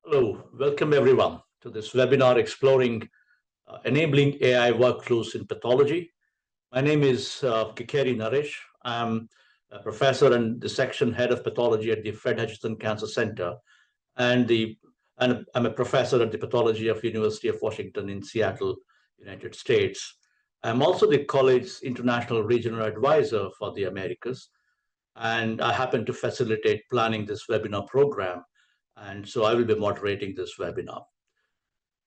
Hello, welcome everyone to this webinar exploring enabling AI workflows in pathology. My name is Kikeri Naresh. I'm a professor and the section head of pathology at the Fred Hutchinson Cancer Center, and I'm a professor at the Pathology of University of Washington in Seattle, United States. I'm also the college's international regional advisor for the Americas, and I happen to facilitate planning this webinar program. And so I will be moderating this webinar.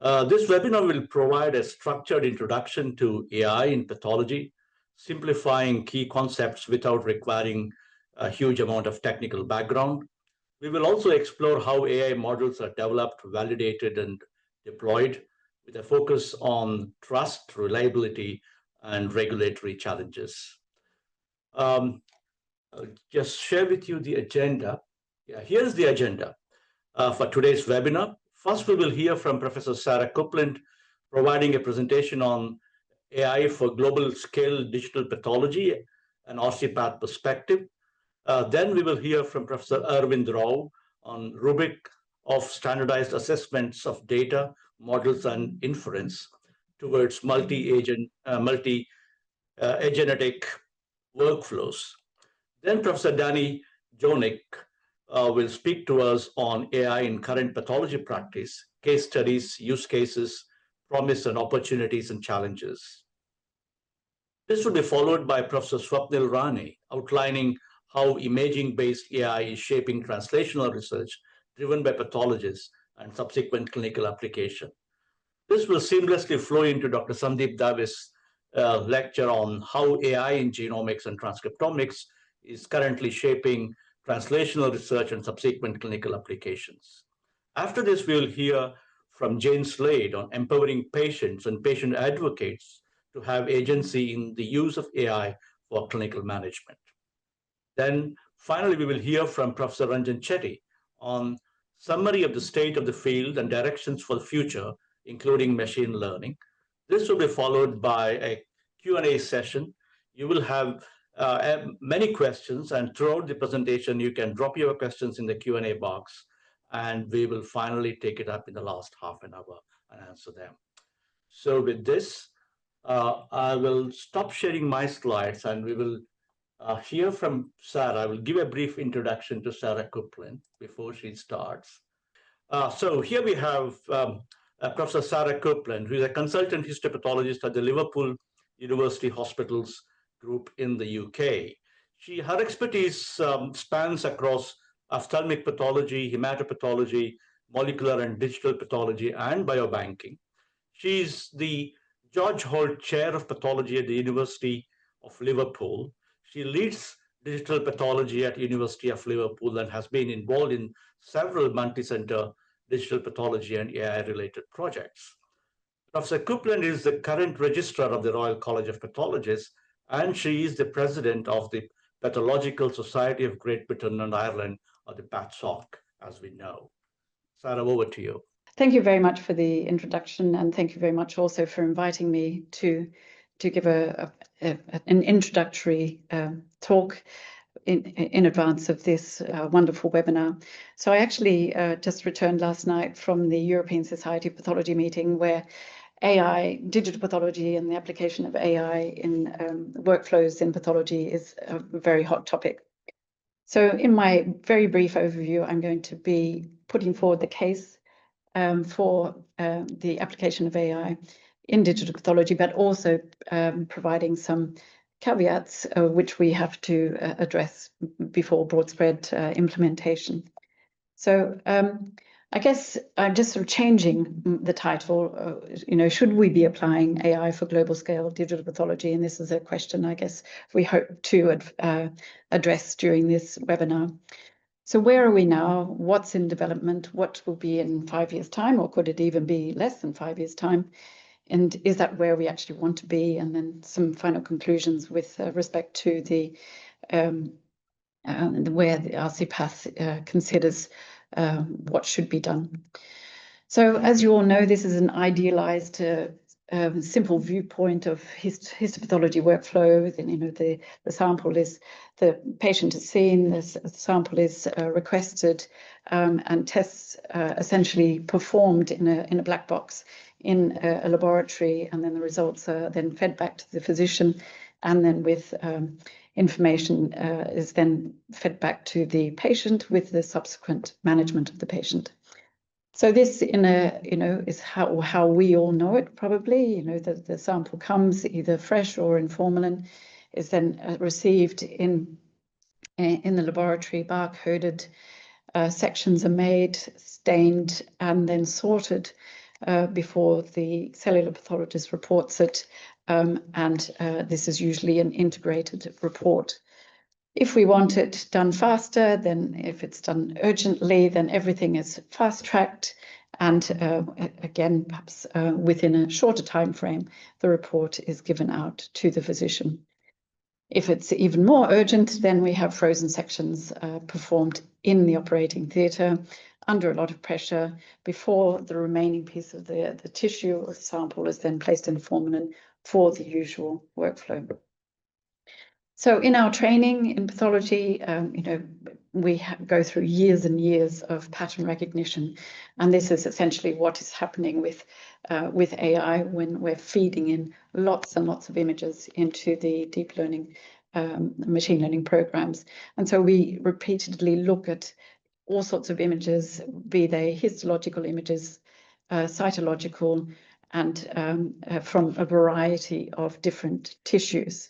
This webinar will provide a structured introduction to AI in pathology, simplifying key concepts without requiring a huge amount of technical background. We will also explore how AI models are developed, validated, and deployed with a focus on trust, reliability, and regulatory challenges. I'll just share with you the agenda. Yeah, here's the agenda for today's webinar. First, we will hear from Professor Sarah Copeland, providing a presentation on AI for global scale digital pathology and OsteoPath perspective. Then we will hear from Professor Arvind Rao on rubric of standardized assessments of data, models, and inference towards multi-agentic workflows. Then Professor Danny Jonigk will speak to us on AI in current pathology practice, case studies, use cases, promise and opportunities and challenges. This will be followed by Professor Swapnil Rane outlining how imaging-based AI is shaping translational research driven by pathologists and subsequent clinical application. This will seamlessly flow into Dr. Sandeep Davis' lecture on how AI in genomics and transcriptomics is currently shaping translational research and subsequent clinical applications. After this, we'll hear from Jane Slade on empowering patients and patient advocates to have agency in the use of AI for clinical management. Then finally, we will hear from Professor Ranjan Chetty on summary of the state of the field and directions for the future, including machine learning. This will be followed by a Q&A session. You will have many questions, and throughout the presentation, you can drop your questions in the Q&A box, and we will finally take it up in the last half an hour and answer them. So with this, I will stop sharing my slides, and we will hear from Sarah. I will give a brief introduction to Sarah Copeland before she starts. So here we have Professor Sarah Copeland, who is a consultant histopathologist at the Liverpool University Hospitals Group in the UK. Her expertise spans across ophthalmic pathology, hematopathology, molecular and digital pathology, and biobanking. She's the George Holt Chair of Pathology at the University of Liverpool. She leads digital pathology at University of Liverpool and has been involved in several multi-center digital pathology and AI-related projects. Professor Copeland is the current registrar of the Royal College of Pathologists, and she is the president of the Pathological Society of Great Britain and Ireland, or the PathSoc, as we know. Sarah, over to you. Thank you very much for the introduction, and thank you very much also for inviting me to give an introductory talk in advance of this wonderful webinar. So I actually just returned last night from the European Society of Pathology meeting, where AI, digital pathology, and the application of AI in workflows in pathology is a very hot topic. So in my very brief overview, I'm going to be putting forward the case for the application of AI in digital pathology, but also providing some caveats which we have to address before broad spread implementation. So I guess I'm just sort of changing the title, should we be applying AI for global scale digital pathology? And this is a question I guess we hope to address during this webinar. So where are we now? What's in development? What will be in 5 years' time? Or could it even be less than 5 years' time? And is that where we actually want to be? And then some final conclusions with respect to the where the RCPath considers what should be done. So as you all know, this is an idealized simple viewpoint of histopathology workflow. Then, you know, the sample is, the patient is seen, the sample is requested, and tests essentially performed in a black box in a laboratory, and then the results are then fed back to the physician, and then with information is then fed back to the patient with the subsequent management of the patient. So this, is how we all know it, probably. You know, the sample comes either fresh or in formalin, is then received in the laboratory, barcoded, sections are made, stained, and then sorted before the cellular pathologist reports it, and this is usually an integrated report. If we want it done faster, then if it's done urgently, then everything is fast-tracked, and again, perhaps within a shorter time frame, the report is given out to the physician. If it's even more urgent, then we have frozen sections performed in the operating theatre under a lot of pressure before the remaining piece of the tissue or sample is then placed in formalin for the usual workflow. So in our training in pathology, we go through years and years of pattern recognition, and this is essentially what is happening with AI when we're feeding in lots and lots of images into the deep learning, machine learning programs. And so we repeatedly look at all sorts of images, be they histological images, cytological, and from a variety of different tissues.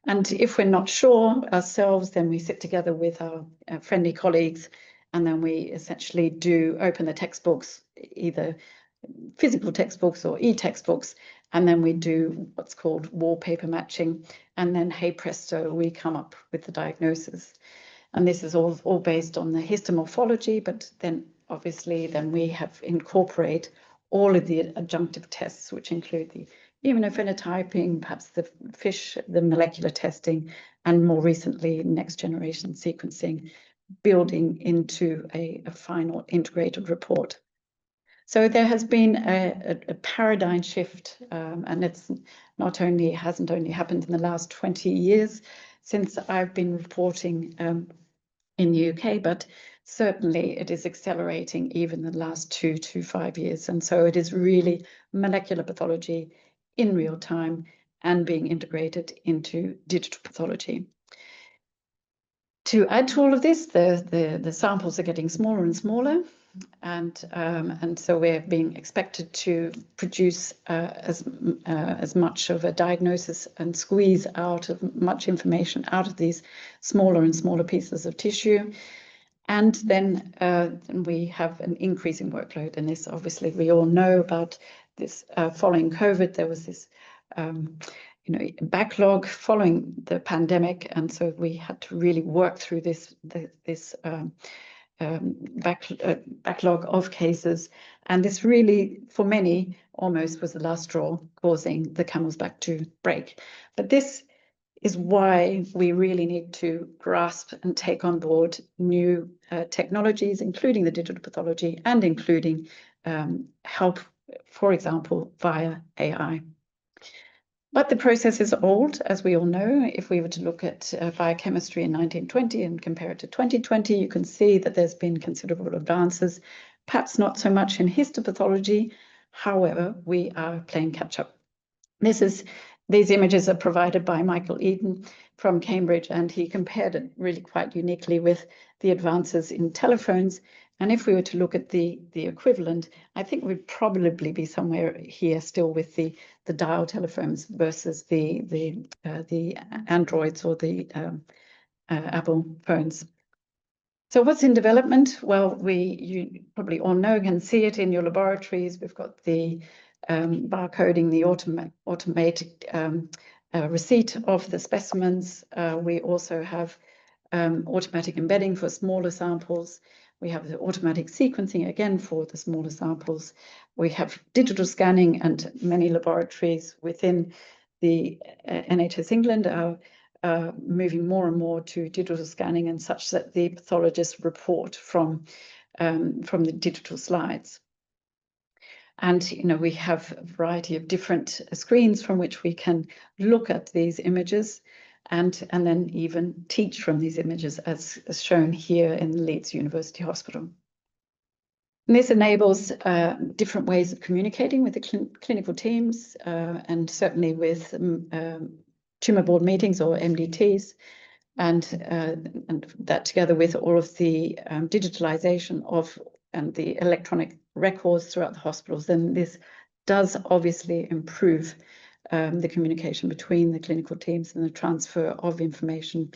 And if we're not sure ourselves, then we sit together with our friendly colleagues, and then we essentially do open the textbooks, either physical textbooks or e-textbooks, and then we do what's called wallpaper matching, and then, hey presto, we come up with the diagnosis. And this is all based on the histomorphology, but then obviously then we have incorporate all of the adjunctive tests, which include the immunophenotyping, perhaps the FISH, the molecular testing, and more recently, next generation sequencing, building into a final integrated report. So there has been a paradigm shift, and it's hasn't only happened in the last 20 years since I've been reporting in the UK, but certainly it is accelerating even in the last 2 to 5 years. And so it is really molecular pathology in real time and being integrated into digital pathology. To add to all of this, the samples are getting smaller and smaller, and so we're being expected to produce as much of a diagnosis and squeeze out of much information out of these smaller and smaller pieces of tissue. And then we have an increasing workload, and this obviously we all know about this. Following COVID, there was this backlog following the pandemic, and so we had to really work through this backlog of cases, and this really, for many, almost was the last straw, causing the camel's back to break. But this is why we really need to grasp and take on board new technologies, including the digital pathology and including help, for example, via AI. But the process is old, as we all know. If we were to look at biochemistry in 1920 and compare it to 2020, you can see that there's been considerable advances, perhaps not so much in histopathology. However, we are playing catch up. These images are provided by Michael Eden from Cambridge, and he compared it really quite uniquely with the advances in telephones. And if we were to look at the equivalent, I think we'd probably be somewhere here still with the dial telephones versus the Androids or the Apple phones. So what's in development? Well, you probably all know and see it in your laboratories. We've got the barcoding, the automated receipt of the specimens. We also have automatic embedding for smaller samples. We have the automatic sequencing, again, for the smaller samples. We have digital scanning, and many laboratories within the NHS England are moving more and more to digital scanning, and such that the pathologists report from the digital slides. And we have a variety of different screens from which we can look at these images and then even teach from these images, as shown here in Leeds University Hospital. And this enables different ways of communicating with the clinical teams and certainly with tumor board meetings or MDTs, and that together with all of the digitalization of and the electronic records throughout the hospitals, then this does obviously improve the communication between the clinical teams and the transfer of information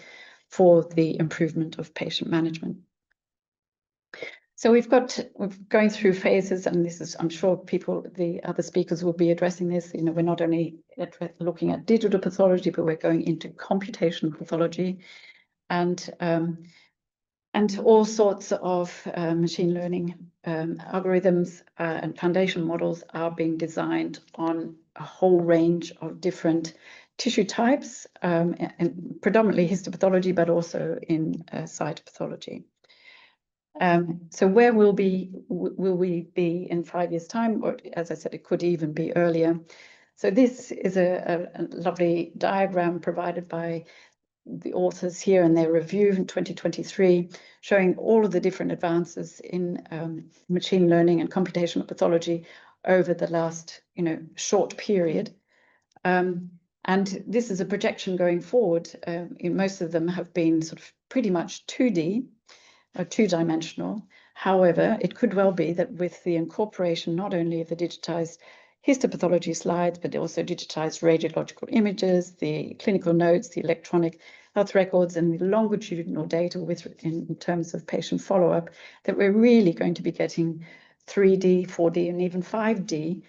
for the improvement of patient management. So we're going through phases, and this is, I'm sure the other speakers will be addressing this. We're not only looking at digital pathology, but we're going into computational pathology, and all sorts of machine learning algorithms and foundation models are being designed on a whole range of different tissue types, and predominantly histopathology, but also in cytopathology. So where will we be in 5 years' time? Or as I said, it could even be earlier. So this is a lovely diagram provided by the authors here in their review in 2023, showing all of the different advances in machine learning and computational pathology over the last short period. And this is a projection going forward. Most of them have been sort of pretty much 2D, or two-dimensional. However, it could well be that with the incorporation not only of the digitized histopathology slides, but also digitized radiological images, the clinical notes, the electronic health records, and the longitudinal data in terms of patient follow-up, that we're really going to be getting 3D, 4D, and even 5D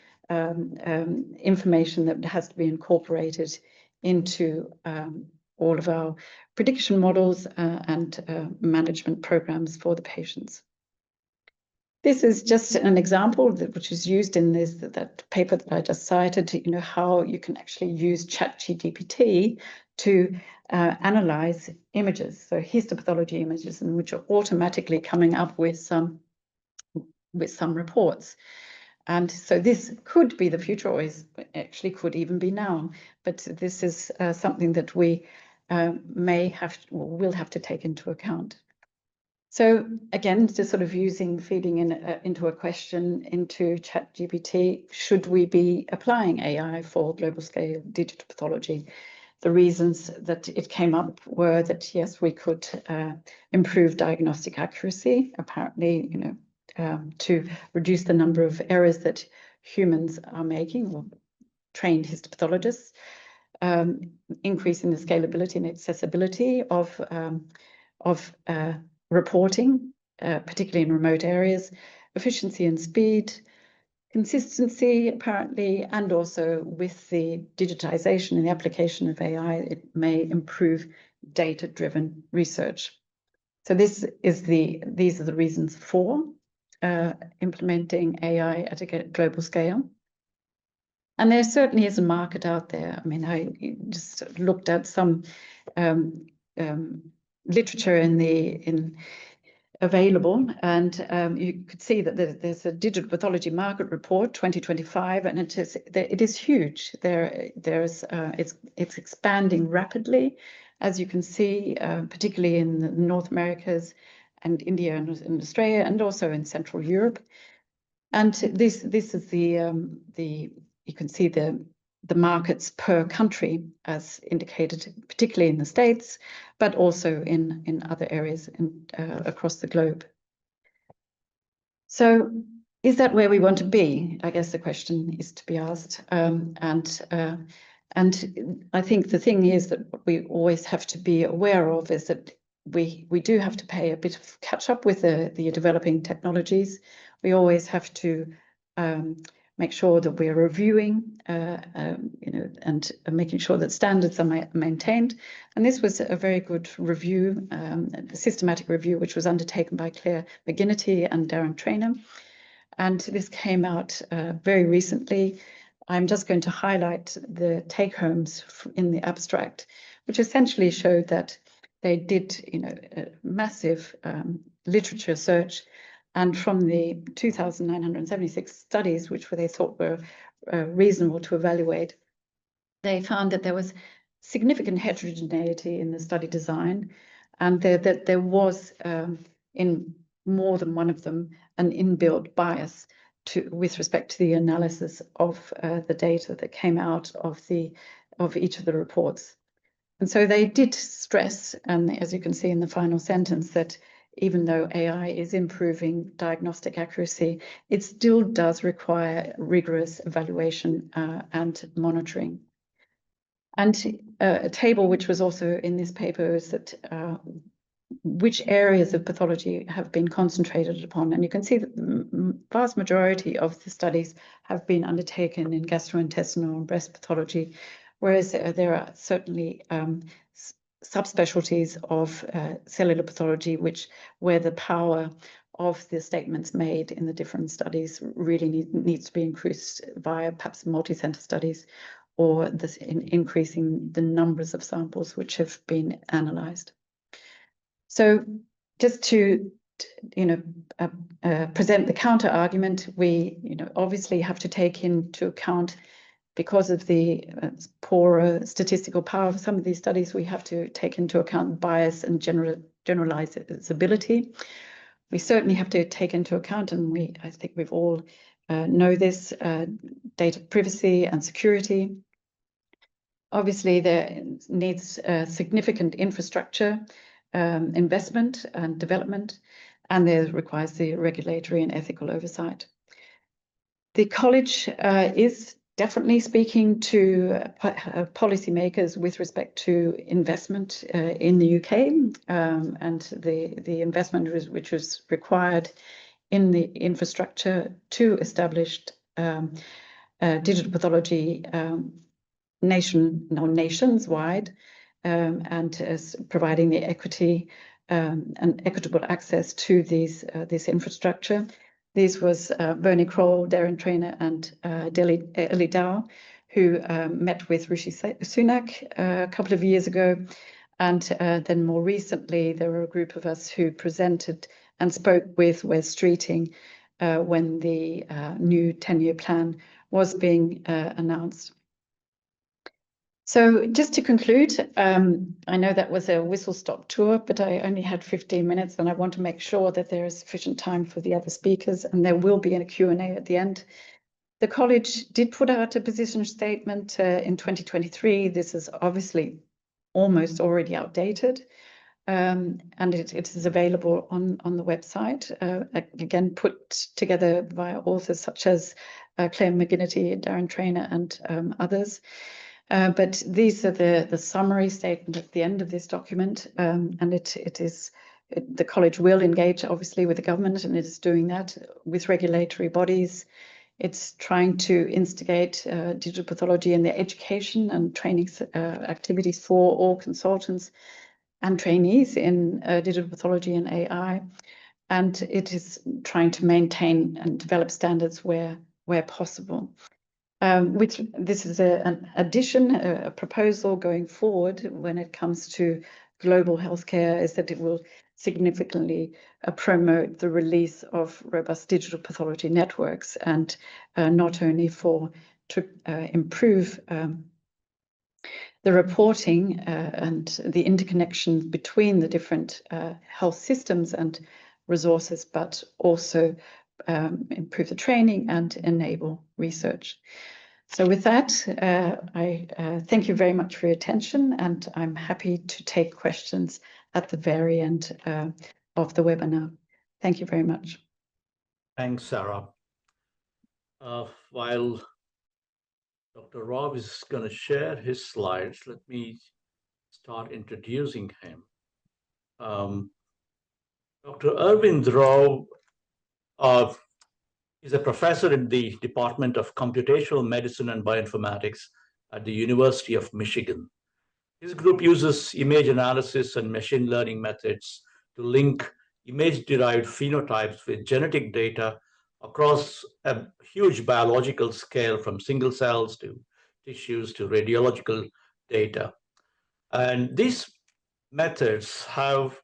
information that has to be incorporated into all of our prediction models and management programs for the patients. This is just an example which is used in that paper that I just cited, how you can actually use ChatGPT to analyze images, so histopathology images, and which are automatically coming up with some reports. And so this could be the future, or actually could even be now. But this is something that we will have to take into account. So again, just sort of feeding into a question into ChatGPT, should we be applying AI for global scale digital pathology? The reasons that it came up were that, yes, we could improve diagnostic accuracy, apparently, to reduce the number of errors that humans are making, or trained histopathologists, increasing the scalability and accessibility of reporting, particularly in remote areas, efficiency and speed, consistency, apparently, and also with the digitization and the application of AI, it may improve data-driven research. So these are the reasons for implementing AI at a global scale. And there certainly is a market out there. I mean, I just looked at some literature available, and you could see that there's a digital pathology market report 2025, and it is huge. It's expanding rapidly, as you can see, particularly in the North Americas and India and Australia, and also in Central Europe. And this is you can see the markets per country as indicated, particularly in the States, but also in other areas across the globe. So is that where we want to be? I guess the question is to be asked. And I think the thing is that what we always have to be aware of is that we do have to pay a bit of catch up with the developing technologies. We always have to make sure that we're reviewing, and making sure that standards are maintained. And this was a very good review, a systematic review, which was undertaken by Claire McGinnity and Darren Traynor. And this came out very recently. I'm just going to highlight the take-homes in the abstract, which essentially showed that they did, a massive literature search And from the 2,976 studies, which they thought were reasonable to evaluate, they found that there was significant heterogeneity in the study design, and that there was, in more than one of them, an inbuilt bias with respect to the analysis of the data that came out of each of the reports. And so they did stress, and as you can see in the final sentence, that even though AI is improving diagnostic accuracy, it still does require rigorous evaluation and monitoring. And a table which was also in this paper is that which areas of pathology have been concentrated upon. And you can see that the vast majority of the studies have been undertaken in gastrointestinal and breast pathology, whereas there are certainly subspecialties of cellular pathology, where the power of the statements made in the different studies really needs to be increased via perhaps multi-center studies, or this increasing the numbers of samples which have been analyzed. So just to present the counter argument, we obviously have to take into account, because of the poorer statistical power of some of these studies, we have to take into account bias and generalizability. We certainly have to take into account, and I think we've all know this, data privacy and security. Obviously, there needs significant infrastructure investment and development, and there requires the regulatory and ethical oversight. The college is definitely speaking to policymakers with respect to investment in the UK, and the investment which was required in the infrastructure to establish digital pathology nations-wide, and as providing the equity and equitable access to this infrastructure. This was Bernie Kroll, Darren Trainer, and Ellie Dow, who met with Rishi Sunak a couple of years ago. And then more recently, there were a group of us who presented and spoke with Wes Streeting when the new 10-year plan was being announced. So just to conclude, I know that was a whistle-stop tour, but I only had 15 minutes, and I want to make sure that there is sufficient time for the other speakers, and there will be a Q&A at the end. The college did put out a position statement in 2023. This is obviously almost already outdated, and it is available on the website, again, put together by authors such as Claire McGinnity, Darren Trainer, and others. But these are the summary statement at the end of this document, and the college will engage, obviously, with the government, and it is doing that with regulatory bodies. It's trying to instigate digital pathology in the education and training activities for all consultants and trainees in digital pathology and AI. And it is trying to maintain and develop standards where possible. Which this is an addition, a proposal going forward when it comes to global healthcare, is that it will significantly promote the release of robust digital pathology networks, and not only to improve the reporting and the interconnection between the different health systems and resources, but also improve the training and enable research. So with that, I thank you very much for your attention, and I'm happy to take questions at the very end of the webinar. Thank you very much. Thanks, Sarah. While Dr. Rob is going to share his slides, let me start introducing him. Dr. Arvind Rao is a professor in the Department of Computational Medicine and Bioinformatics at the University of Michigan. His group uses image analysis and machine learning methods to link image-derived phenotypes with genetic data across a huge biological scale, from single cells to tissues to radiological data. And these methods have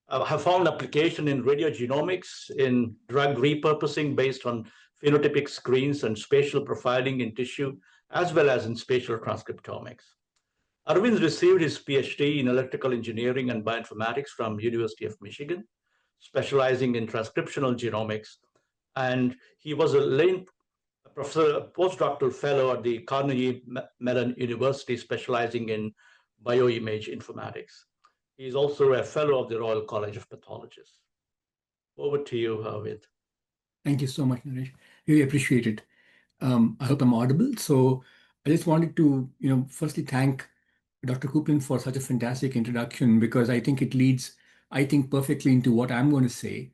have found application in radiogenomics, in drug repurposing based on phenotypic screens and spatial profiling in tissue, as well as in spatial transcriptomics. Arvind received his PhD in electrical engineering and bioinformatics from University of Michigan, specializing in transcriptional genomics, and he was a Lane professor, postdoctoral fellow at the Carnegie Mellon University, specializing in bioimage informatics. He is also a fellow of the Royal College of Pathologists. Over to you, Arvind. Thank you so much, Naresh. Really appreciate it. I hope I'm audible. So I just wanted to, firstly thank Dr. Kupin for such a fantastic introduction, because I think it leads, perfectly into what I'm going to say.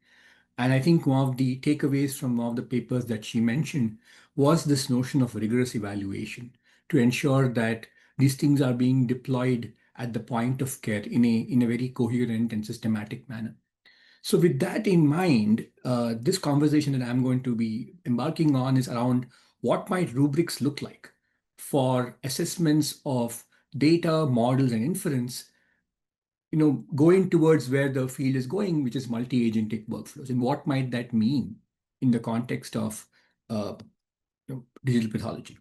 And I think one of the takeaways from one of the papers that she mentioned was this notion of rigorous evaluation to ensure that these things are being deployed at the point of care in a very coherent and systematic manner. So with that in mind, this conversation that I'm going to be embarking on is around what might rubrics look like for assessments of data, models, and inference, going towards where the field is going, which is multi-agentic workflows. And what might that mean in the context of uh, digital pathology?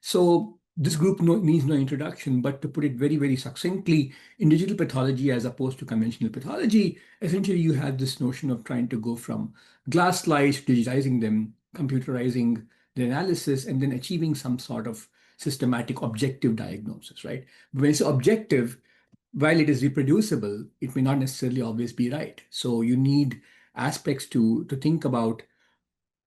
So this group needs no introduction, but to put it very, very succinctly, in digital pathology as opposed to conventional pathology, essentially you have this notion of trying to go from glass slides, digitizing them, computerizing the analysis, and then achieving some sort of systematic objective diagnosis, right? When it's objective, while it is reproducible, it may not necessarily always be right. So you need aspects to think about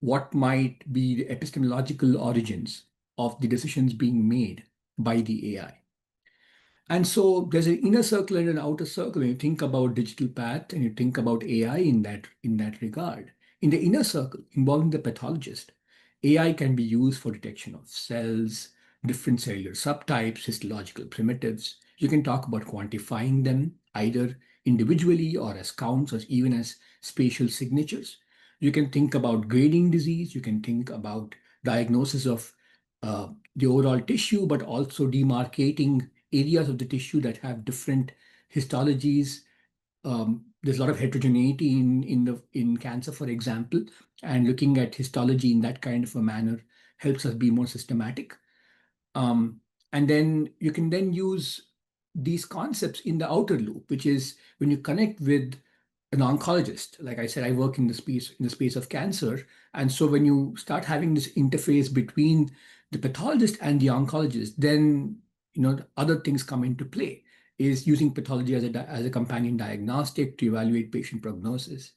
what might be the epistemological origins of the decisions being made by the AI. And so there's an inner circle and an outer circle when you think about digital path and you think about AI in that regard. In the inner circle, involving the pathologist, AI can be used for detection of cells, different cellular subtypes, histological primitives. You can talk about quantifying them either individually or as counts or even as spatial signatures. You can think about grading disease. You can think about diagnosis of the overall tissue, but also demarcating areas of the tissue that have different histologies. There's a lot of heterogeneity in cancer, for example, and looking at histology in that kind of a manner helps us be more systematic. And then you can then use these concepts in the outer loop, which is when you connect with an oncologist. Like I said, I work in the space of cancer, and so when you start having this interface between the pathologist and the oncologist, then other things come into play. Is using pathology as a companion diagnostic to evaluate patient prognosis,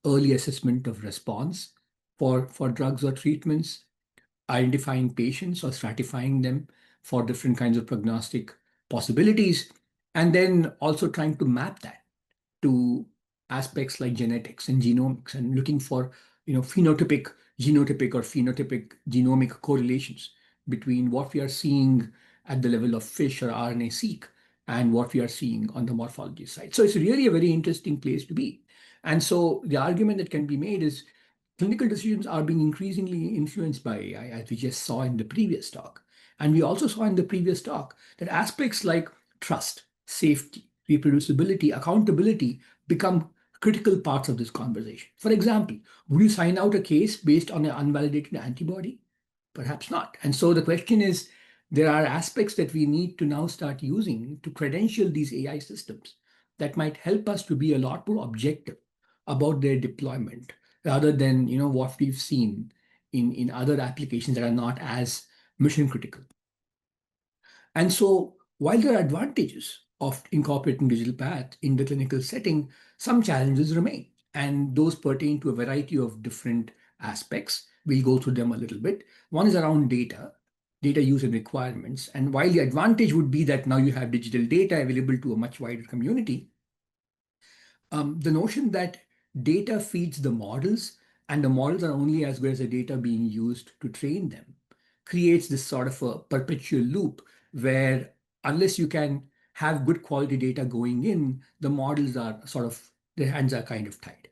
early assessment of response for drugs or treatments, identifying patients or stratifying them for different kinds of prognostic possibilities, and then also trying to map that to aspects like genetics and genomics and looking for phenotypic, genotypic, or phenotypic genomic correlations between what we are seeing at the level of FISH or RNA-seq and what we are seeing on the morphology side. So it's really a very interesting place to be. And so the argument that can be made is clinical decisions are being increasingly influenced by AI, as we just saw in the previous talk. And we also saw in the previous talk that aspects like trust, safety, reproducibility, accountability become critical parts of this conversation. For example, would you sign out a case based on an unvalidated antibody? Perhaps not. And so the question is, there are aspects that we need to now start using to credential these AI systems that might help us to be a lot more objective about their deployment rather than what we've seen in other applications that are not as mission critical. And so while there are advantages of incorporating digital path in the clinical setting, some challenges remain. And those pertain to a variety of different aspects. We'll go through them a little bit. One is around data use and requirements. And while the advantage would be that now you have digital data available to a much wider community, the notion that data feeds the models and the models are only as good as the data being used to train them creates this sort of a perpetual loop where unless you can have good quality data going in, the models are sort of, their hands are kind of tied.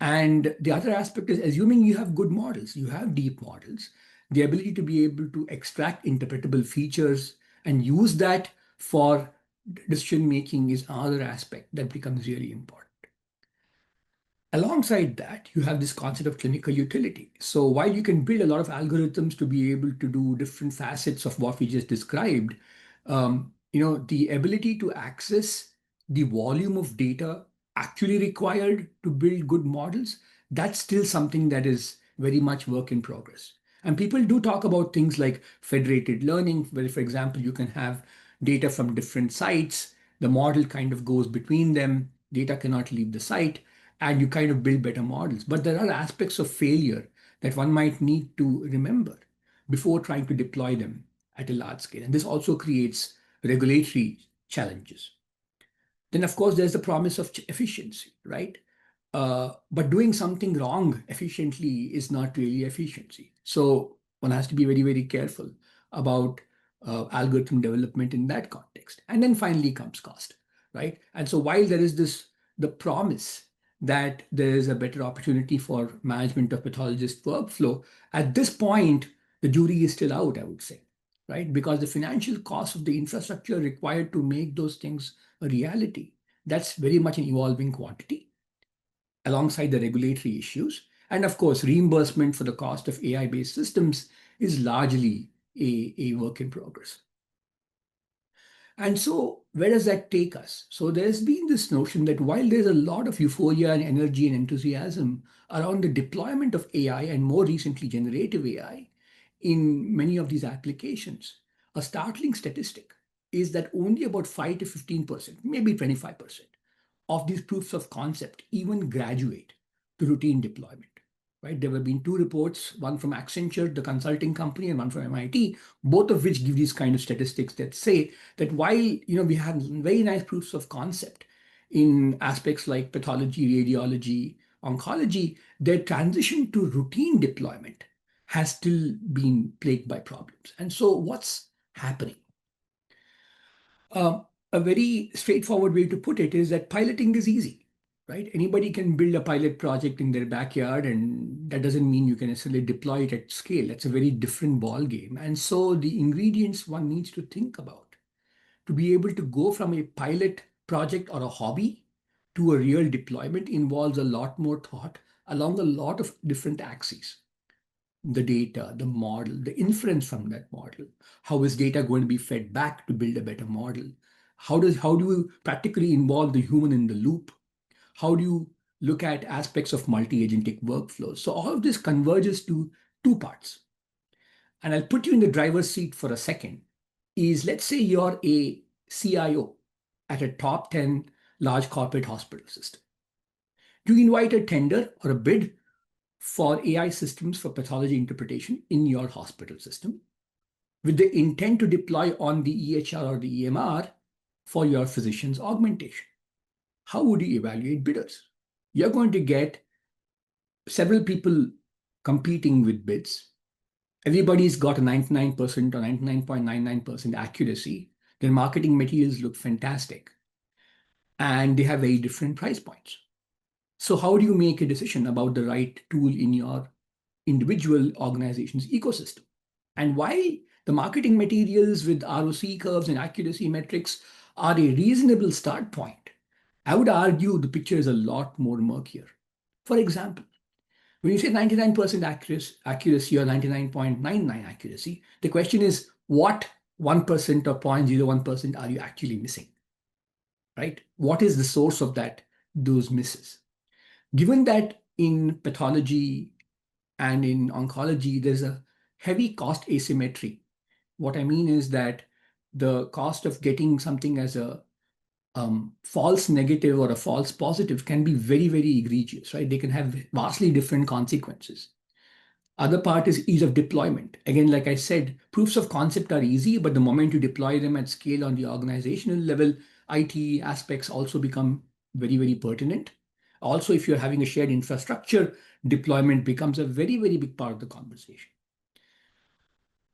And the other aspect is assuming you have good models, you have deep models, the ability to be able to extract interpretable features and use that for decision making is another aspect that becomes really important. Alongside that, you have this concept of clinical utility. So while you can build a lot of algorithms to be able to do different facets of what we just described, the ability to access the volume of data actually required to build good models, that's still something that is very much work in progress. And people do talk about things like federated learning, where, for example, you can have data from different sites, the model kind of goes between them, data cannot leave the site, and you kind of build better models. But there are aspects of failure that one might need to remember before trying to deploy them at a large scale. And this also creates regulatory challenges. Then, of course, there's the promise of efficiency, right? But doing something wrong efficiently is not really efficiency. So one has to be very, very careful about algorithm development in that context. And then finally comes cost, right? And so while there is the promise that there is a better opportunity for management of pathologist workflow, at this point, the jury is still out, I would say, right? Because the financial cost of the infrastructure required to make those things a reality, that's very much an evolving quantity alongside the regulatory issues. And of course, reimbursement for the cost of AI-based systems is largely a work in progress. And so where does that take us? So there's been this notion that while there's a lot of euphoria and energy and enthusiasm around the deployment of AI and more recently generative AI in many of these applications, a startling statistic is that only about 5 to 15%, maybe 25%, of these proofs of concept even graduate to routine deployment. Right? There have been two reports, one from Accenture, the consulting company, and one from MIT, both of which give these kind of statistics that say that while we have very nice proofs of concept in aspects like pathology, radiology, oncology, their transition to routine deployment has still been plagued by problems. And so what's happening? A very straightforward way to put it is that piloting is easy, right? Anybody can build a pilot project in their backyard, and that doesn't mean you can necessarily deploy it at scale. That's a very different ball game. And so the ingredients one needs to think about to be able to go from a pilot project or a hobby to a real deployment involves a lot more thought along a lot of different axes: the data, the model, the inference from that model. How is data going to be fed back to build a better model? How do you practically involve the human in the loop? How do you look at aspects of multi-agentic workflows? So all of this converges to two parts. And I'll put you in the driver's seat for a second. Let's say you're a CIO at a top 10 large corporate hospital system. You invite a tender or a bid for AI systems for pathology interpretation in your hospital system with the intent to deploy on the EHR or the EMR for your physician's augmentation. How would you evaluate bidders? You're going to get several people competing with bids. Everybody's got a 99% or 99.99% accuracy. Their marketing materials look fantastic, and they have very different price points. So how do you make a decision about the right tool in your individual organization's ecosystem? And while the marketing materials with ROC curves and accuracy metrics are a reasonable start point, I would argue the picture is a lot more murkier. For example, when you say 99% accuracy or 99.99 accuracy, the question is what 1% or 0.01% are you actually missing? Right? What is the source of those misses? Given that in pathology and in oncology, there's a heavy cost asymmetry. What I mean is that the cost of getting something as a false negative or a false positive can be very, very egregious, right? They can have vastly different consequences. Other part is ease of deployment. Again, like I said, proofs of concept are easy, but the moment you deploy them at scale on the organizational level, IT aspects also become very, very pertinent. Also, if you're having a shared infrastructure, deployment becomes a very, very big part of the conversation.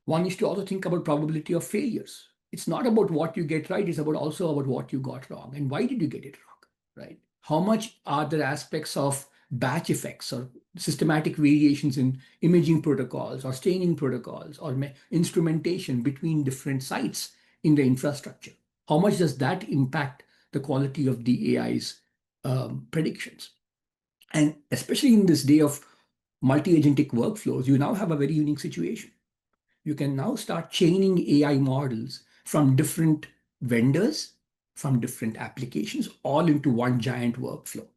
One needs to also think about probability of failures. It's not about what you get right, it's also about what you got wrong and why did you get it wrong, right? How much are there aspects of batch effects or systematic variations in imaging protocols or staining protocols or instrumentation between different sites in the infrastructure? How much does that impact the quality of the AI's predictions? And especially in this day of multi-agentic workflows, you now have a very unique situation. You can now start chaining AI models from different vendors, from different applications, all into one giant workflow.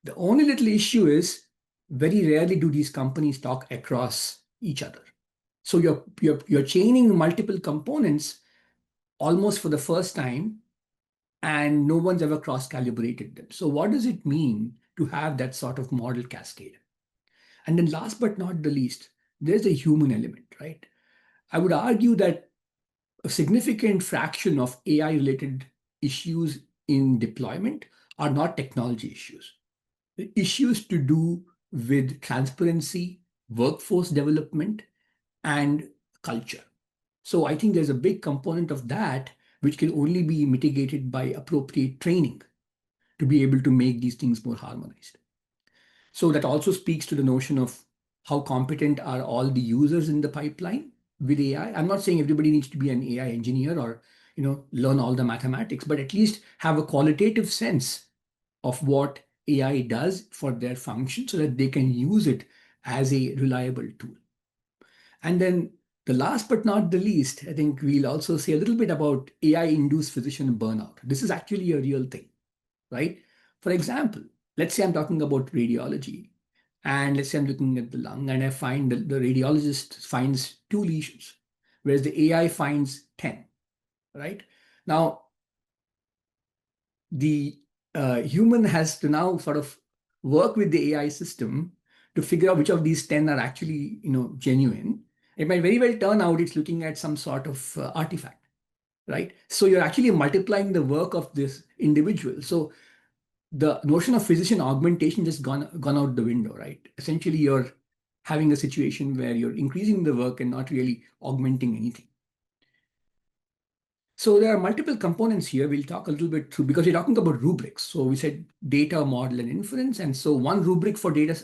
The only little issue is very rarely do these companies talk across each other. So you're chaining multiple components almost for the first time, and no one's ever cross-calibrated them. So what does it mean to have that sort of model cascade? And then last but not the least, there's a human element, right? I would argue that a significant fraction of AI-related issues in deployment are not technology issues. The issues to do with transparency, workforce development, and culture. So I think there's a big component of that which can only be mitigated by appropriate training to be able to make these things more harmonized. So that also speaks to the notion of how competent are all the users in the pipeline with AI. I'm not saying everybody needs to be an AI engineer or learn all the mathematics, but at least have a qualitative sense of what AI does for their function so that they can use it as a reliable tool. And then the last but not the least, I think we'll also say a little bit about AI-induced physician burnout. This is actually a real thing, right? For example, let's say I'm talking about radiology, and let's say I'm looking at the lung, and I find that the radiologist finds 2 lesions, whereas the AI finds 10, right? Now, the human has to now sort of work with the AI system to figure out which of these 10 are actually genuine. It might very well turn out it's looking at some sort of artifact, right? So you're actually multiplying the work of this individual. So the notion of physician augmentation just gone out the window, right? Essentially, you're having a situation where you're increasing the work and not really augmenting anything. So there are multiple components here. We'll talk a little bit through because we're talking about rubrics. So we said data, model, and inference. And so one rubric for data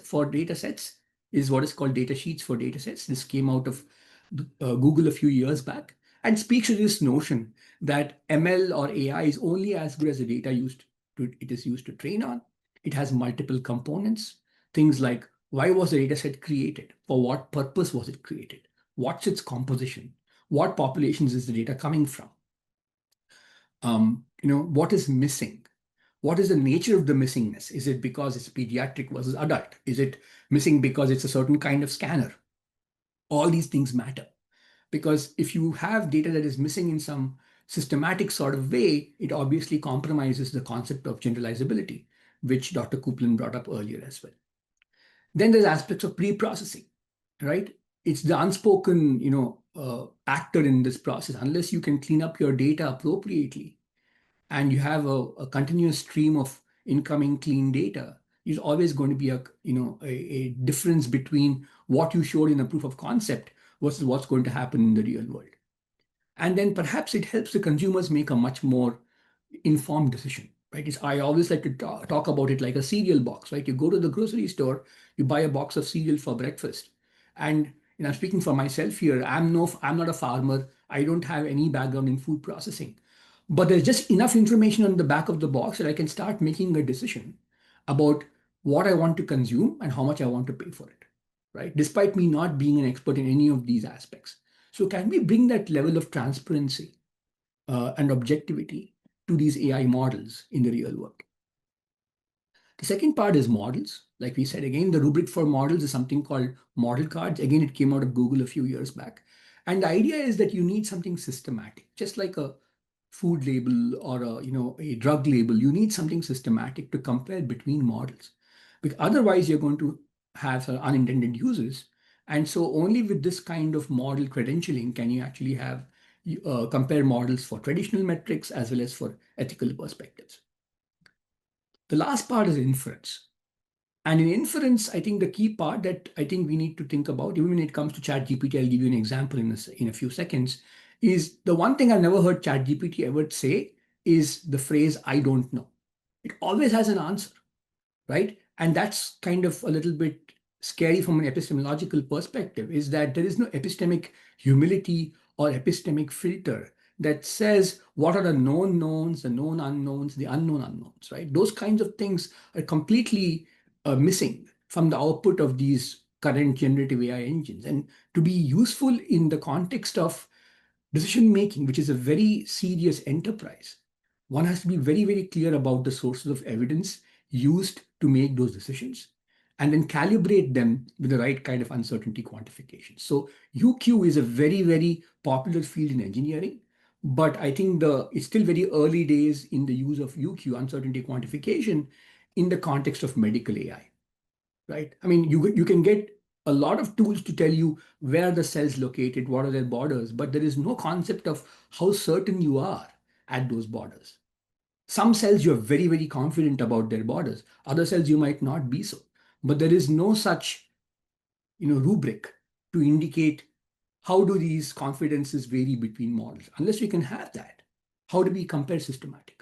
sets is what is called data sheets for data sets. This came out of Google a few years back and speaks to this notion that ML or AI is only as good as the data it is used to train on. It has multiple components. Things like why was the data set created? For what purpose was it created? What's its composition? What populations is the data coming from? What is missing? What is the nature of the missingness? Is it because it's pediatric versus adult? Is it missing because it's a certain kind of scanner? All these things matter because if you have data that is missing in some systematic sort of way, it obviously compromises the concept of generalizability, which Dr. Kuplan brought up earlier as well. Then there's aspects of pre-processing, right? It's the unspoken, actor in this process. Unless you can clean up your data appropriately, and you have a continuous stream of incoming clean data, there's always going to be a difference between what you showed in a proof of concept versus what's going to happen in the real world. And then perhaps it helps the consumers make a much more informed decision, right? I always like to talk about it like a cereal box, right? You go to the grocery store, you buy a box of cereal for breakfast. And I'm speaking for myself here. I'm not a farmer. I don't have any background in food processing. But there's just enough information on the back of the box that I can start making a decision about what I want to consume and how much I want to pay for it, right? Despite me not being an expert in any of these aspects. So can we bring that level of transparency and objectivity to these AI models in the real world? The second part is models. Like we said, again, the rubric for models is something called model cards. Again, it came out of Google a few years back. And the idea is that you need something systematic, just like a food label or a drug label. You need something systematic to compare between models, because otherwise you're going to have unintended uses. And so only with this kind of model credentialing can you actually have compare models for traditional metrics as well as for ethical perspectives. The last part is inference. And in inference, I think the key part that I think we need to think about, even when it comes to ChatGPT, I'll give you an example in a few seconds, is the one thing I've never heard ChatGPT ever say is the phrase, I don't know. It always has an answer, right? And that's kind of a little bit scary from an epistemological perspective, is that there is no epistemic humility or epistemic filter that says what are the known knowns, the known unknowns, the unknown unknowns, right? Those kinds of things are completely missing from the output of these current generative AI engines. And to be useful in the context of decision making, which is a very serious enterprise, one has to be very, very clear about the sources of evidence used to make those decisions and then calibrate them with the right kind of uncertainty quantification. So UQ is a very, very popular field in engineering, but I think it's still very early days in the use of UQ, uncertainty quantification, in the context of medical AI, right? I mean, you can get a lot of tools to tell you where the cells located, what are their borders, but there is no concept of how certain you are at those borders. Some cells you're very, very confident about their borders. Other cells you might not be so. But there is no such, rubric to indicate how do these confidences vary between models. Unless we can have that, how do we compare systematically?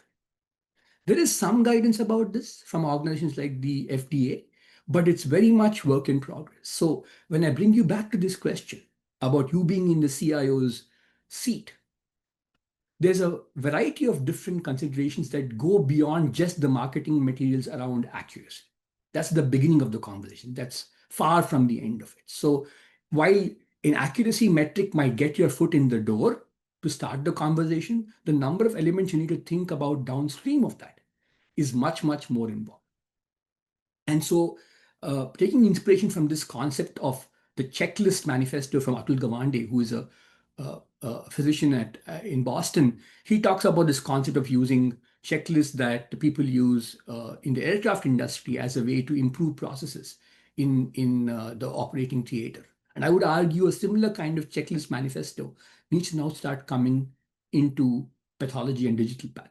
There is some guidance about this from organizations like the FDA, but it's very much work in progress. So when I bring you back to this question about you being in the CIO's seat, there's a variety of different considerations that go beyond just the marketing materials around accuracy. That's the beginning of the conversation. That's far from the end of it. So while an accuracy metric might get your foot in the door to start the conversation, the number of elements you need to think about downstream of that is much, much more involved. And so taking inspiration from this concept of the checklist manifesto from Atul Gawande, who is a physician in Boston, he talks about this concept of using checklists that the people use in the aircraft industry as a way to improve processes in the operating theater. And I would argue a similar kind of checklist manifesto needs to now start coming into pathology and digital path.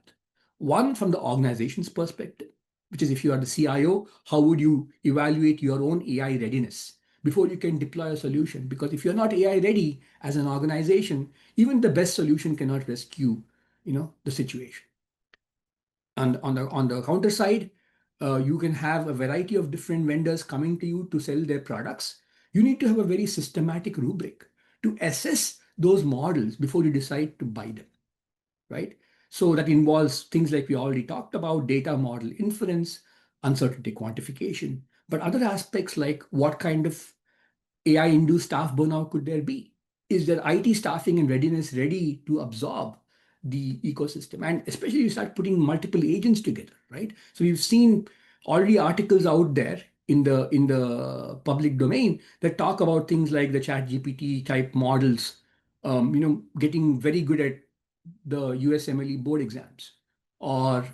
One, from the organization's perspective, which is if you are the CIO, how would you evaluate your own AI readiness before you can deploy a solution? Because if you're not AI ready as an organization, even the best solution cannot rescue, the situation. And on the counter side, you can have a variety of different vendors coming to you to sell their products. You need to have a very systematic rubric to assess those models before you decide to buy them, right? So that involves things like we already talked about, data model inference, uncertainty quantification, but other aspects like what kind of AI-induced staff burnout could there be? Is their IT staffing and readiness ready to absorb the ecosystem? And especially you start putting multiple agents together, right? So we've seen already articles out there in the public domain that talk about things like the ChatGPT type models, getting very good at the USMLE board exams, or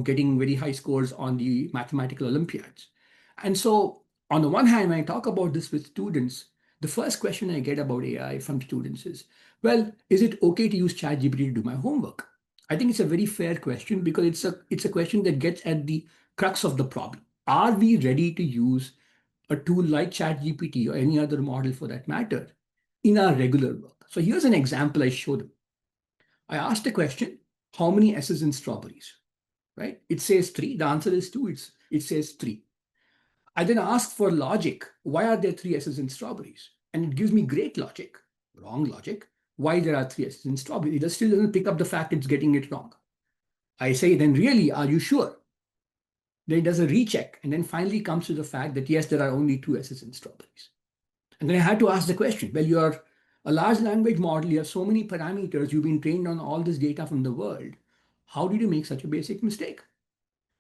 getting very high scores on the mathematical Olympiads. And so on the one hand, when I talk about this with students, the first question I get about AI from students is, well, is it okay to use ChatGPT to do my homework? I think it's a very fair question because it's a question that gets at the crux of the problem. Are we ready to use a tool like ChatGPT or any other model for that matter in our regular work? So here's an example I showed them. I asked a question, how many S's in strawberries, right? It says 3. The answer is 2. It says 3. I then asked for logic. Why are there 3 S's in strawberries? And it gives me great logic, wrong logic, why there are 3 S's in strawberries. It still doesn't pick up the fact it's getting it wrong. I say, then really, are you sure? Then it does a recheck and then finally comes to the fact that yes, there are only 2 S's in strawberries. And then I had to ask the question, well, you are a large language model, you have so many parameters, you've been trained on all this data from the world. How did you make such a basic mistake?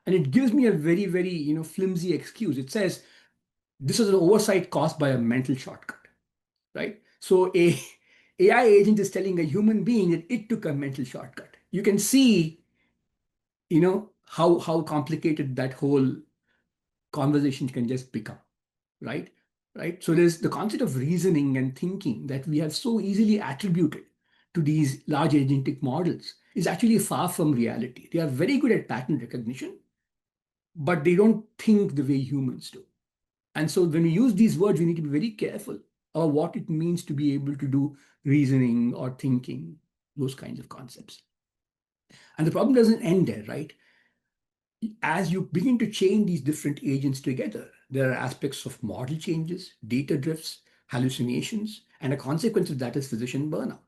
And it gives me a very, very flimsy excuse. It says, this is an oversight caused by a mental shortcut, right? So a AI agent is telling a human being that it took a mental shortcut. You can see, how complicated that whole conversation can just become, right? Right. So there's the concept of reasoning and thinking that we have so easily attributed to these large agentic models is actually far from reality. They are very good at pattern recognition, but they don't think the way humans do. And so when we use these words, we need to be very careful about what it means to be able to do reasoning or thinking, those kinds of concepts. And the problem doesn't end there, right? As you begin to chain these different agents together, there are aspects of model changes, data drifts, hallucinations, and a consequence of that is physician burnout.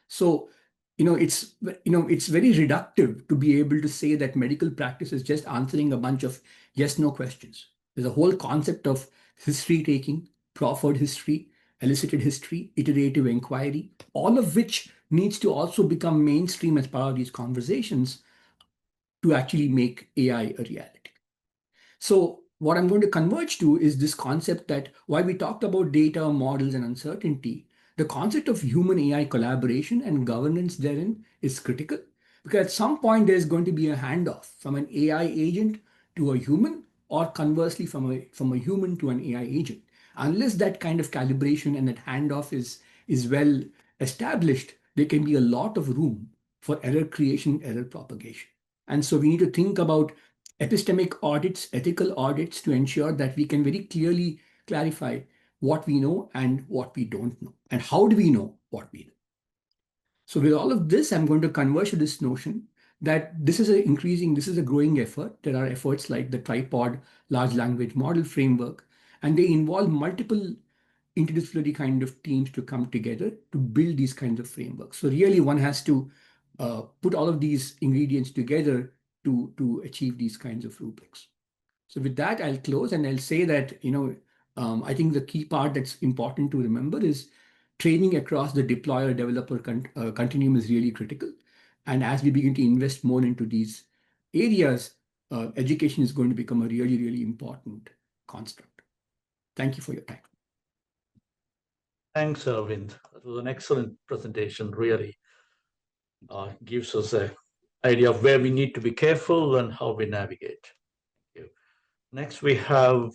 So, it's very reductive to be able to say that medical practice is just answering a bunch of yes/no questions. There's a whole concept of history taking, proffered history, elicited history, iterative inquiry, all of which needs to also become mainstream as part of these conversations to actually make AI a reality. So what I'm going to converge to is this concept that while we talked about data, models, and uncertainty, the concept of human AI collaboration and governance therein is critical, because at some point there's going to be a handoff from an AI agent to a human, or conversely from a human to an AI agent. Unless that kind of calibration and that handoff is well established, there can be a lot of room for error creation, error propagation. And so we need to think about epistemic audits, ethical audits, to ensure that we can very clearly clarify what we know and what we don't know, and how do we know what we know. So with all of this, I'm going to converge to this notion that this is a growing effort. There are efforts like the tripod large language model framework, and they involve multiple interdisciplinary kind of teams to come together to build these kinds of frameworks. So really one has to put all of these ingredients together to achieve these kinds of rubrics. So with that, I'll close and I'll say that, I think the key part that's important to remember is training across the deployer developer continuum is really critical. And as we begin to invest more into these areas, education is going to become a really, really important construct. Thank you for your time. Thanks, Arvind. That was an excellent presentation, really. Gives us an idea of where we need to be careful and how we navigate. Thank you. Next, we have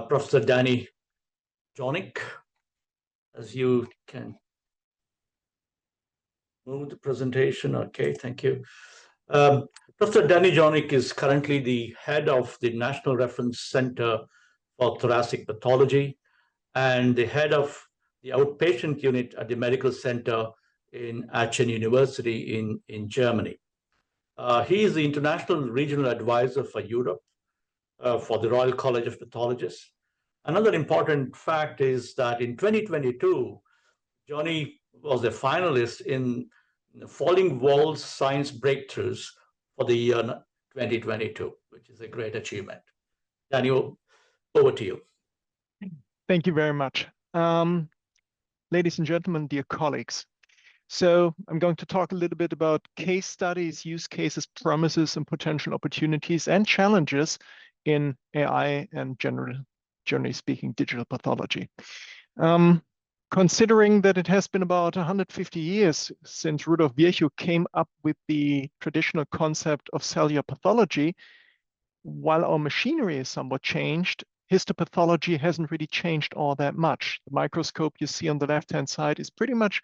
Professor Danny Jonigk. As you can move the presentation. Okay, thank you. Professor Danny Jonigk is currently the head of the National Reference Center for Thoracic Pathology and the head of the outpatient unit at the Medical Center in Aachen University in Germany. He is the international regional advisor for Europe for the Royal College of Pathologists. Another important fact is that in 2022, Johnny was a finalist in Falling Walls Science Breakthroughs for the year 2022, which is a great achievement. Daniel, over to you. Thank you very much. Ladies and gentlemen, dear colleagues. So I'm going to talk a little bit about case studies, use cases, promises, and potential opportunities and challenges in AI and generally speaking, digital pathology. Considering that it has been about 150 years since Rudolf Virchow came up with the traditional concept of cellular pathology, while our machinery is somewhat changed, histopathology hasn't really changed all that much. The microscope you see on the left-hand side is pretty much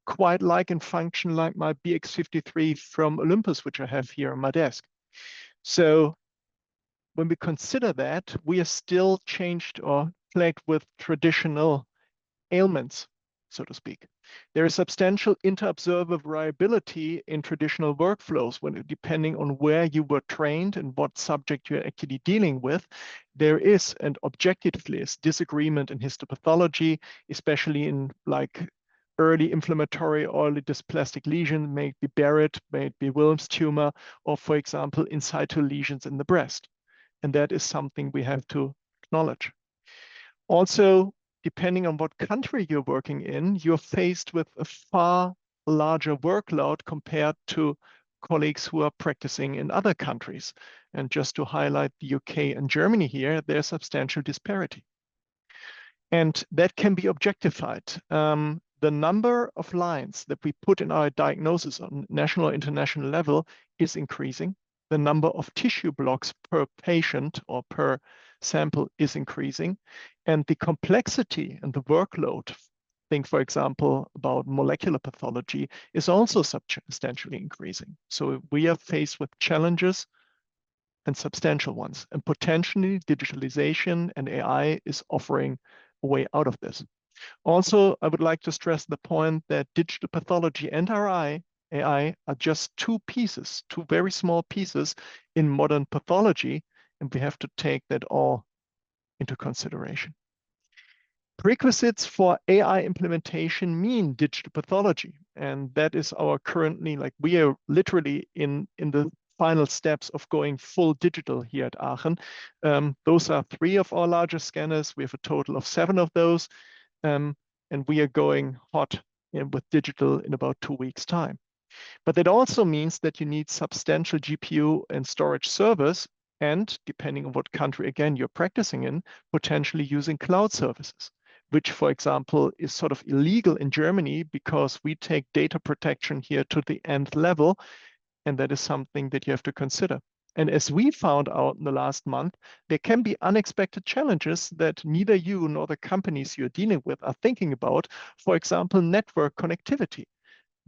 quite like and function like my BX53 from Olympus, which I have here on my desk. So when we consider that, we are still changed or plagued with traditional ailments, so to speak. There is substantial inter-observer variability in traditional workflows depending on where you were trained and what subject you're actually dealing with. There is, and objectively is, disagreement in histopathology, especially in like early inflammatory or early dysplastic lesion, may it be Barrett, may it be Wilms tumor, or for example, in situ lesions in the breast. And that is something we have to acknowledge. Also, depending on what country you're working in, you're faced with a far larger workload compared to colleagues who are practicing in other countries. And just to highlight the UK and Germany here, there's substantial disparity. And that can be objectified. The number of lines that we put in our diagnosis on national or international level is increasing. The number of tissue blocks per patient or per sample is increasing. And the complexity and the workload, think for example about molecular pathology, is also substantially increasing. So we are faced with challenges and substantial ones. And potentially digitalization and AI is offering a way out of this. Also, I would like to stress the point that digital pathology and AI are just two very small pieces in modern pathology, and we have to take that all into consideration. Prerequisites for AI implementation mean digital pathology, and that is our currently, like we are literally in the final steps of going full digital here at Aachen. Those are 3 of our largest scanners. We have a total of 7 of those. And we are going hot with digital in about 2 weeks' time. But that also means that you need substantial GPU and storage servers, and depending on what country, again, you're practicing in, potentially using cloud services, which, for example, is sort of illegal in Germany because we take data protection here to the nth level, and that is something that you have to consider. And as we found out in the last month, there can be unexpected challenges that neither you nor the companies you're dealing with are thinking about. For example, network connectivity.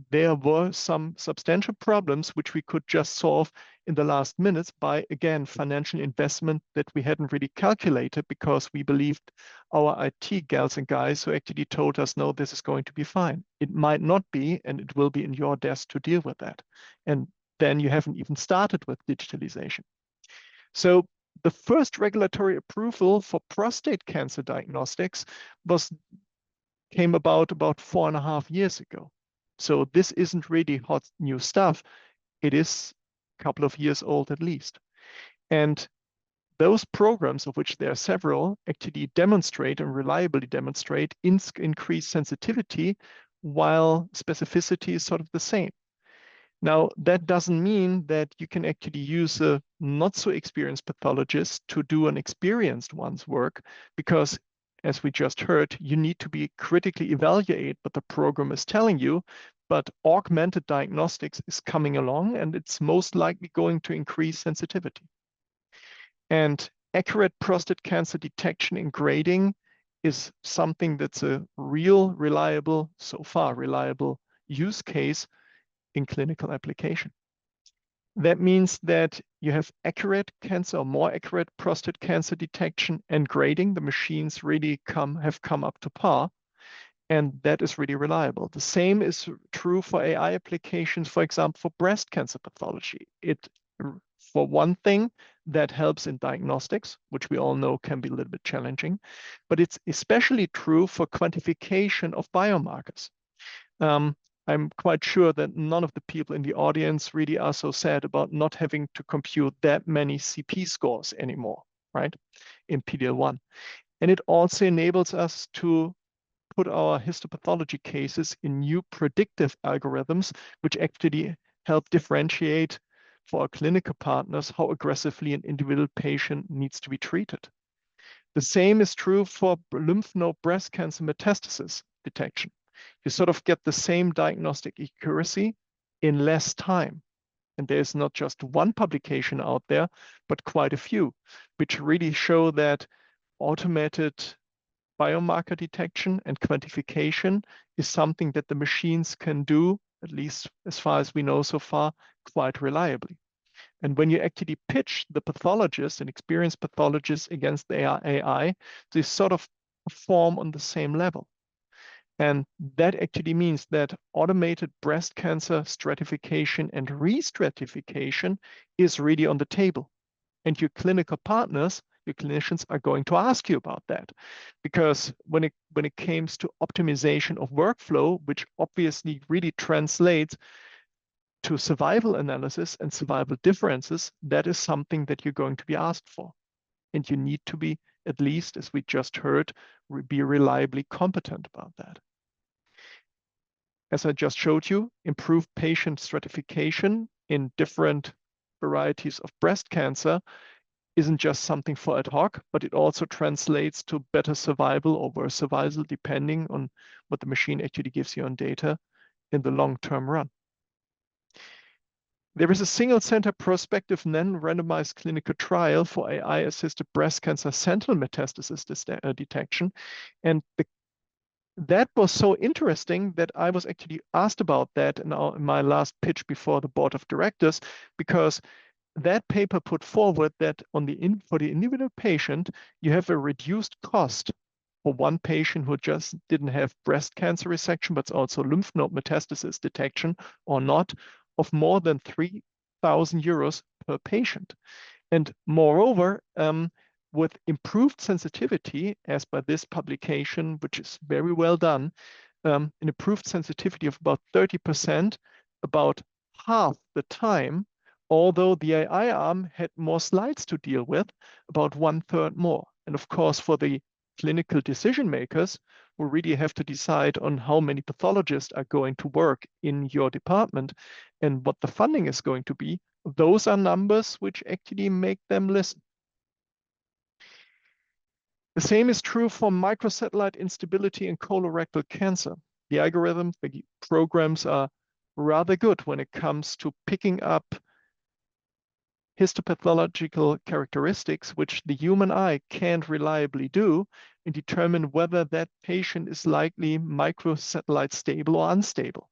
There were some substantial problems which we could just solve in the last minutes by, again, financial investment that we hadn't really calculated because we believed our IT gals and guys who actually told us, no, this is going to be fine. It might not be, and it will be in your desk to deal with that. And then you haven't even started with digitalization. So the first regulatory approval for prostate cancer diagnostics came about 4.5 years ago. So this isn't really hot new stuff. It is a couple of years old at least. And those programs, of which there are several, actually demonstrate and reliably demonstrate increased sensitivity while specificity is sort of the same. Now, that doesn't mean that you can actually use a not so experienced pathologist to do an experienced one's work, because as we just heard, you need to be critically evaluate what the program is telling you, but augmented diagnostics is coming along and it's most likely going to increase sensitivity. And accurate prostate cancer detection and grading is something that's a real reliable, so far reliable use case in clinical application. That means that you have accurate cancer or more accurate prostate cancer detection and grading. The machines really have come up to par, and that is really reliable. The same is true for AI applications, for example, for breast cancer pathology. For one thing, that helps in diagnostics, which we all know can be a little bit challenging, but it's especially true for quantification of biomarkers. I'm quite sure that none of the people in the audience really are so sad about not having to compute that many CP scores anymore, right, in PD-L1. And it also enables us to put our histopathology cases in new predictive algorithms, which actually help differentiate for our clinical partners how aggressively an individual patient needs to be treated. The same is true for lymph node breast cancer metastasis detection. You sort of get the same diagnostic accuracy in less time. And there's not just one publication out there, but quite a few, which really show that automated biomarker detection and quantification is something that the machines can do, at least as far as we know so far, quite reliably. And when you actually pitch the pathologist and experienced pathologist against the AI, they sort of perform on the same level. And that actually means that automated breast cancer stratification and re-stratification is really on the table. And your clinical partners, your clinicians are going to ask you about that. Because when it comes to optimization of workflow, which obviously really translates to survival analysis and survival differences, that is something that you're going to be asked for. And you need to be, at least as we just heard, be reliably competent about that. As I just showed you, improved patient stratification in different varieties of breast cancer isn't just something for ad hoc, but it also translates to better survival or worse survival, depending on what the machine actually gives you on data in the long-term run. There is a single center prospective non-randomized clinical trial for AI-assisted breast cancer sentinel metastasis detection. And that was so interesting that I was actually asked about that in my last pitch before the board of directors, because that paper put forward that for the individual patient, you have a reduced cost for one patient who just didn't have breast cancer resection, but also lymph node metastasis detection or not, of more than 3,000 euros per patient. And moreover, with improved sensitivity, as by this publication, which is very well done, an improved sensitivity of about 30%, about half the time although the AI arm had more slides to deal with, about 1/3 more. And of course, for the clinical decision makers who really have to decide on how many pathologists are going to work in your department and what the funding is going to be, those are numbers which actually make them listen. The same is true for microsatellite instability in colorectal cancer. The algorithms, the programs are rather good when it comes to picking up histopathological characteristics, which the human eye can't reliably do, and determine whether that patient is likely microsatellite stable or unstable.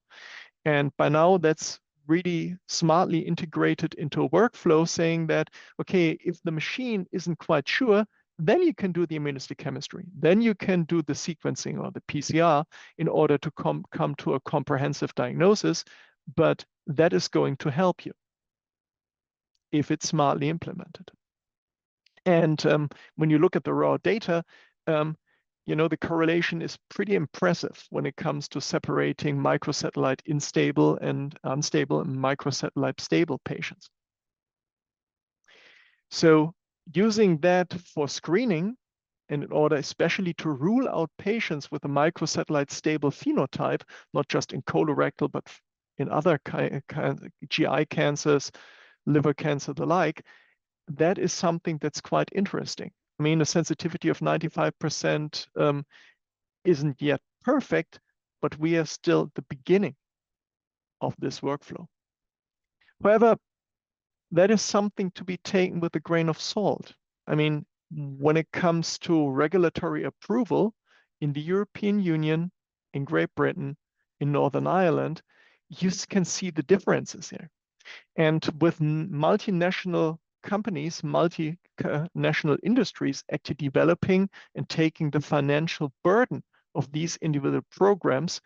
And by now, that's really smartly integrated into a workflow, saying that, okay, if the machine isn't quite sure, then you can do the immunohistochemistry. Then you can do the sequencing or the PCR in order to come to a comprehensive diagnosis, but that is going to help you if it's smartly implemented. And when you look at the raw data, the correlation is pretty impressive when it comes to separating microsatellite unstable and microsatellite stable patients. So using that for screening, and in order especially to rule out patients with a microsatellite stable phenotype, not just in colorectal, but in other GI cancers, liver cancer, the like, that is something that's quite interesting. I mean, a sensitivity of 95% isn't yet perfect, but we are still at the beginning of this workflow. However, that is something to be taken with a grain of salt. I mean, when it comes to regulatory approval in the European Union, in Great Britain, in Northern Ireland, you can see the differences here. And with multinational companies, multinational industries actually developing and taking the financial burden of these individual programs,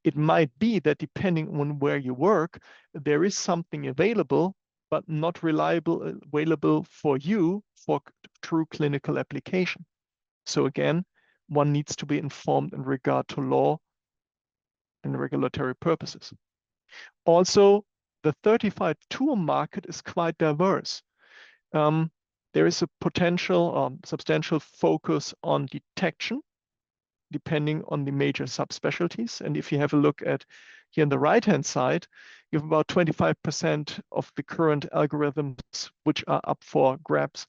it might be that depending on where you work, there is something available, but not available for you for true clinical application. So again, one needs to be informed in regard to law and regulatory purposes. Also, the 35 tool market is quite diverse. There is a potential substantial focus on detection, depending on the major subspecialties. And if you have a look at here on the right-hand side, you have about 25% of the current algorithms which are up for grabs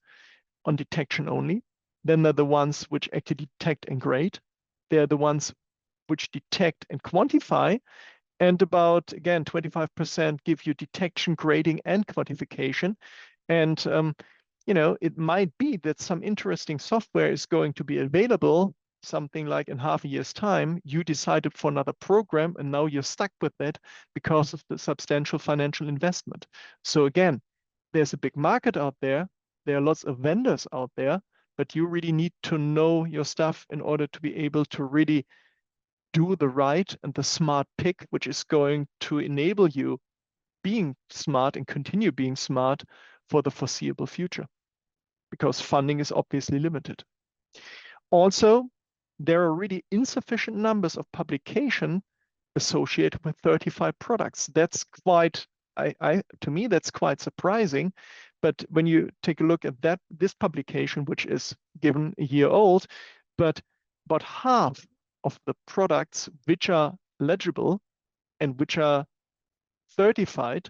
on detection only. Then they're the ones which actually detect and grade. They're the ones which detect and quantify. And about, again, 25% give you detection, grading, and quantification. And, it might be that some interesting software is going to be available, something like in half a year's time, you decided for another program, and now you're stuck with that because of the substantial financial investment. So again, there's a big market out there. There are lots of vendors out there, but you really need to know your stuff in order to be able to really do the right and the smart pick, which is going to enable you being smart and continue being smart for the foreseeable future, because funding is obviously limited. Also, there are really insufficient numbers of publication associated with 35 products. That's quite, to me, that's quite surprising. But when you take a look at this publication, which is given a year old, but about half of the products which are legible and which are certified,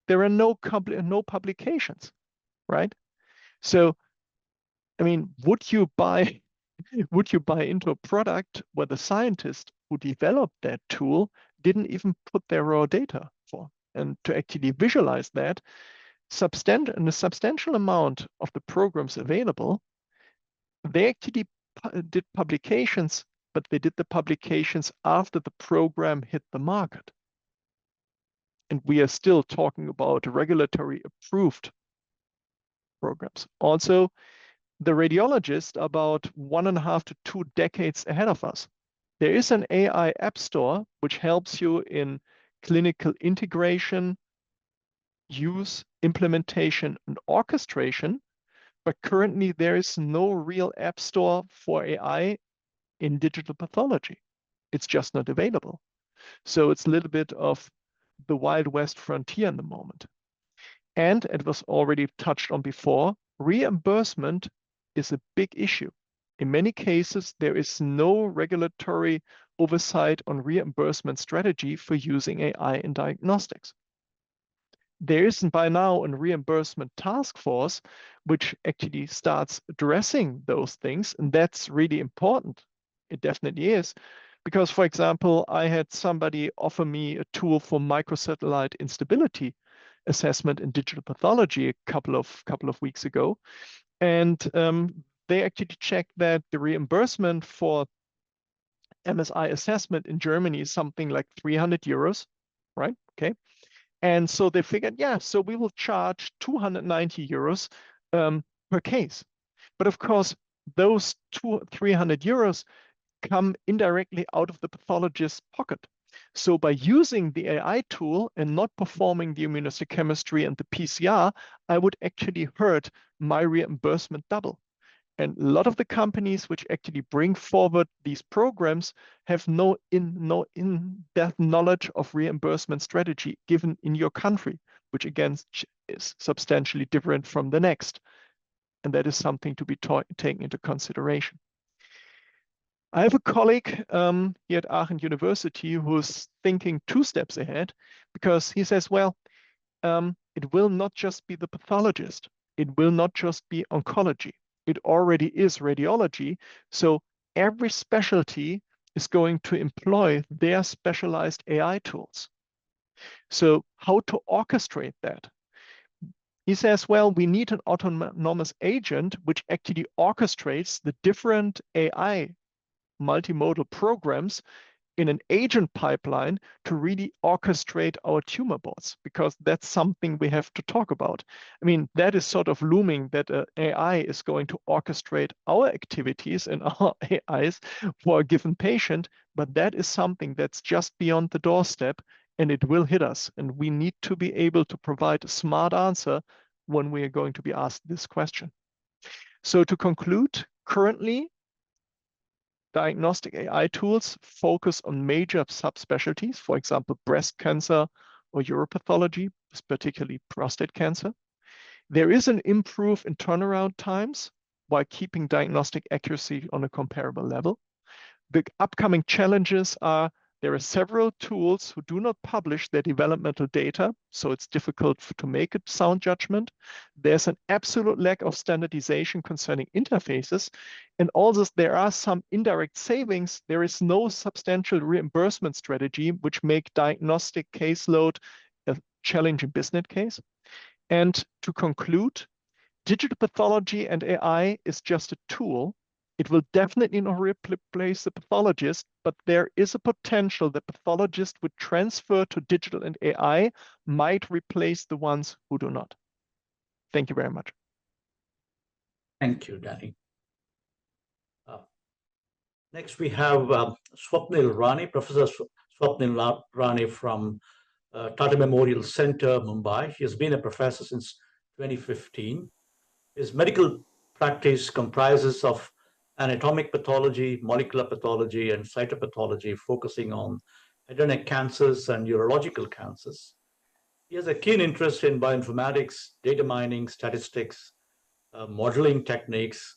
there are no publications, right? So, I mean, would you buy into a product where the scientist who developed that tool didn't even put their raw data for? And to actually visualize that, a substantial amount of the programs available, they actually did publications, but they did the publications after the program hit the market. And we are still talking about regulatory approved programs. Also, the radiologists are about 1.5 to 2 decades ahead of us. There is an AI app store which helps you in clinical integration, use, implementation, and orchestration, but currently there is no real app store for AI in digital pathology. It's just not available. So it's a little bit of the Wild West frontier in the moment. And it was already touched on before, reimbursement is a big issue. In many cases, there is no regulatory oversight on reimbursement strategy for using AI in diagnostics. There isn't by now a reimbursement task force which actually starts addressing those things, and that's really important. It definitely is. Because, for example, I had somebody offer me a tool for microsatellite instability assessment in digital pathology a couple of weeks ago, and they actually checked that the reimbursement for MSI assessment in Germany is something like 300 euros, right? Okay. And so they figured, yeah, so we will charge 290 euros per case. But of course, those 300 euros come indirectly out of the pathologist's pocket. So by using the AI tool and not performing the immunohistochemistry and the PCR, I would actually hurt my reimbursement double. And a lot of the companies which actually bring forward these programs have no in-depth knowledge of reimbursement strategy given in your country, which again is substantially different from the next. And that is something to be taken into consideration. I have a colleague here at Aachen University who's thinking 2 steps ahead, because he says, well, it will not just be the pathologist. It will not just be oncology. It already is radiology. So every specialty is going to employ their specialized AI tools. So how to orchestrate that? He says, well, we need an autonomous agent which actually orchestrates the different AI multimodal programs in an agent pipeline to really orchestrate our tumor boards, because that's something we have to talk about. I mean, that is sort of looming, that AI is going to orchestrate our activities and our AIs for a given patient, but that is something that's just beyond the doorstep, and it will hit us. And we need to be able to provide a smart answer when we are going to be asked this question. So to conclude, currently, diagnostic AI tools focus on major subspecialties, for example, breast cancer or uropathology, particularly prostate cancer. There is an improve in turnaround times while keeping diagnostic accuracy on a comparable level. The upcoming challenges are there are several tools who do not publish their developmental data, so it's difficult to make a sound judgment. There's an absolute lack of standardization concerning interfaces, and also there are some indirect savings. There is no substantial reimbursement strategy, which make diagnostic caseload a challenging business case. And to conclude, digital pathology and AI is just a tool. It will definitely not replace the pathologist, but there is a potential that pathologists would transfer to digital and AI might replace the ones who do not. Thank you very much. Thank you, Danny. Next, we have Swapnil Rane, Professor Swapnil Rane from Tata Memorial Center, Mumbai. He has been a professor since 2015. His medical practice comprises of anatomic pathology, molecular pathology, and cytopathology, focusing on head and neck cancers and urological cancers. He has a keen interest in bioinformatics, data mining, statistics, modeling techniques,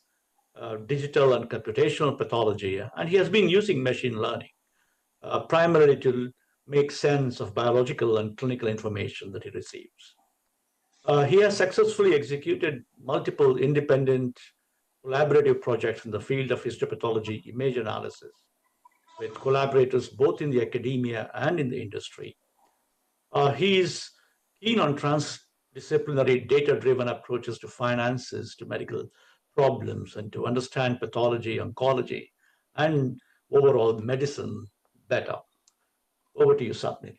digital and computational pathology, and he has been using machine learning primarily to make sense of biological and clinical information that he receives. He has successfully executed multiple independent collaborative projects in the field of histopathology image analysis with collaborators both in the academia and in the industry. He is keen on transdisciplinary data-driven approaches to finances, to medical problems, and to understand pathology, oncology, and overall medicine better. Over to you, Swapnil.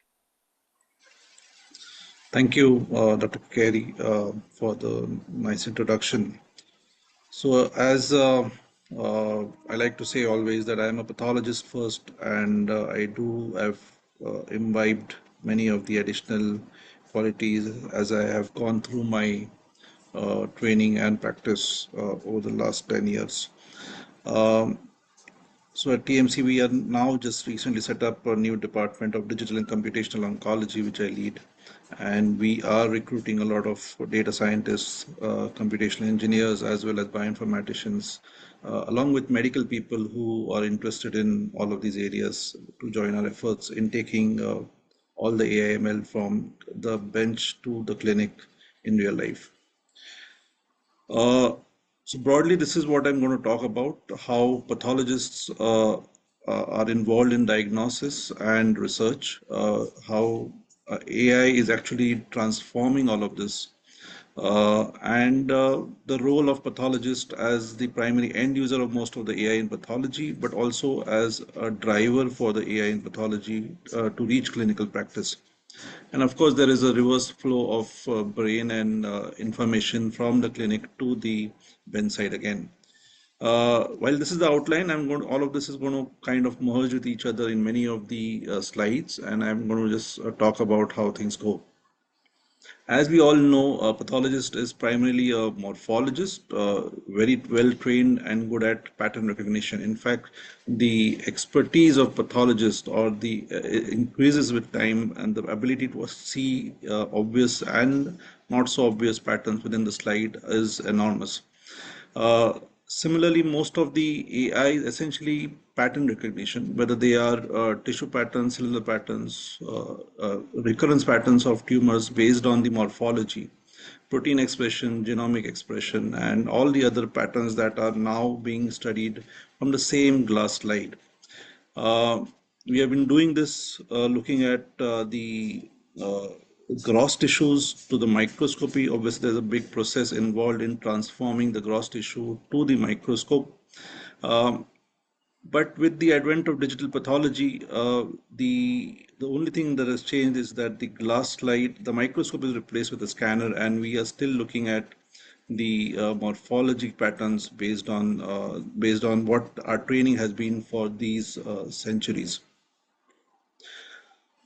Thank you, Dr. Carey, for the nice introduction. So as I like to say always that I am a pathologist first, and I do have imbibed many of the additional qualities as I have gone through my training and practice over the last 10 years. So at TMC, we are now just recently set up a new department of digital and computational oncology, which I lead. And we are recruiting a lot of data scientists, computational engineers, as well as bioinformaticians, along with medical people who are interested in all of these areas to join our efforts in taking all the AI/ML from the bench to the clinic in real life. So broadly, this is what I'm going to talk about, how pathologists are involved in diagnosis and research, how AI is actually transforming all of this, and the role of pathologist as the primary end user of most of the AI in pathology, but also as a driver for the AI in pathology to reach clinical practice. And of course, there is a reverse flow of brain and information from the clinic to the bedside again. While this is the outline, all of this is going to kind of merge with each other in many of the slides, and I'm going to just talk about how things go. As we all know, a pathologist is primarily a morphologist, very well trained and good at pattern recognition. In fact, the expertise of pathologist or the increases with time, and the ability to see obvious and not so obvious patterns within the slide is enormous. Similarly, most of the AI is essentially pattern recognition, whether they are tissue patterns, cellular patterns, recurrence patterns of tumors based on the morphology, protein expression, genomic expression, and all the other patterns that are now being studied from the same glass slide. We have been doing this looking at the gross tissues to the microscopy. Obviously, there's a big process involved in transforming the gross tissue to the microscope. But with the advent of digital pathology, the only thing that has changed is that the glass slide, the microscope is replaced with a scanner, and we are still looking at the morphology patterns based on what our training has been for these centuries.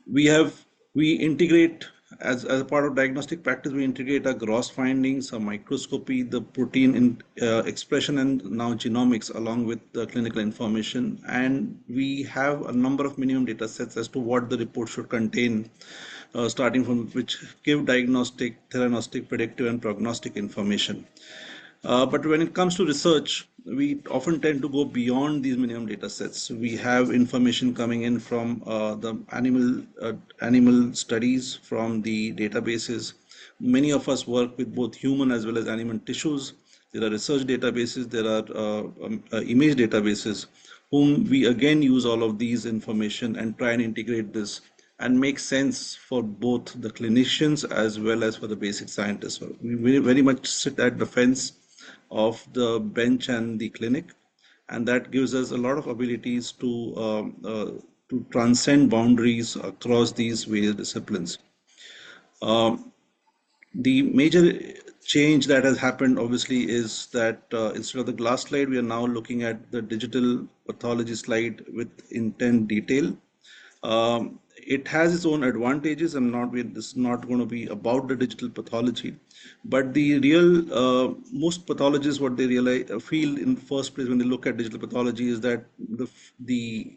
We integrate as a part of diagnostic practice, we integrate our gross findings, our microscopy, the protein expression, and now genomics along with the clinical information. And we have a number of minimum data sets as to what the report should contain, starting from which give diagnostic, theranostic, predictive, and prognostic information. But when it comes to research, we often tend to go beyond these minimum data sets. We have information coming in from the animal studies, from the databases. Many of us work with both human as well as animal tissues. There are research databases, there are image databases, whom we again use all of these information and try and integrate this and make sense for both the clinicians as well as for the basic scientists. So we very much sit at the fence of the bench and the clinic, and that gives us a lot of abilities to transcend boundaries across these various disciplines. The major change that has happened obviously is that instead of the glass slide, we are now looking at the digital pathology slide with intent detail. It has its own advantages. This is not going to be about the digital pathology, but the real most pathologists, what they realize feel in the first place when they look at digital pathology is that the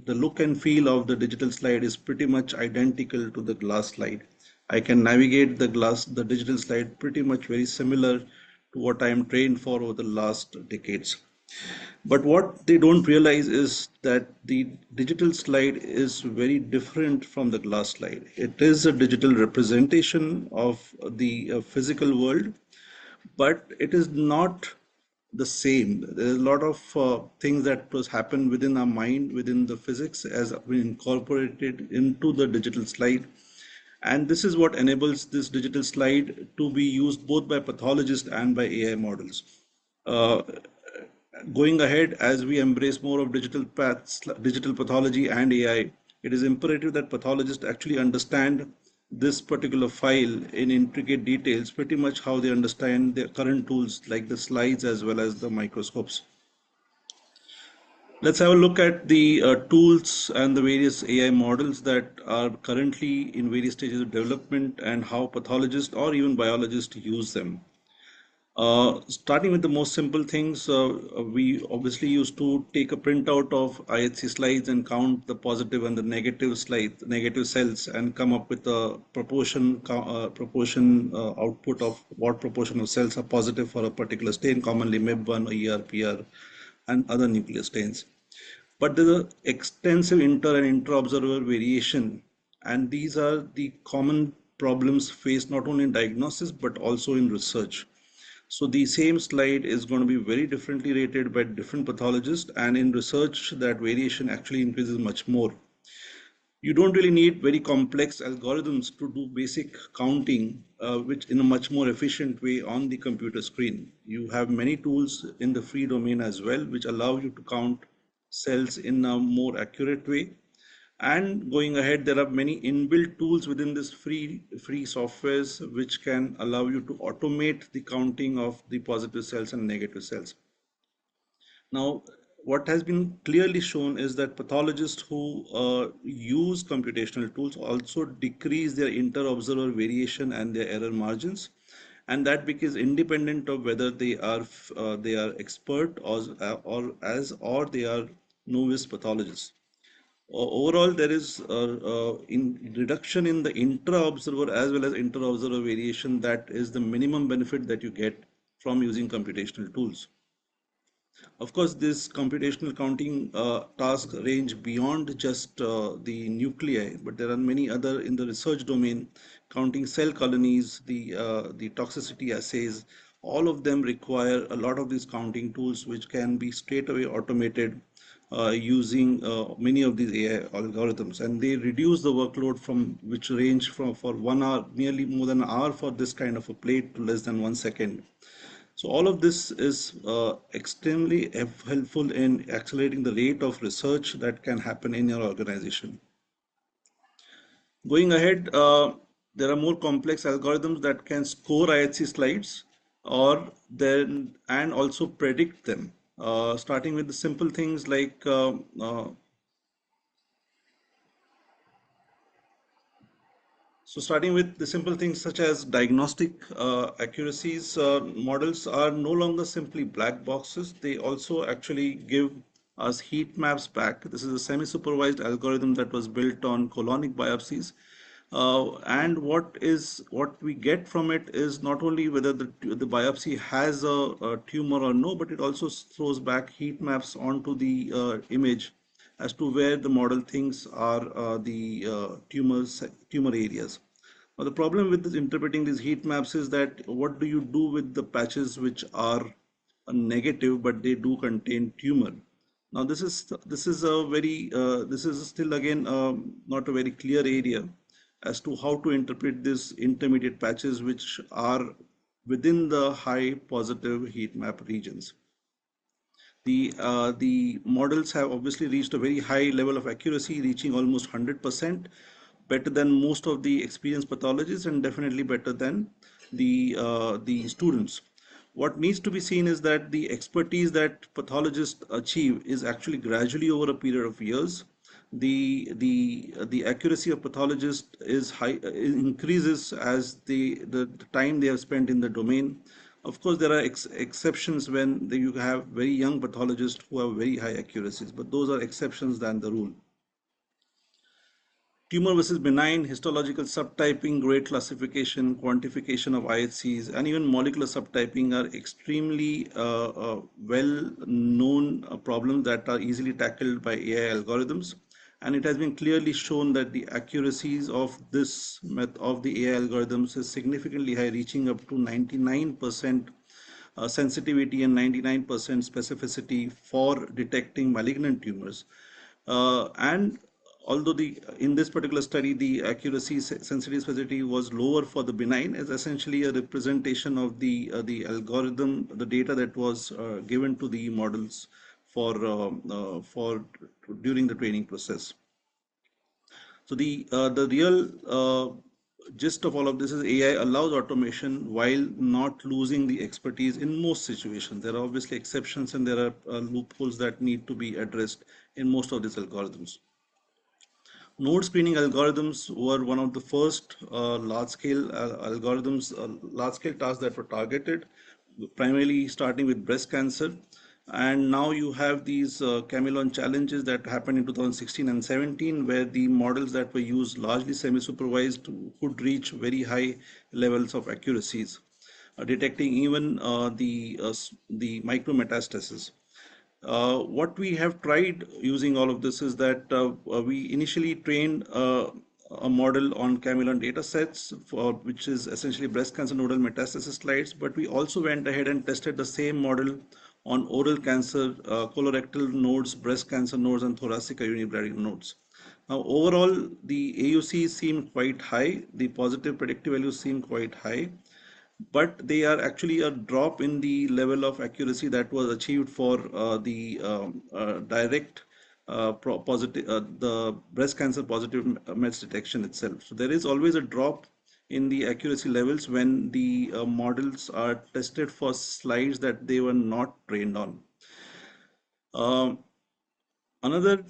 look and feel of the digital slide is pretty much identical to the glass slide. I can navigate the digital slide pretty much very similar to what I am trained for over the last decades. But what they don't realize is that the digital slide is very different from the glass slide. It is a digital representation of the physical world, but it is not the same. There's a lot of things that was happened within our mind, within the physics, as been incorporated into the digital slide. And this is what enables this digital slide to be used both by pathologists and by AI models. Going ahead, as we embrace more of digital pathology and AI, it is imperative that pathologists actually understand this particular file in intricate details, pretty much how they understand their current tools like the slides as well as the microscopes. Let's have a look at the tools and the various AI models that are currently in various stages of development and how pathologists or even biologists use them. Starting with the most simple things, we obviously used to take a printout of IHC slides and count the positive and the negative cells, and come up with a proportion output of what proportion of cells are positive for a particular stain, commonly MIB1 or ER, PR, and other nuclear stains. But there's an extensive inter and intra-observer variation, and these are the common problems faced not only in diagnosis but also in research. So the same slide is going to be very differently rated by different pathologists, and in research that variation actually increases much more. You don't really need very complex algorithms to do basic counting, which in a much more efficient way on the computer screen. You have many tools in the free domain as well, which allow you to count cells in a more accurate way. And going ahead, there are many inbuilt tools within this free softwares which can allow you to automate the counting of the positive cells and negative cells. Now, what has been clearly shown is that pathologists who use computational tools also decrease their inter-observer variation and their error margins, and that because independent of whether they are expert or they are novice pathologists. Overall, there is in reduction in the intra-observer as well as inter-observer variation. That is the minimum benefit that you get from using computational tools. Of course, this computational counting tasks range beyond just the nuclei, but there are many other in the research domain, counting cell colonies, the toxicity assays. All of them require a lot of these counting tools, which can be straight away automated using many of these AI algorithms, and they reduce the workload from which range from for 1 hour, nearly more than an hour for this kind of a plate, to less than 1 second. So all of this is extremely helpful in accelerating the rate of research that can happen in your organization. Going ahead, there are more complex algorithms that can score IHC slides and also predict them. Starting with the simple things like starting with the simple things such as diagnostic accuracies, models are no longer simply black boxes. They also actually give us heat maps back. This is a semi-supervised algorithm that was built on colonic biopsies. And what we get from it is not only whether the biopsy has a tumor or no, but it also throws back heat maps onto the image as to where the model thinks are the tumor areas. Now, the problem with this interpreting these heat maps is that what do you do with the patches which are negative but they do contain tumor? Now, this is a very this is still again not a very clear area as to how to interpret these intermediate patches which are within the high positive heat map regions. The models have obviously reached a very high level of accuracy, reaching almost 100%, better than most of the experienced pathologists and definitely better than the students. What needs to be seen is that the expertise that pathologists achieve is actually gradually over a period of years. The accuracy of pathologists is high, increases as the time they have spent in the domain. Of course, there are exceptions when you have very young pathologists who have very high accuracies, but those are exceptions than the rule. Tumor versus benign, histological subtyping, grade classification, quantification of IHCs, and even molecular subtyping are extremely well-known problems that are easily tackled by AI algorithms. And it has been clearly shown that the accuracies of the AI algorithms is significantly high, reaching up to 99% sensitivity and 99% specificity for detecting malignant tumors. And although in this particular study the accuracy, sensitivity, specificity was lower for the benign, is essentially a representation of the algorithm, the data that was given to the models for during the training process. So the real gist of all of this is AI allows automation while not losing the expertise in most situations. There are obviously exceptions and there are loopholes that need to be addressed in most of these algorithms. Node screening algorithms were one of the first large-scale algorithms, large-scale tasks that were targeted. primarily starting with breast cancer. And now you have these Camelon challenges that happened in 2016 and 17, where the models that were used largely semi-supervised could reach very high levels of accuracies, detecting even the micrometastasis. What we have tried using all of this is that we initially trained a model on Camelon data sets, which is essentially breast cancer nodal metastasis slides, but we also went ahead and tested the same model on oral cancer, colorectal nodes, breast cancer nodes, and thoracic unibladder nodes. Now, overall, the AUCs seem quite high, the positive predictive values seem quite high, but they are actually a drop in the level of accuracy that was achieved for the direct positive, the breast cancer positive mets detection itself. So there is always a drop in the accuracy levels when the models are tested for slides that they were not trained on. Another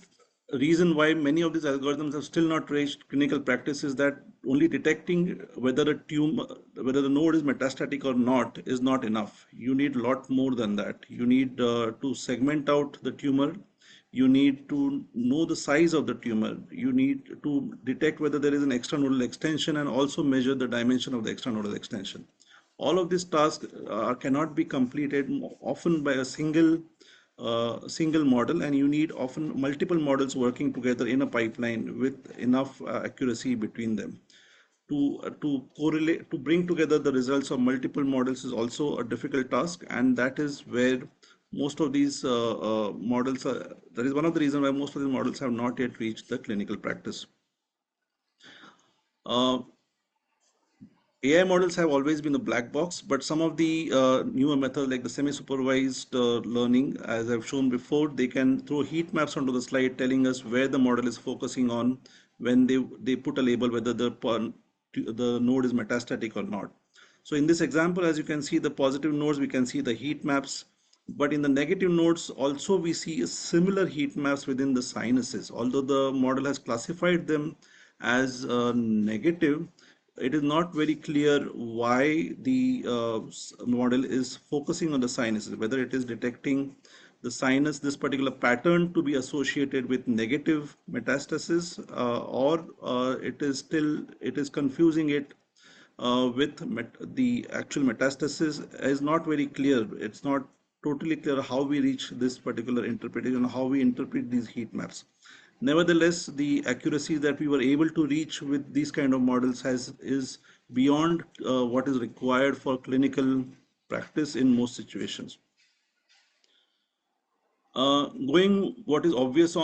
reason why many of these algorithms have still not reached clinical practice is that only detecting whether a tumor, whether the node is metastatic or not, is not enough. You need a lot more than that. You need to segment out the tumor. You need to know the size of the tumor. You need to detect whether there is an extranodal extension and also measure the dimension of the extranodal extension. All of these tasks cannot be completed often by a single model, and you need often multiple models working together in a pipeline with enough accuracy between them. To correlate, to bring together the results of multiple models is also a difficult task, and that is where most of these models are, that is one of the reasons why most of these models have not yet reached the clinical practice. AI models have always been a black box, but some of the newer methods like the semi-supervised learning, as I've shown before, they can throw heat maps onto the slide telling us where the model is focusing on when they put a label whether the node is metastatic or not. So in this example, as you can see, the positive nodes, we can see the heat maps, but in the negative nodes also we see similar heat maps within the sinuses. Although the model has classified them as negative, it is not very clear why the model is focusing on the sinuses, whether it is detecting the sinus, this particular pattern to be associated with negative metastasis, or it is confusing it with the actual metastasis is not very clear. It's not totally clear how we reach this particular interpretation, how we interpret these heat maps. Nevertheless, the accuracy that we were able to reach with these kind of models is beyond what is required for clinical practice in most situations. Going beyond what is obvious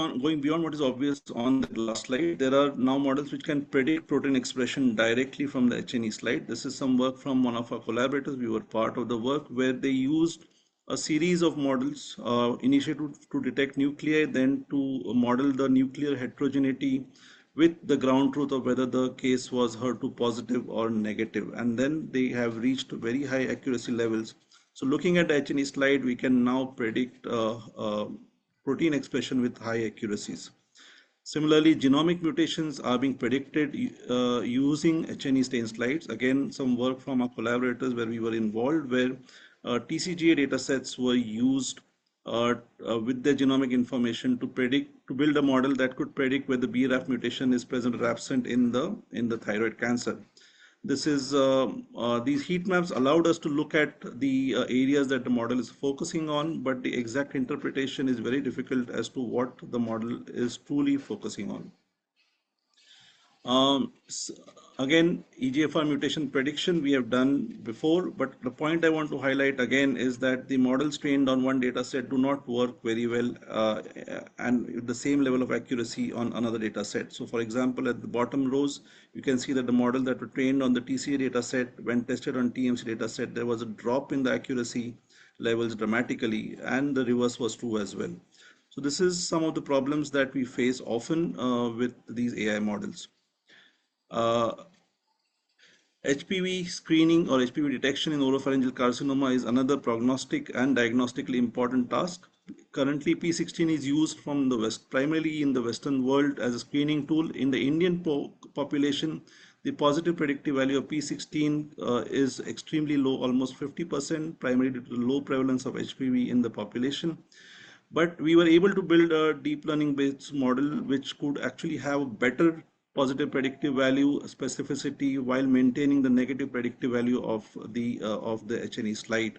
on the last slide, there are now models which can predict protein expression directly from the H&E slide. This is some work from one of our collaborators. We were part of the work where they used a series of models, initially to detect nuclei, then to model the nuclear heterogeneity with the ground truth of whether the case was HER2 positive or negative. And then they have reached very high accuracy levels. So looking at the H&E slide, we can now predict protein expression with high accuracies. Similarly, genomic mutations are being predicted using H&E stain slides. Again, some work from our collaborators where we were involved, where TCGA data sets were used with their genomic information to build a model that could predict whether BRAF mutation is present or absent in the thyroid cancer. These heat maps allowed us to look at the areas that the model is focusing on, but the exact interpretation is very difficult as to what the model is truly focusing on. Again, EGFR mutation prediction we have done before, but the point I want to highlight again is that the models trained on one data set do not work very well and with the same level of accuracy on another data set. So for example, at the bottom rows, you can see that the model that were trained on the TCA data set, when tested on TMC data set, there was a drop in the accuracy levels dramatically, and the reverse was true as well. So this is some of the problems that we face often with these AI models. HPV screening or HPV detection in oropharyngeal carcinoma is another prognostic and diagnostically important task. Currently, P16 is used primarily in the Western world as a screening tool. In the Indian population, The positive predictive value of P16 is extremely low, almost 50%, primarily due to the low prevalence of HPV in the population. But we were able to build a deep learning based model which could actually have better positive predictive value specificity while maintaining the negative predictive value of the H&E slide.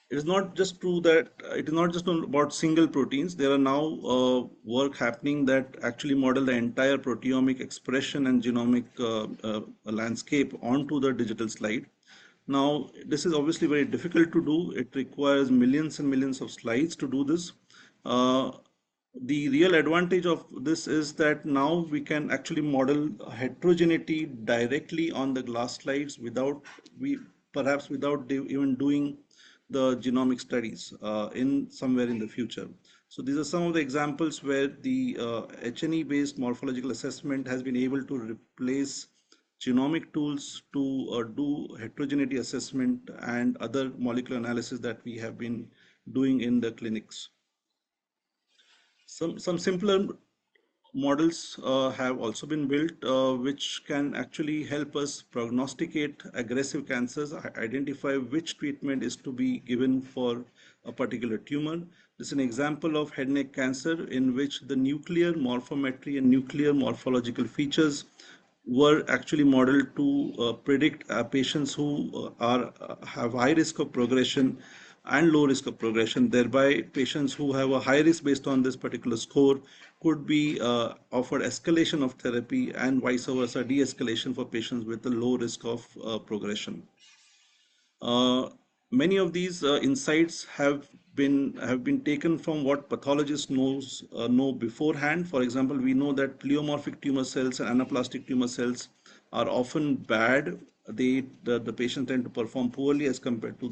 It is not just true that it is not just about single proteins. There are now work happening that actually model the entire proteomic expression and genomic landscape onto the digital slide. Now, this is obviously very difficult to do. It requires millions and millions of slides to do this. The real advantage of this is that now we can actually model heterogeneity directly on the glass slides without perhaps without even doing the genomic studies in somewhere in the future. So these are some of the examples where the H&E based morphological assessment has been able to replace genomic tools to do heterogeneity assessment and other molecular analysis that we have been doing in the clinics. Some simpler models have also been built which can actually help us prognosticate aggressive cancers, identify which treatment is to be given for a particular tumor. This is an example of head and neck cancer in which the nuclear morphometry and nuclear morphological features were actually modeled to predict patients who have high risk of progression and low risk of progression. Thereby, patients who have a high risk based on this particular score could be offered escalation of therapy and vice versa, de-escalation for patients with a low risk of progression. Many of these insights have been taken from what pathologists know beforehand. For example, we know that pleomorphic tumor cells and anaplastic tumor cells are often bad. The patients tend to perform poorly as compared to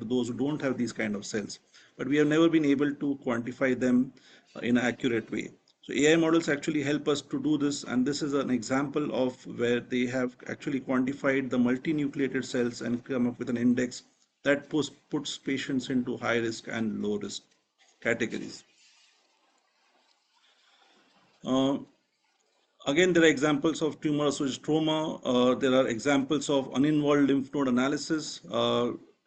those who don't have these kind of cells. But we have never been able to quantify them in an accurate way. So AI models actually help us to do this, and this is an example of where they have actually quantified the multinucleated cells and come up with an index that puts patients into high risk and low risk categories. Again, there are examples of tumor-associated trauma. There are examples of uninvolved lymph node analysis.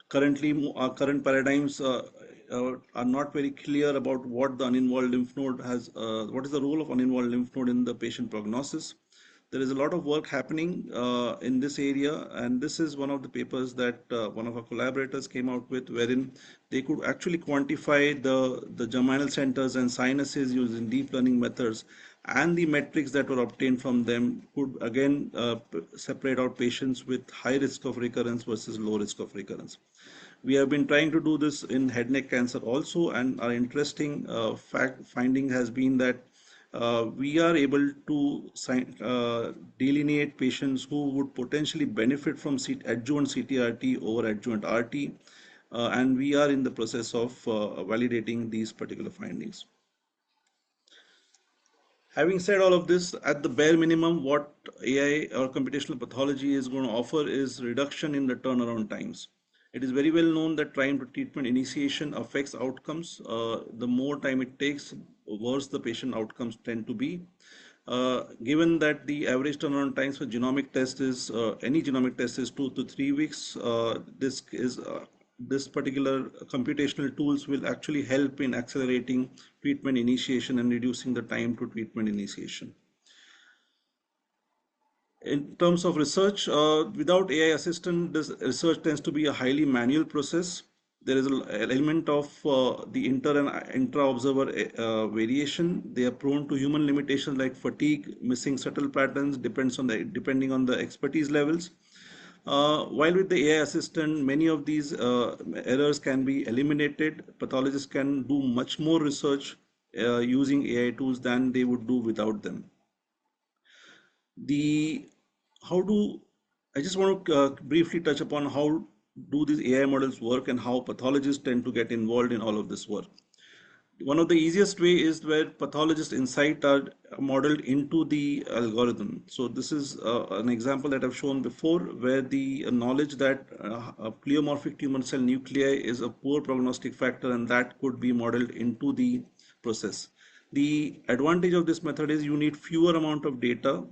Currently, our current paradigms are not very clear about what the uninvolved lymph node has, what is the role of uninvolved lymph node in the patient prognosis. There is a lot of work happening in this area, and this is one of the papers that one of our collaborators came out with, wherein they could actually quantify the germinal centers and sinuses using deep learning methods, and the metrics that were obtained from them could again separate out patients with high risk of recurrence versus low risk of recurrence. We have been trying to do this in head neck cancer also, and our interesting finding has been that we are able to delineate patients who would potentially benefit from adjuvant CTRT over adjuvant RT, and we are in the process of validating these particular findings. Having said all of this, at the bare minimum, what AI or computational pathology is going to offer is reduction in the turnaround times. It is very well known that time to treatment initiation affects outcomes. The more time it takes, worse the patient outcomes tend to be. Given that the average turnaround times for genomic test is any genomic test is 2 to 3 weeks, this particular computational tools will actually help in accelerating treatment initiation and reducing the time to treatment initiation. In terms of research, without AI assistant, this research tends to be a highly manual process. There is an element of the inter and intra-observer variation. They are prone to human limitations like fatigue, missing subtle patterns, depending on the expertise levels. While with the AI assistant, many of these errors can be eliminated. Pathologists can do much more research using AI tools than they would do without them. I just want to briefly touch upon how do these AI models work and how pathologists tend to get involved in all of this work. One of the easiest way is where pathologist insight are modeled into the algorithm. So this is an example that I've shown before, where the knowledge that a pleomorphic tumor cell nuclei is a poor prognostic factor, and that could be modeled into the process. The advantage of this method is you need fewer amount of data,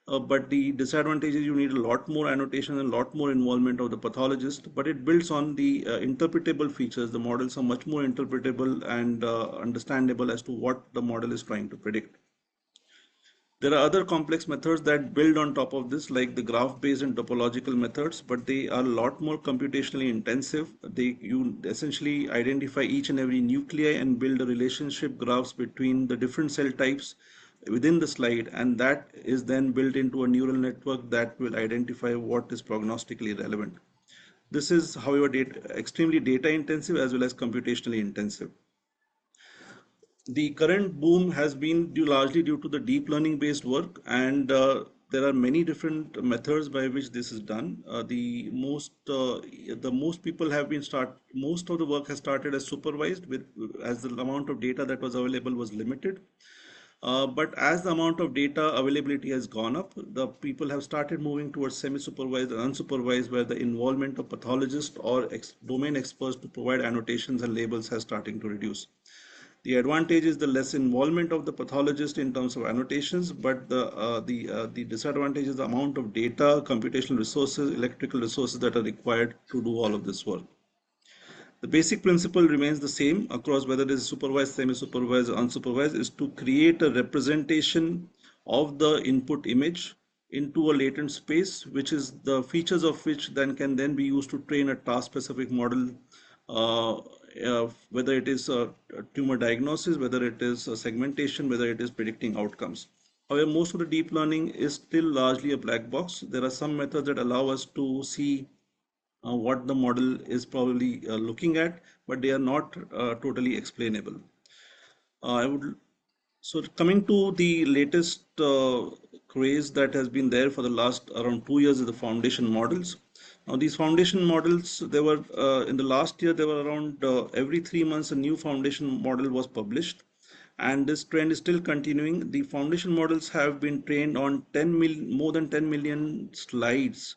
But the disadvantage is you need a lot more annotation and a lot more involvement of the pathologist, but it builds on the interpretable features. The models are much more interpretable and understandable as to what the model is trying to predict. There are other complex methods that build on top of this, like the graph-based and topological methods, but they are a lot more computationally intensive. You essentially identify each and every nuclei and build a relationship graphs between the different cell types within the slide, and that is then built into a neural network that will identify what is prognostically relevant. This is, however, extremely data intensive as well as computationally intensive. The current boom has been largely due to the deep learning based work, and there are many different methods by which this is done. The most people have been most of the work has started as supervised, as the amount of data that was available was limited. But as the amount of data availability has gone up, the people have started moving towards semi-supervised and unsupervised, where the involvement of pathologists or domain experts to provide annotations and labels has starting to reduce. The advantage is the less involvement of the pathologist in terms of annotations, but the disadvantage is the amount of data, computational resources, electrical resources that are required to do all of this work. The basic principle remains the same across whether it is supervised, semi-supervised, or unsupervised, is to create a representation of the input image into a latent space, which is the features of which then can be used to train a task-specific model, whether it is a tumor diagnosis, whether it is a segmentation, whether it is predicting outcomes. However, most of the deep learning is still largely a black box. There are some methods that allow us to see what the model is probably looking at, but they are not totally explainable. I would So coming to the latest craze that has been there for the last around 2 years is the foundation models. Now these foundation models, there were in the last year there were around every 3 months a new foundation model was published, and this trend is still continuing. The foundation models have been trained on more than 10 million slides,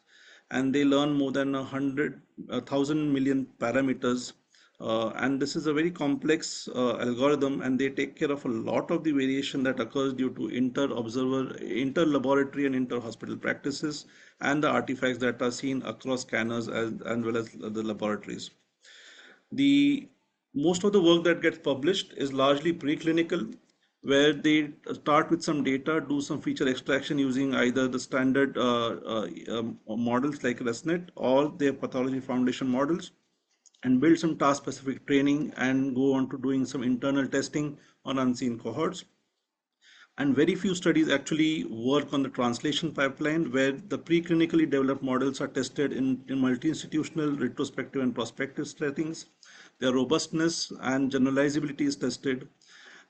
and they learn more than 1,000 million parameters. And this is a very complex algorithm, and they take care of a lot of the variation that occurs due to inter-laboratory and inter-hospital practices, and the artifacts that are seen across scanners as well as the laboratories. The most of the work that gets published is largely preclinical, where they start with some data, do some feature extraction using either the standard models like ResNet or their pathology foundation models, and build some task specific training and go on to doing some internal testing on unseen cohorts. And very few studies actually work on the translation pipeline, where the preclinically developed models are tested in multi-institutional, retrospective, and prospective settings. Their robustness and generalizability is tested,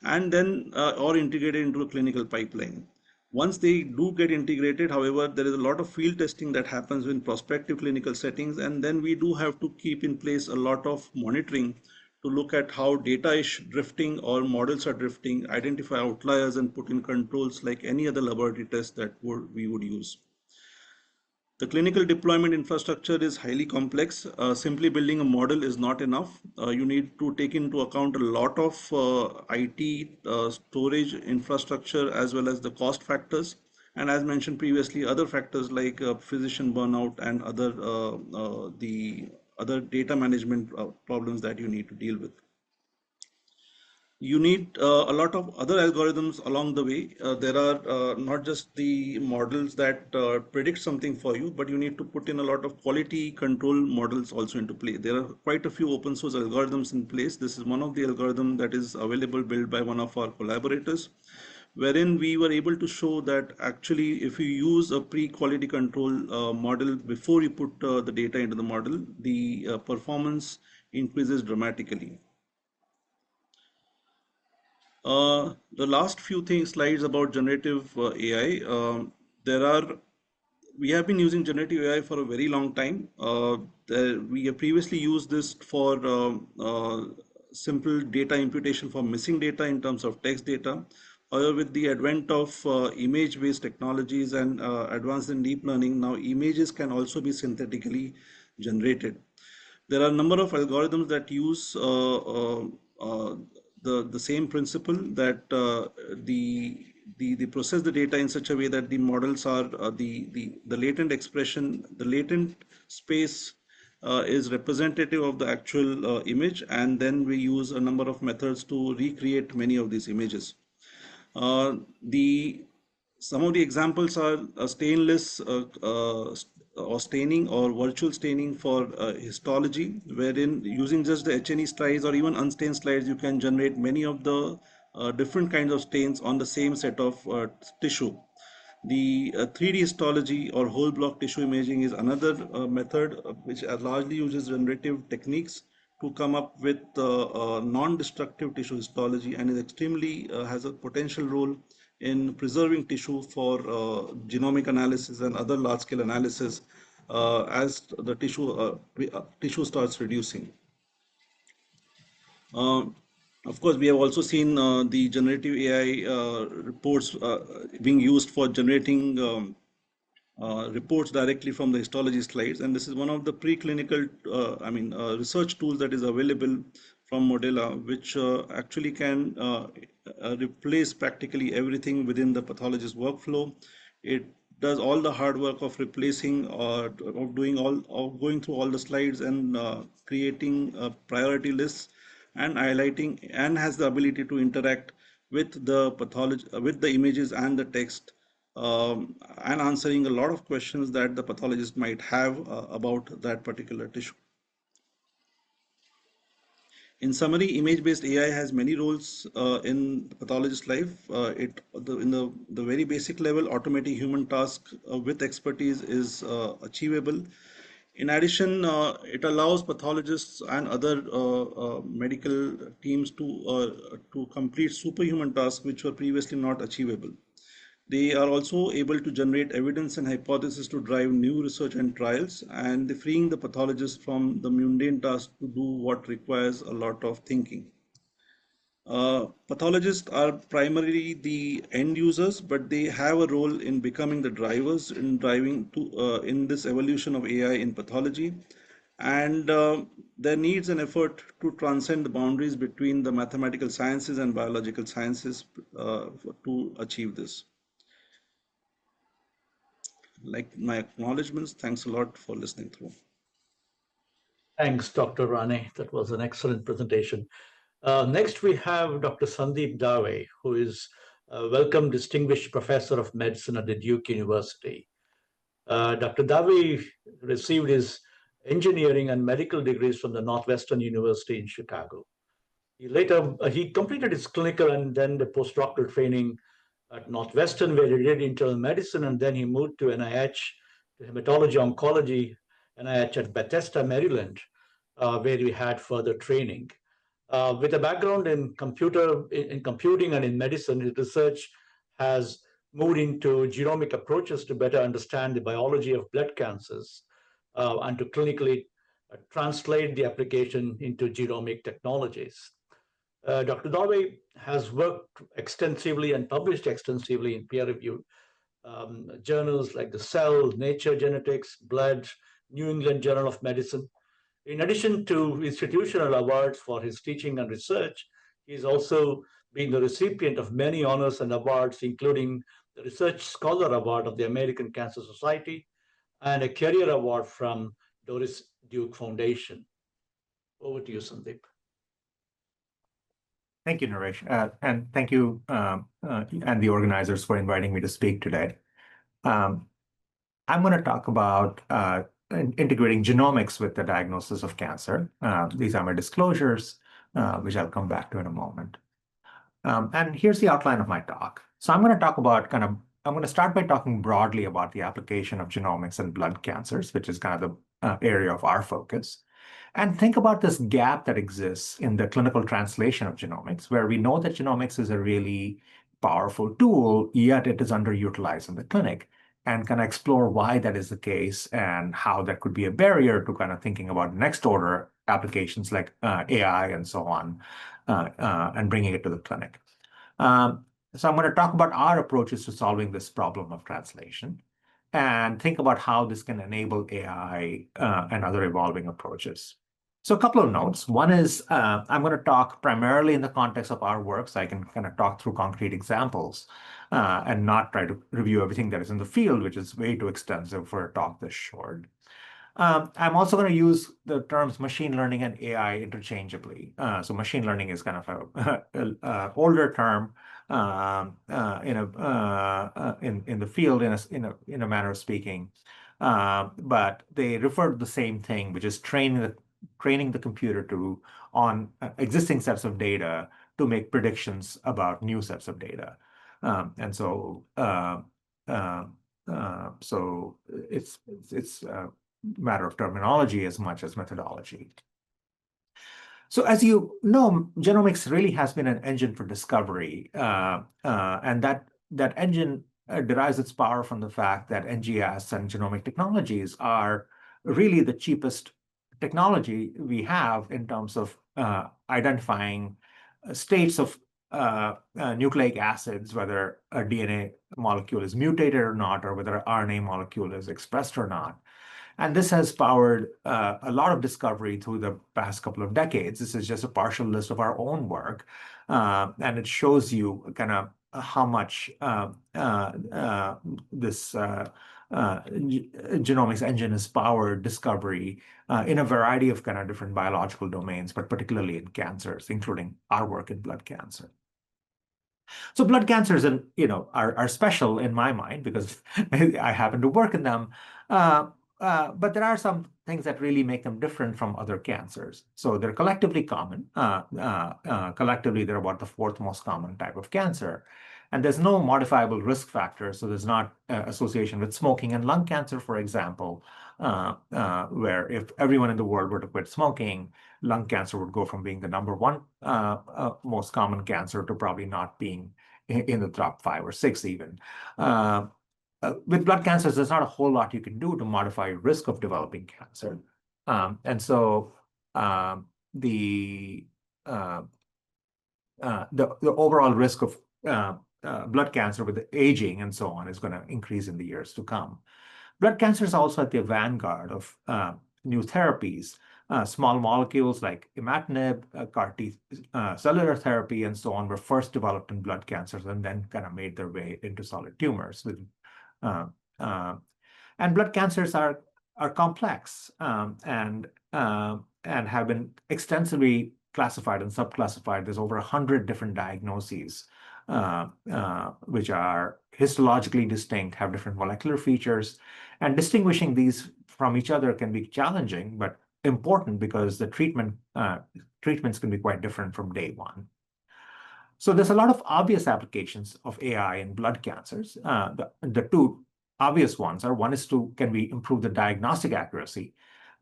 and then or integrated into a clinical pipeline. Once they do get integrated, however, there is a lot of field testing that happens in prospective clinical settings, and then we do have to keep in place a lot of monitoring to look at how data is drifting or models are drifting, identify outliers, and put in controls like any other laboratory test that we would use. The clinical deployment infrastructure is highly complex. Simply building a model is not enough. You need to take into account a lot of IT, storage infrastructure, as well as the cost factors. And as mentioned previously, other factors like physician burnout and the other data management problems that you need to deal with. You need a lot of other algorithms along the way. There are not just the models that predict something for you, but you need to put in a lot of quality control models also into play. There are quite a few open source algorithms in place. This is one of the algorithms that is available, built by one of our collaborators, wherein we were able to show that actually if you use a pre-quality control model before you put the data into the model, the performance increases dramatically. The last few slides about generative AI. We have been using generative AI for a very long time. We have previously used this for simple data imputation for missing data in terms of text data. However, with the advent of image-based technologies and advanced in deep learning, now images can also be synthetically generated. There are a number of algorithms that use the same principle, that the they process the data in such a way that the models are the latent expression, the latent space is representative of the actual image, and then we use a number of methods to recreate many of these images. The Some of the examples are stainless or staining or virtual staining for histology, wherein using just the H&E slides or even unstained slides, you can generate many of the different kinds of stains on the same set of tissue. The 3D histology or whole block tissue imaging is another method which largely uses generative techniques to come up with non-destructive tissue histology, and is extremely has a potential role in preserving tissue for genomic analysis and other large-scale analysis as the tissue starts reducing. Of course, we have also seen the generative AI reports being used for generating reports directly from the histology slides, and this is one of the preclinical, research tools that is available from Modela, which actually can replace practically everything within the pathologist workflow. It does all the hard work of replacing or of going through all the slides and creating priority lists and highlighting, and has the ability to interact with the pathology, with the images and the text, and answering a lot of questions that the pathologist might have about that particular tissue. In summary, image-based AI has many roles in the pathologist's life. In the very basic level, automating human tasks with expertise is achievable. In addition, it allows pathologists and other medical teams to complete superhuman tasks which were previously not achievable. They are also able to generate evidence and hypotheses to drive new research and trials, and freeing the pathologist from the mundane task to do what requires a lot of thinking. Pathologists are primarily the end users, but they have a role in becoming the drivers in driving to in this evolution of AI in pathology, and there needs an effort to transcend the boundaries between the mathematical sciences and biological sciences to achieve this. Like my acknowledgements, thanks a lot for listening through. Thanks, Dr. Rane. That was an excellent presentation. Next, we have Dr. Sandeep Dave, who is a welcome distinguished professor of medicine at the Duke University. Dr. Dave received his engineering and medical degrees from the Northwestern University in Chicago. He completed his clinical and then the postdoctoral training at Northwestern, where he did internal medicine, and then he moved to NIH, to hematology oncology, NIH at Bethesda, Maryland, where he had further training. With a background in computing and in medicine, his research has moved into genomic approaches to better understand the biology of blood cancers and to clinically translate the application into genomic technologies. Dr. Dave has worked extensively and published extensively in peer-reviewed journals like the Cell, Nature Genetics, Blood, New England Journal of Medicine. In addition to institutional awards for his teaching and research, he's also been the recipient of many honors and awards, including the Research Scholar Award of the American Cancer Society and a Career Award from Doris Duke Foundation. Over to you, Sandeep. Thank you, Naresh, and thank you and the organizers for inviting me to speak today. I'm going to talk about integrating genomics with the diagnosis of cancer. These are my disclosures, which I'll come back to in a moment. And here's the outline of my talk. So I'm going to talk about I'm going to start by talking broadly about the application of genomics in blood cancers, which is kind of the area of our focus. And think about this gap that exists in the clinical translation of genomics, where we know that genomics is a really powerful tool, yet it is underutilized in the clinic, and kind of explore why that is the case and how that could be a barrier to kind of thinking about next order applications like AI and so on, and bringing it to the clinic. So I'm going to talk about our approaches to solving this problem of translation and think about how this can enable AI and other evolving approaches. So a couple of notes. One is I'm going to talk primarily in the context of our work, so I can kind of talk through concrete examples. and not try to review everything that is in the field, which is way too extensive for a talk this short. I'm also going to use the terms machine learning and AI interchangeably. So machine learning is kind of a older term in the field in a manner of speaking, but they refer to the same thing, which is training the computer on existing sets of data to make predictions about new sets of data, and so it's a matter of terminology as much as methodology. So as you know, genomics really has been an engine for discovery, and that engine derives its power from the fact that NGS and genomic technologies are really the cheapest technology we have in terms of identifying states of nucleic acids, whether a DNA molecule is mutated or not, or whether an RNA molecule is expressed or not. And this has powered a lot of discovery through the past couple of decades. This is just a partial list of our own work, and it shows you kind of how much this genomics engine has powered discovery in a variety of kind of different biological domains, but particularly in cancers, including our work in blood cancer. So blood cancers, are special in my mind because I happen to work in them. But there are some things that really make them different from other cancers. So they're collectively common. Collectively, they're about the fourth most common type of cancer. And there's no modifiable risk factor. So there's not association with smoking and lung cancer, for example, where if everyone in the world were to quit smoking, lung cancer would go from being the #1 most common cancer to probably not being in the top 5 or 6 even. With blood cancers, there's not a whole lot you can do to modify risk of developing cancer. And so the overall risk of blood cancer with aging and so on is going to increase in the years to come. Blood cancer is also at the vanguard of new therapies. Small molecules like imatinib, CAR-T cellular therapy, and so on were first developed in blood cancers and then kind of made their way into solid tumors. And blood cancers are complex and have been extensively classified and subclassified. There's over 100 different diagnoses, which are histologically distinct, have different molecular features, and distinguishing these from each other can be challenging, but important because the treatments can be quite different from day one. So there's a lot of obvious applications of AI in blood cancers. The two obvious ones are, one is can we improve the diagnostic accuracy,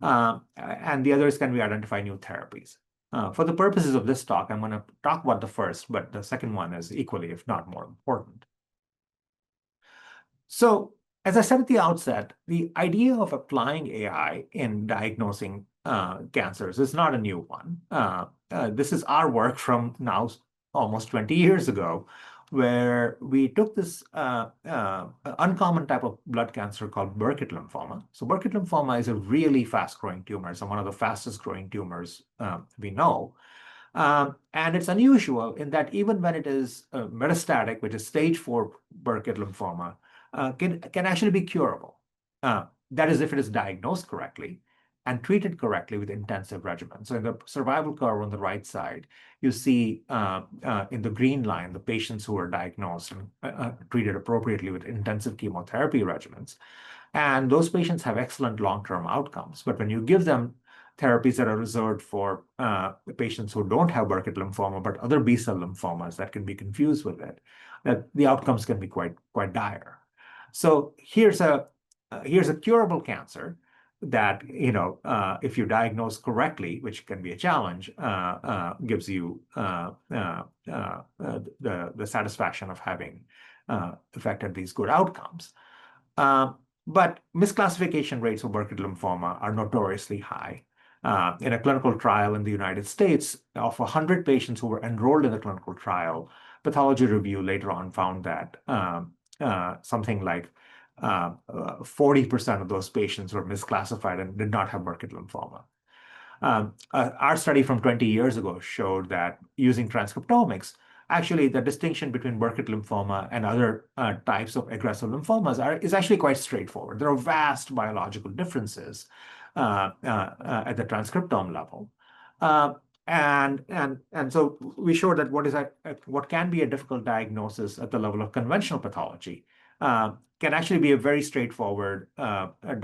and the other is can we identify new therapies. For the purposes of this talk, I'm going to talk about the first, but the second one is equally, if not more important. So as I said at the outset, the idea of applying AI in diagnosing cancers is not a new one. This is our work from now almost 20 years ago, where we took this uncommon type of blood cancer called Burkitt lymphoma. So Burkitt lymphoma is a really fast-growing tumor. It's one of the fastest-growing tumors we know. And it's unusual in that even when it is metastatic, which is stage 4 Burkitt lymphoma, can actually be curable. That is, if it is diagnosed correctly and treated correctly with intensive regimen. So in the survival curve on the right side, you see in the green line, the patients who are diagnosed and treated appropriately with intensive chemotherapy regimens. And those patients have excellent long-term outcomes. But when you give them therapies that are reserved for patients who don't have Burkitt lymphoma, but other B-cell lymphomas that can be confused with it, that the outcomes can be quite dire. So here's a curable cancer that, if you diagnose correctly, which can be a challenge, gives you the satisfaction of having affected these good outcomes. But misclassification rates of Burkitt lymphoma are notoriously high. In a clinical trial in the United States, of 100 patients who were enrolled in the clinical trial, pathology review later on found that something like 40% of those patients were misclassified and did not have Burkitt lymphoma. Our study from 20 years ago showed that using transcriptomics, actually the distinction between Burkitt lymphoma and other types of aggressive lymphomas is actually quite straightforward. There are vast biological differences at the transcriptome level. And so we showed that what can be a difficult diagnosis at the level of conventional pathology can actually be a very straightforward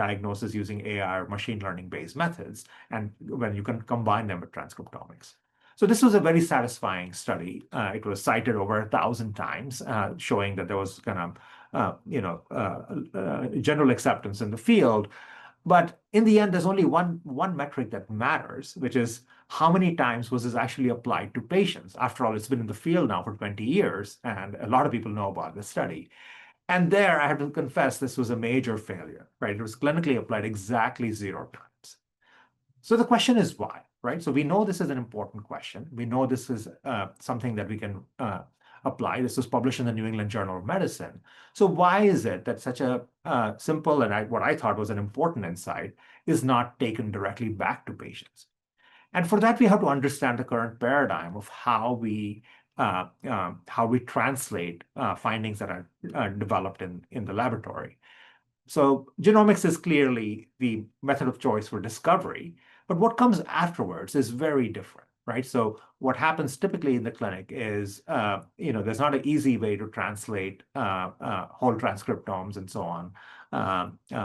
diagnosis using AI or machine learning-based methods, and when you can combine them with transcriptomics. So this was a very satisfying study. It was cited over 1,000 times, showing that there was kind of general acceptance in the field. But in the end, there's only one metric that matters, which is how many times was this actually applied to patients? After all, it's been in the field now for 20 years, and a lot of people know about this study. And there, I have to confess, this was a major failure, right? It was clinically applied exactly 0 times. So the question is why, right? So we know this is an important question. We know this is something that we can apply. This was published in the New England Journal of Medicine. So why is it that such a simple and what I thought was an important insight is not taken directly back to patients? And for that, we have to understand the current paradigm of how we translate findings that are developed in the laboratory. So genomics is clearly the method of choice for discovery, but what comes afterwards is very different, right? So what happens typically in the clinic is, there's not an easy way to translate whole transcriptomes and so on,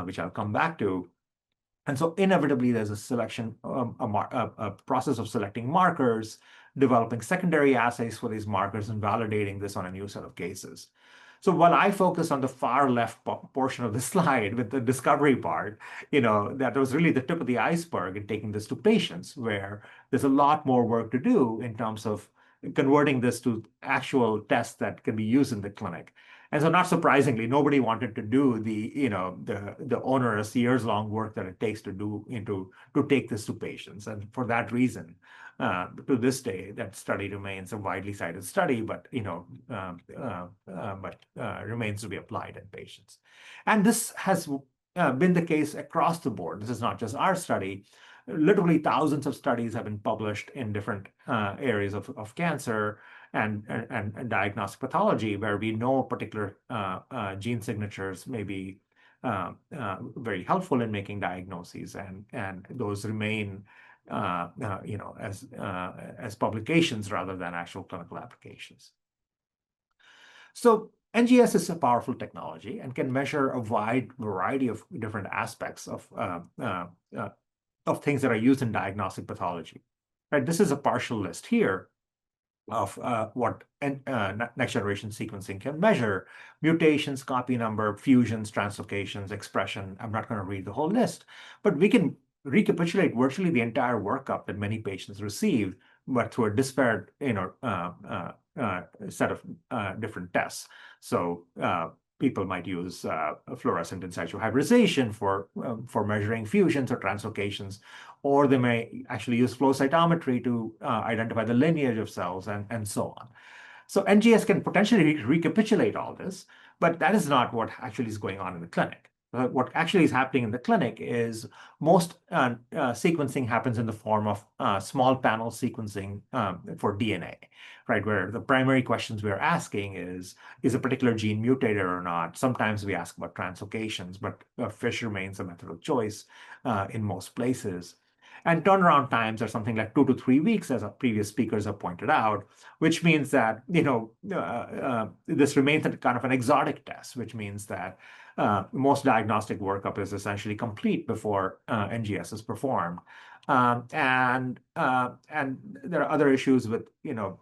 which I'll come back to. And so inevitably, there's a selection, a process of selecting markers, developing secondary assays for these markers, and validating this on a new set of cases. So while I focus on the far left portion of the slide with the discovery part, that was really the tip of the iceberg in taking this to patients, where there's a lot more work to do in terms of converting this to actual tests that can be used in the clinic. And so, not surprisingly, nobody wanted to do the onerous years-long work that it takes to take this to patients. And for that reason, to this day, that study remains a widely cited study, but remains to be applied in patients. And this has been the case across the board. This is not just our study. Literally thousands of studies have been published in different areas of cancer and diagnostic pathology, where we know particular gene signatures may be very helpful in making diagnoses, and those remain as publications rather than actual clinical applications. So NGS is a powerful technology and can measure a wide variety of different aspects of things that are used in diagnostic pathology. Right? This is a partial list here of what next generation sequencing can measure: mutations, copy number, fusions, translocations, expression. I'm not going to read the whole list, but we can recapitulate virtually the entire workup that many patients receive, but through a disparate set of different tests. So people might use fluorescent in situ hybridization for measuring fusions or translocations, or they may actually use flow cytometry to identify the lineage of cells and so on. So NGS can potentially recapitulate all this, but that is not what actually is going on in the clinic. What actually is happening in the clinic is most sequencing happens in the form of small panel sequencing for DNA, right? Where the primary questions we're asking is a particular gene mutated or not? Sometimes we ask about translocations, but FISH remains a method of choice in most places. And turnaround times are something like 2 to 3 weeks, as our previous speakers have pointed out, which means that this remains kind of an exotic test, which means that most diagnostic workup is essentially complete before NGS is performed. And there are other issues with the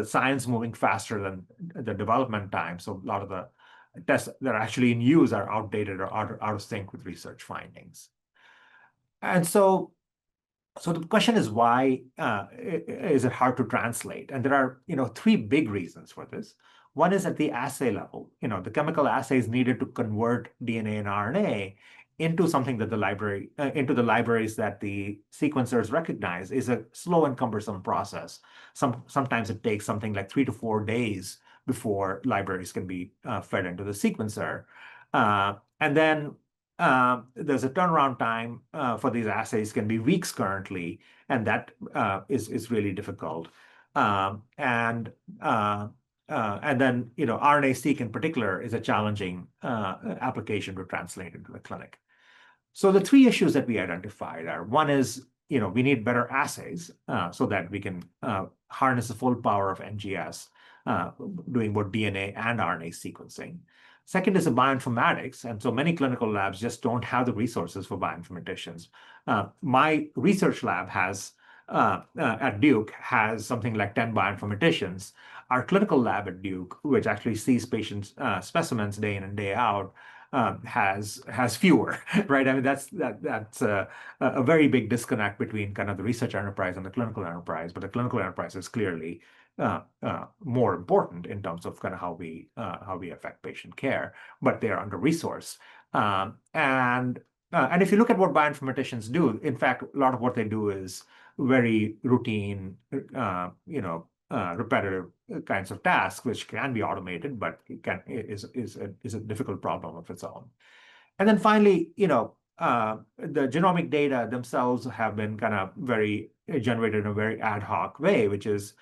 science moving faster than the development time. So a lot of the tests that are actually in use are outdated or out of sync with research findings. And so the question is, why is it hard to translate? And there are 3 big reasons for this. One is at the assay level. The chemical assays needed to convert DNA and RNA into something that into the libraries that the sequencers recognize is a slow and cumbersome process. Sometimes it takes something like 3 to 4 days before libraries can be fed into the sequencer. And then there's a turnaround time for these assays can be weeks currently, and that is really difficult. And then, RNA-seq in particular is a challenging application to translate into the clinic. So the three issues that we identified are, one is, we need better assays so that we can harness the full power of NGS, doing both DNA and RNA sequencing. Second is the bioinformatics, and so many clinical labs just don't have the resources for bioinformaticians. My research lab at Duke has something like 10 bioinformaticians. Our clinical lab at Duke, which actually sees patients' specimens day in and day out, has fewer, right? I mean, that's a very big disconnect between kind of the research enterprise and the clinical enterprise. But the clinical enterprise is clearly more important in terms of kind of how we affect patient care, but they are under-resourced. And if you look at what bioinformaticians do, in fact, a lot of what they do is very routine, repetitive kinds of tasks, which can be automated, but is a difficult problem of its own. And then finally, the genomic data themselves have been kind of generated in a very ad hoc way, which is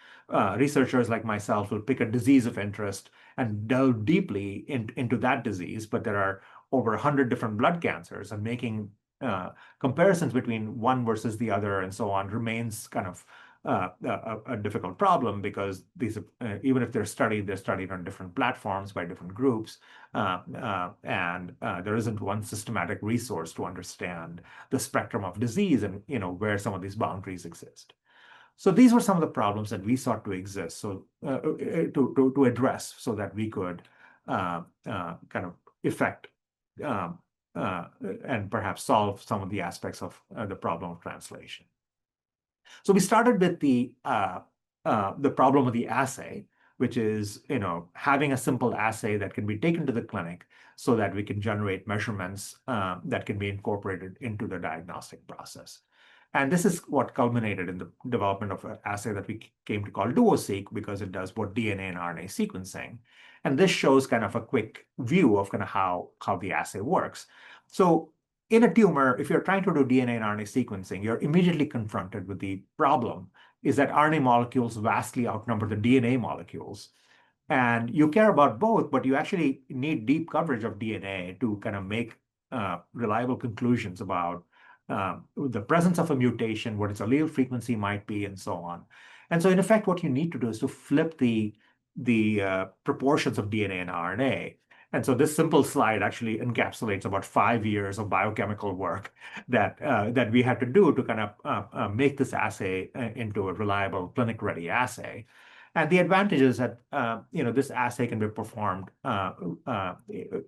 researchers like myself will pick a disease of interest and delve deeply into that disease, but there are over 100 different blood cancers, and making comparisons between one versus the other and so on remains kind of a difficult problem, because these, even if they're studied on different platforms by different groups, and there isn't one systematic resource to understand the spectrum of disease and where some of these boundaries exist. So these were some of the problems that we sought to exist, so to address, so that we could kind of effect and perhaps solve some of the aspects of the problem of translation. So we started with the problem of the assay, which is having a simple assay that can be taken to the clinic so that we can generate measurements that can be incorporated into the diagnostic process. And this is what culminated in the development of an assay that we came to call DuoSeq, because it does both DNA and RNA sequencing. And this shows kind of a quick view of kind of how the assay works. So in a tumor, if you're trying to do DNA and RNA sequencing, you're immediately confronted with the problem is that RNA molecules vastly outnumber the DNA molecules. And you care about both, but you actually need deep coverage of DNA to kind of make reliable conclusions about the presence of a mutation, what its allele frequency might be, and so on. And so in effect, what you need to do is to flip the proportions of DNA and RNA. And so this simple slide actually encapsulates about 5 years of biochemical work that we had to do to kind of make this assay into a reliable clinic-ready assay. And the advantage is that this assay can be performed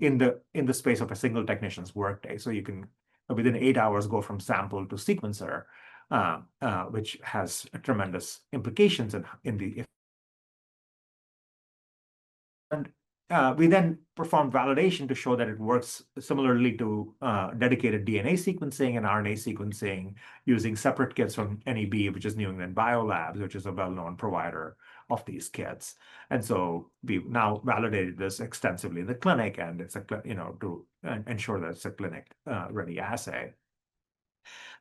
in the space of a single technician's workday. So you can, within 8 hours, go from sample to sequencer, which has tremendous implications in the. And we then performed validation to show that it works similarly to dedicated DNA sequencing and RNA sequencing using separate kits from NEB, which is New England Biolabs, which is a well-known provider of these kits. And so we've now validated this extensively in the clinic, and it's to ensure that it's a clinic-ready assay.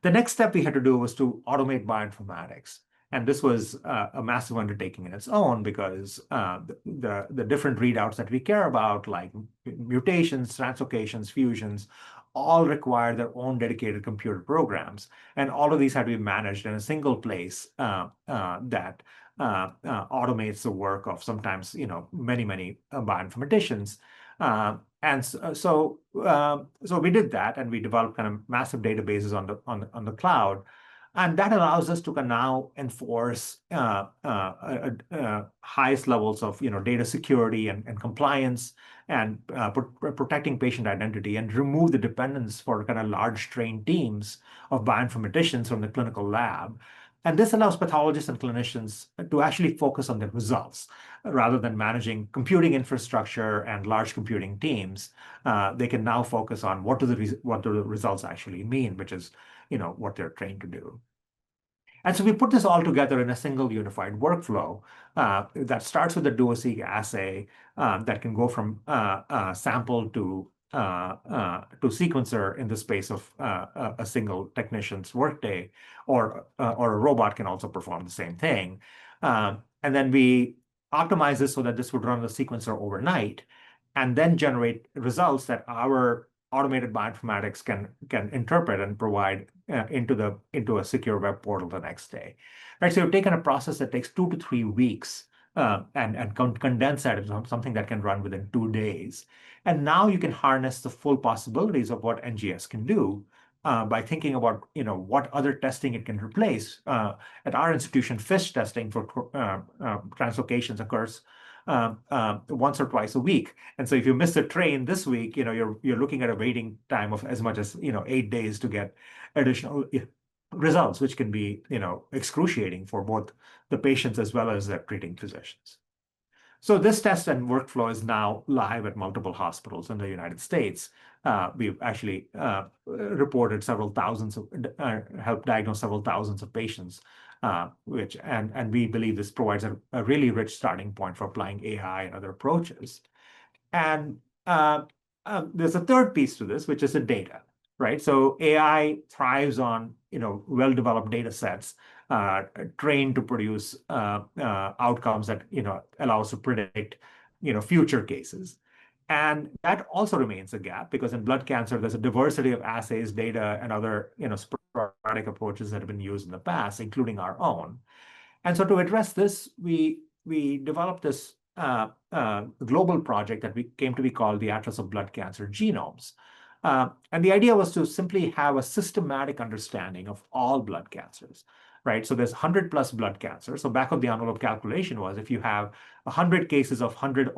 The next step we had to do was to automate bioinformatics. And this was a massive undertaking in its own, because the different readouts that we care about, like mutations, translocations, fusions, all require their own dedicated computer programs. And all of these had to be managed in a single place that automates the work of sometimes many bioinformaticians. And so we did that, and we developed kind of massive databases on the cloud. And that allows us to now enforce highest levels of data security and compliance, and protecting patient identity, and remove the dependence for kind of large trained teams of bioinformaticians from the clinical lab. And this allows pathologists and clinicians to actually focus on the results rather than managing computing infrastructure and large computing teams. They can now focus on what do the results actually mean, which is what they're trained to do. And so we put this all together in a single unified workflow that starts with the DuoSeq assay that can go from sample to sequencer in the space of a single technician's workday, or a robot can also perform the same thing. And then we optimize this so that this would run the sequencer overnight and then generate results that our automated bioinformatics can interpret and provide into a secure web portal the next day. Right, so we've taken a process that takes 2 to 3 weeks and condense that into something that can run within 2 days. And now you can harness the full possibilities of what NGS can do by thinking about what other testing it can replace. At our institution, FISH testing for translocations occurs once or twice a week. And so if you miss the train this week, you're looking at a waiting time of as much as 8 days to get additional results, which can be excruciating for both the patients as well as their treating physicians. So this test and workflow is now live at multiple hospitals in the United States. We've actually reported several thousands of, helped diagnose several thousands of patients, and we believe this provides a really rich starting point for applying AI and other approaches. And there's a third piece to this, which is the data, right? So AI thrives on well-developed data sets, trained to produce outcomes that allow us to predict future cases. And that also remains a gap because in blood cancer, there's a diversity of assays, data, and other sporadic approaches that have been used in the past, including our own. And so to address this, we developed this global project that came to be called the Atlas of Blood Cancer Genomes. And the idea was to simply have a systematic understanding of all blood cancers, right? So there's 100 plus blood cancers. So back of the envelope calculation was if you have 100 cases of 100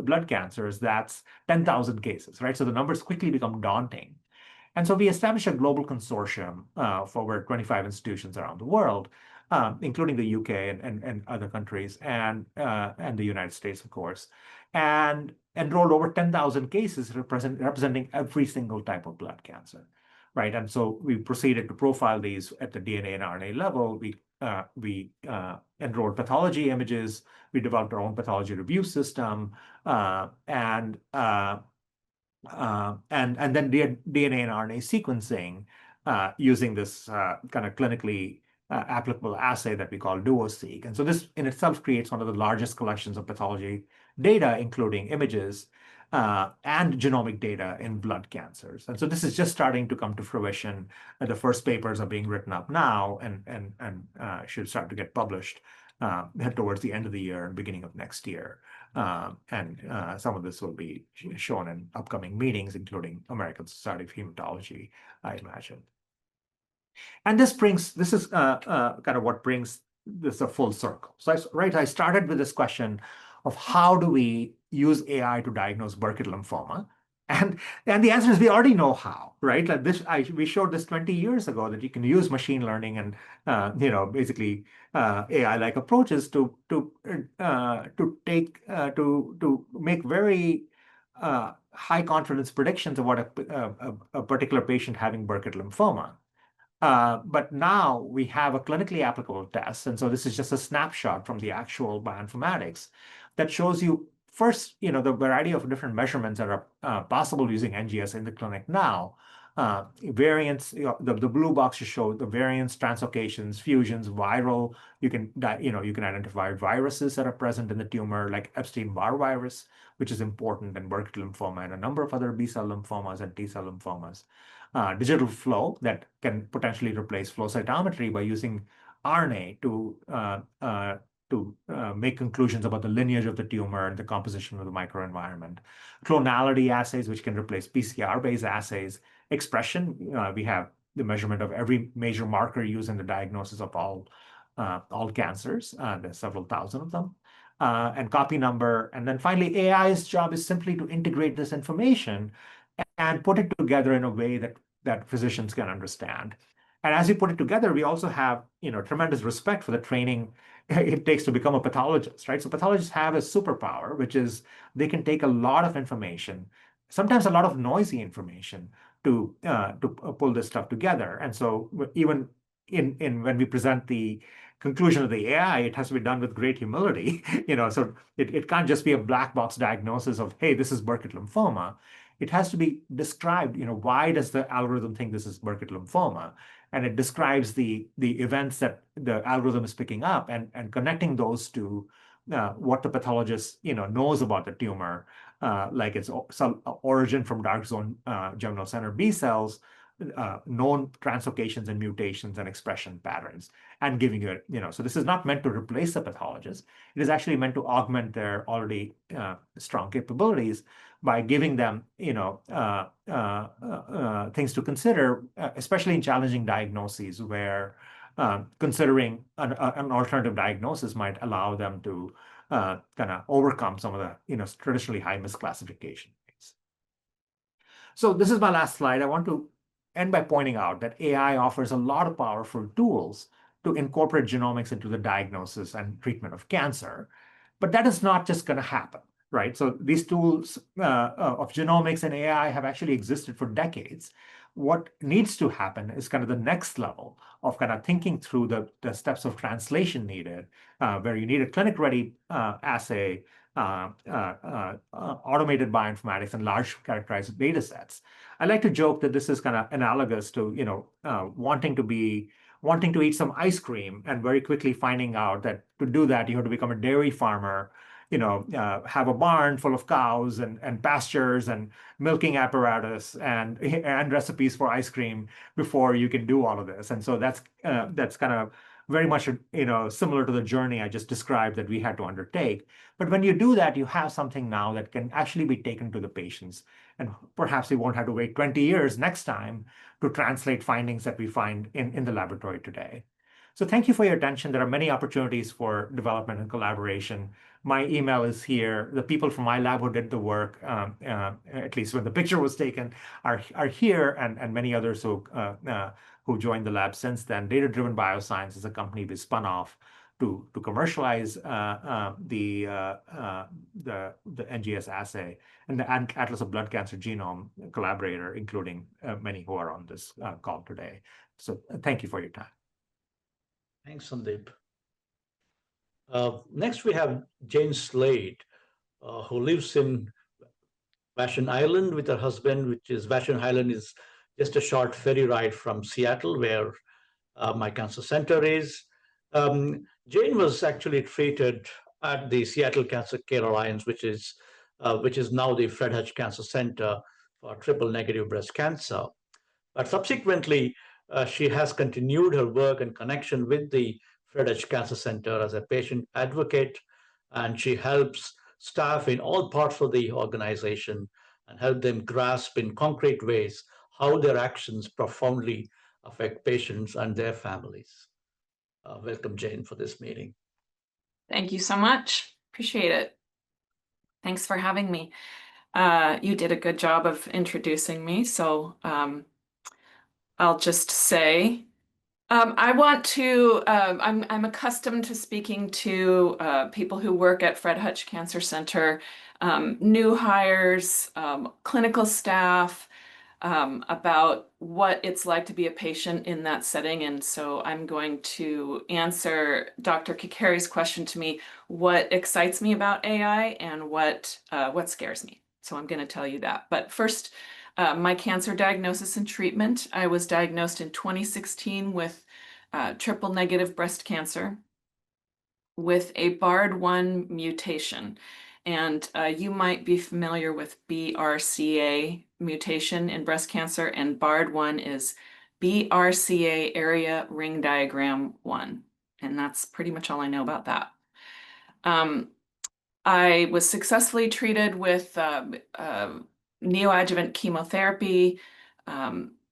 blood cancers, that's 10,000 cases, right? So the numbers quickly become daunting. And so we established a global consortium for over 25 institutions around the world, including the UK and other countries, and the United States, of course, and enrolled over 10,000 cases representing every single type of blood cancer, right? And so we proceeded to profile these at the DNA and RNA level. We enrolled pathology images. We developed our own pathology review system, and then DNA and RNA sequencing using this kind of clinically applicable assay that we call DuoSeq. And so this in itself creates one of the largest collections of pathology data, including images and genomic data in blood cancers. And so this is just starting to come to fruition. The first papers are being written up now and should start to get published towards the end of the year and beginning of next year. And some of this will be shown in upcoming meetings, including American Society of Hematology, I imagine. And this is kind of what brings this a full circle. So I started with this question of how do we use AI to diagnose Burkitt lymphoma? And the answer is we already know how, right? Like we showed this 20 years ago that you can use machine learning and basically AI-like approaches to make very high confidence predictions of what a particular patient having Burkitt lymphoma. But now we have a clinically applicable test, and so this is just a snapshot from the actual bioinformatics that shows you first, the variety of different measurements that are possible using NGS in the clinic now. Variants, the blue boxes show the variants, translocations, fusions, viral. You can identify viruses that are present in the tumor, like Epstein-Barr virus, which is important in Burkitt lymphoma and a number of other B-cell lymphomas and T-cell lymphomas. Digital flow that can potentially replace flow cytometry by using RNA to make conclusions about the lineage of the tumor and the composition of the microenvironment. Clonality assays, which can replace PCR-based assays. Expression, we have the measurement of every major marker used in the diagnosis of all cancers. There's several thousand of them. And copy number. And then finally, AI's job is simply to integrate this information and put it together in a way that physicians can understand. And as we put it together, we also have tremendous respect for the training it takes to become a pathologist, right? So pathologists have a superpower, which is they can take a lot of information, sometimes a lot of noisy information, to pull this stuff together. And so even when we present the conclusion of the AI, it has to be done with great humility. So it can't just be a black box diagnosis of, hey, this is Burkitt lymphoma. It has to be described, why does the algorithm think this is Burkitt lymphoma? and it describes the events that the algorithm is picking up and connecting those to what the pathologist knows about the tumor, like its some origin from dark zone germinal center B cells, known translocations and mutations and expression patterns, and giving you so this is not meant to replace the pathologist. It is actually meant to augment their already strong capabilities by giving them things to consider, especially in challenging diagnoses where considering an alternative diagnosis might allow them to kind of overcome some of the traditionally high misclassification rates. So this is my last slide. I want to end by pointing out that AI offers a lot of powerful tools to incorporate genomics into the diagnosis and treatment of cancer. But that is not just going to happen, right? So these tools of genomics and AI have actually existed for decades. What needs to happen is kind of the next level of kind of thinking through the steps of translation needed, where you need a clinic-ready assay, automated bioinformatics, and large characterized data sets. I like to joke that this is kind of analogous to wanting to eat some ice cream and very quickly finding out that to do that you have to become a dairy farmer, have a barn full of cows and pastures and milking apparatus and recipes for ice cream before you can do all of this. And so that's kind of very much similar to the journey I just described that we had to undertake. But when you do that, you have something now that can actually be taken to the patients, and perhaps we won't have to wait 20 years next time to translate findings that we find in the laboratory today. So thank you for your attention. There are many opportunities for development and collaboration. My email is here. The people from my lab who did the work, at least when the picture was taken, are here, and many others who joined the lab since then. Data-Driven Bioscience is a company we spun off to commercialize the NGS assay, and the Atlas of Blood Cancer Genome collaborator, including many who are on this call today. So thank you for your time. Thanks, Sandeep. Next, we have Jane Slade, who lives in Vashon Island with her husband, which is Vashon Island is just a short ferry ride from Seattle, where my cancer center is. Jane was actually treated at the Seattle Cancer Care Alliance, which is now the Fred Hutch Cancer Center for triple-negative breast cancer. But subsequently, she has continued her work and connection with the Fred Hutch Cancer Center as a patient advocate, and she helps staff in all parts of the organization and help them grasp in concrete ways how their actions profoundly affect patients and their families. Welcome, Jane, for this meeting. Thank you so much. Appreciate it. Thanks for having me. You did a good job of introducing me, so I'll just say I want to, I'm accustomed to speaking to people who work at Fred Hutch Cancer Center, new hires, clinical staff, about what it's like to be a patient in that setting. And so I'm going to answer Dr. Kikeri's question to me, what excites me about AI and what scares me. So I'm going to tell you that. But first, my cancer diagnosis and treatment. I was diagnosed in 2016 with triple-negative breast cancer with a BARD1 mutation. And you might be familiar with BRCA mutation in breast cancer, and BARD1 is BRCA area ring diagram 1. And that's pretty much all I know about that. I was successfully treated with neoadjuvant chemotherapy,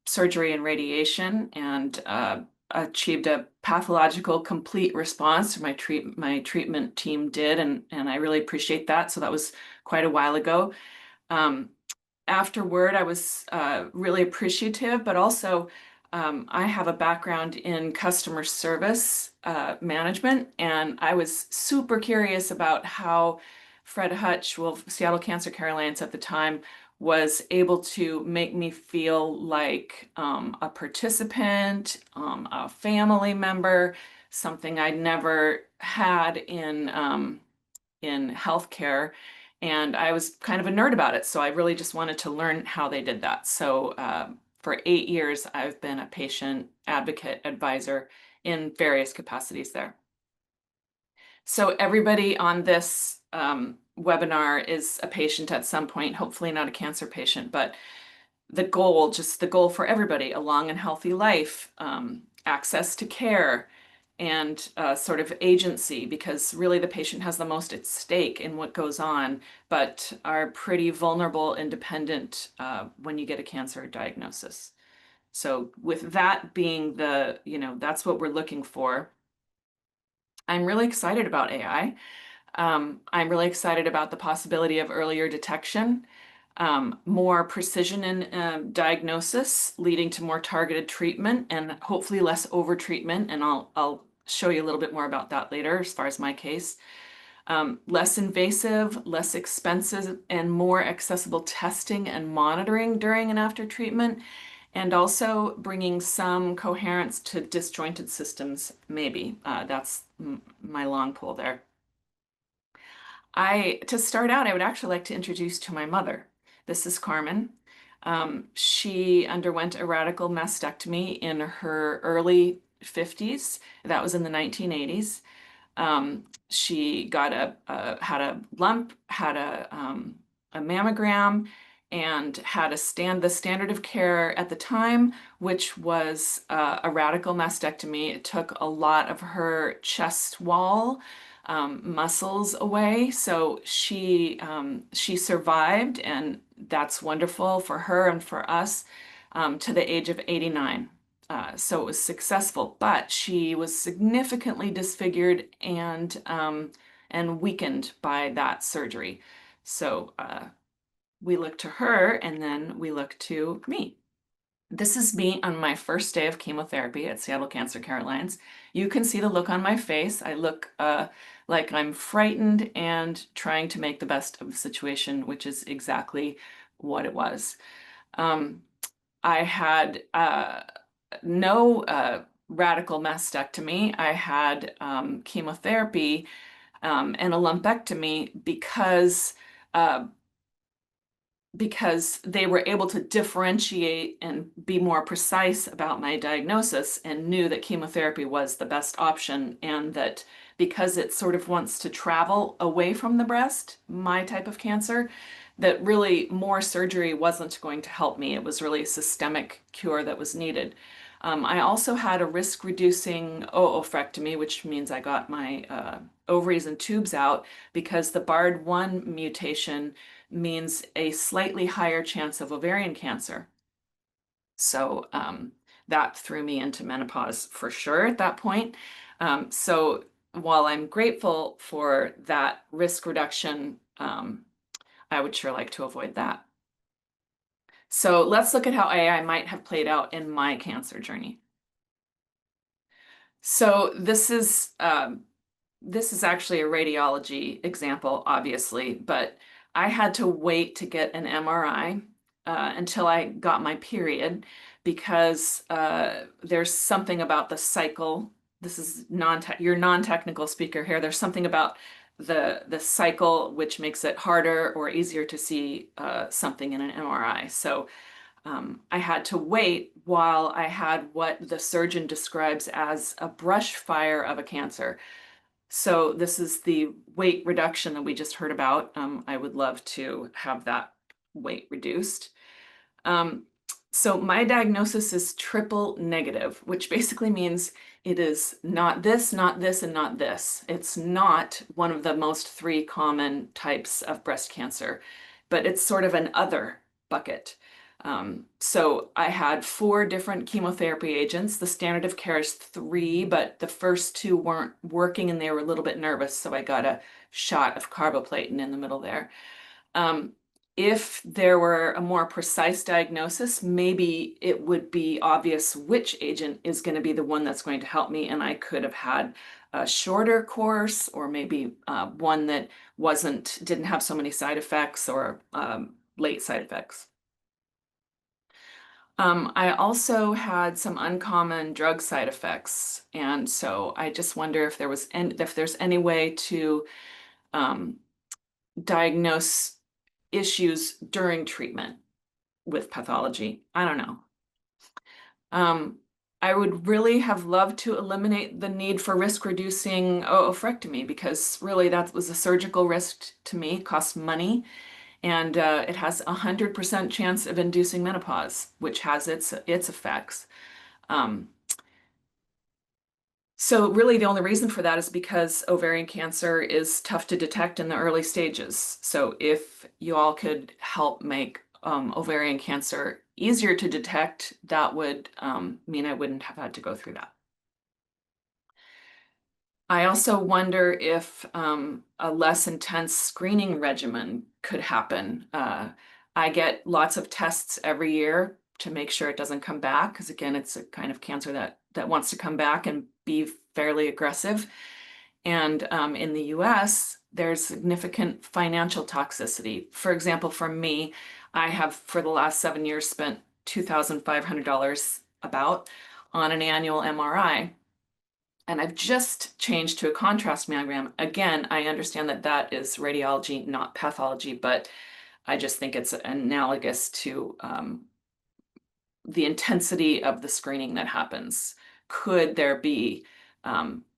surgery, and radiation, and achieved a pathological complete response. My treatment team did, and I really appreciate that. So that was quite a while ago. Afterward, I was really appreciative, but also I have a background in customer service management, and I was super curious about how Fred Hutch, well, Seattle Cancer Care Alliance at the time, was able to make me feel like a participant, a family member, something I'd never had in healthcare. And I was kind of a nerd about it. So I really just wanted to learn how they did that. So For 8 years, I've been a patient advocate advisor in various capacities there. So everybody on this webinar is a patient at some point, hopefully not a cancer patient, but the goal for everybody, a long and healthy life, access to care, and sort of agency, because really the patient has the most at stake in what goes on, but are pretty vulnerable and dependent when you get a cancer diagnosis. So with that being the, that's what we're looking for. I'm really excited about AI. I'm really excited about the possibility of earlier detection, more precision in diagnosis, leading to more targeted treatment and hopefully less overtreatment. And I'll show you a little bit more about that later as far as my case. Less invasive, less expensive, and more accessible testing and monitoring during and after treatment, and also bringing some coherence to disjointed systems, maybe. That's my long pull there. To start out, I would actually like to introduce to my mother. This is Carmen. She underwent a radical mastectomy in her early 50s. That was in the 1980s. She got had a lump, had a mammogram, and had the standard of care at the time, which was a radical mastectomy. It took a lot of her chest wall muscles away, so she survived, and that's wonderful for her and for us, to the age of 89. So it was successful, but she was significantly disfigured and weakened by that surgery. So we look to her, and then we look to me. This is me on my first day of chemotherapy at Seattle Cancer Care Alliance. You can see the look on my face. I look like I'm frightened and trying to make the best of the situation, which is exactly what it was. I had no radical mastectomy. I had chemotherapy and a lumpectomy because they were able to differentiate and be more precise about my diagnosis and knew that chemotherapy was the best option, and that because it sort of wants to travel away from the breast, my type of cancer, that really more surgery wasn't going to help me. It was really a systemic cure that was needed. I also had a risk-reducing oophorectomy, which means I got my ovaries and tubes out, because the BARD1 mutation means a slightly higher chance of ovarian cancer. So that threw me into menopause for sure at that point. So while I'm grateful for that risk reduction, I would sure like to avoid that. So let's look at how AI might have played out in my cancer journey. So this is actually a radiology example, obviously, but I had to wait to get an MRI until I got my period, because there's something about the cycle. This is your non-technical speaker here. There's something about the cycle which makes it harder or easier to see something in an MRI. So I had to wait while I had what the surgeon describes as a brush fire of a cancer. So this is the weight reduction that we just heard about. I would love to have that weight reduced. So my diagnosis is triple negative, which basically means it is not this, not this, and not this. It's not one of the most 3 common types of breast cancer, but it's sort of an other bucket. So I had 4 different chemotherapy agents. The standard of care is 3, but the first 2 weren't working and they were a little bit nervous, so I got a shot of carboplatin in the middle there. If there were a more precise diagnosis, maybe it would be obvious which agent is going to be the one that's going to help me, and I could have had a shorter course, or maybe one that didn't have so many side effects, or late side effects. I also had some uncommon drug side effects, and so I just wonder if there's any way to diagnose issues during treatment with pathology. I don't know. I would really have loved to eliminate the need for risk-reducing oophorectomy, because really that was a surgical risk to me, cost money, and it has 100% chance of inducing menopause, which has its effects. So really the only reason for that is because ovarian cancer is tough to detect in the early stages. So if you all could help make ovarian cancer easier to detect, that would mean I wouldn't have had to go through that. I also wonder if a less intense screening regimen could happen. I get lots of tests every year to make sure it doesn't come back, because again, it's a kind of cancer that wants to come back and be fairly aggressive. And in the US, there's significant financial toxicity. For example, for me, I have for the last 7 years spent $2,500 about on an annual MRI. And I've just changed to a contrast mammogram. Again, I understand that that is radiology, not pathology, but I just think it's analogous to the intensity of the screening that happens. Could there be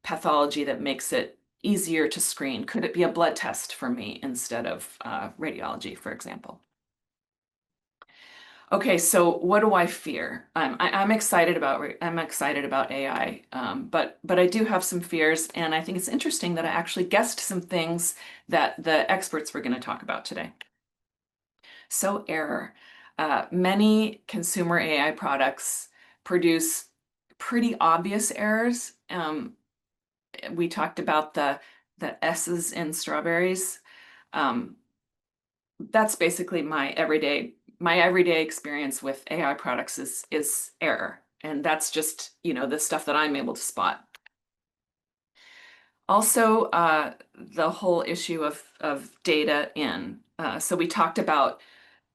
pathology that makes it easier to screen? Could it be a blood test for me instead of radiology, for example? Okay, so what do I fear? I'm excited about AI, but I do have some fears, and I think it's interesting that I actually guessed some things that the experts were going to talk about today. So error. Many consumer AI products produce pretty obvious errors. We talked about the S's in strawberries. That's basically my everyday experience with AI products is error. And that's just, the stuff that I'm able to spot. Also, the whole issue of data in. So we talked about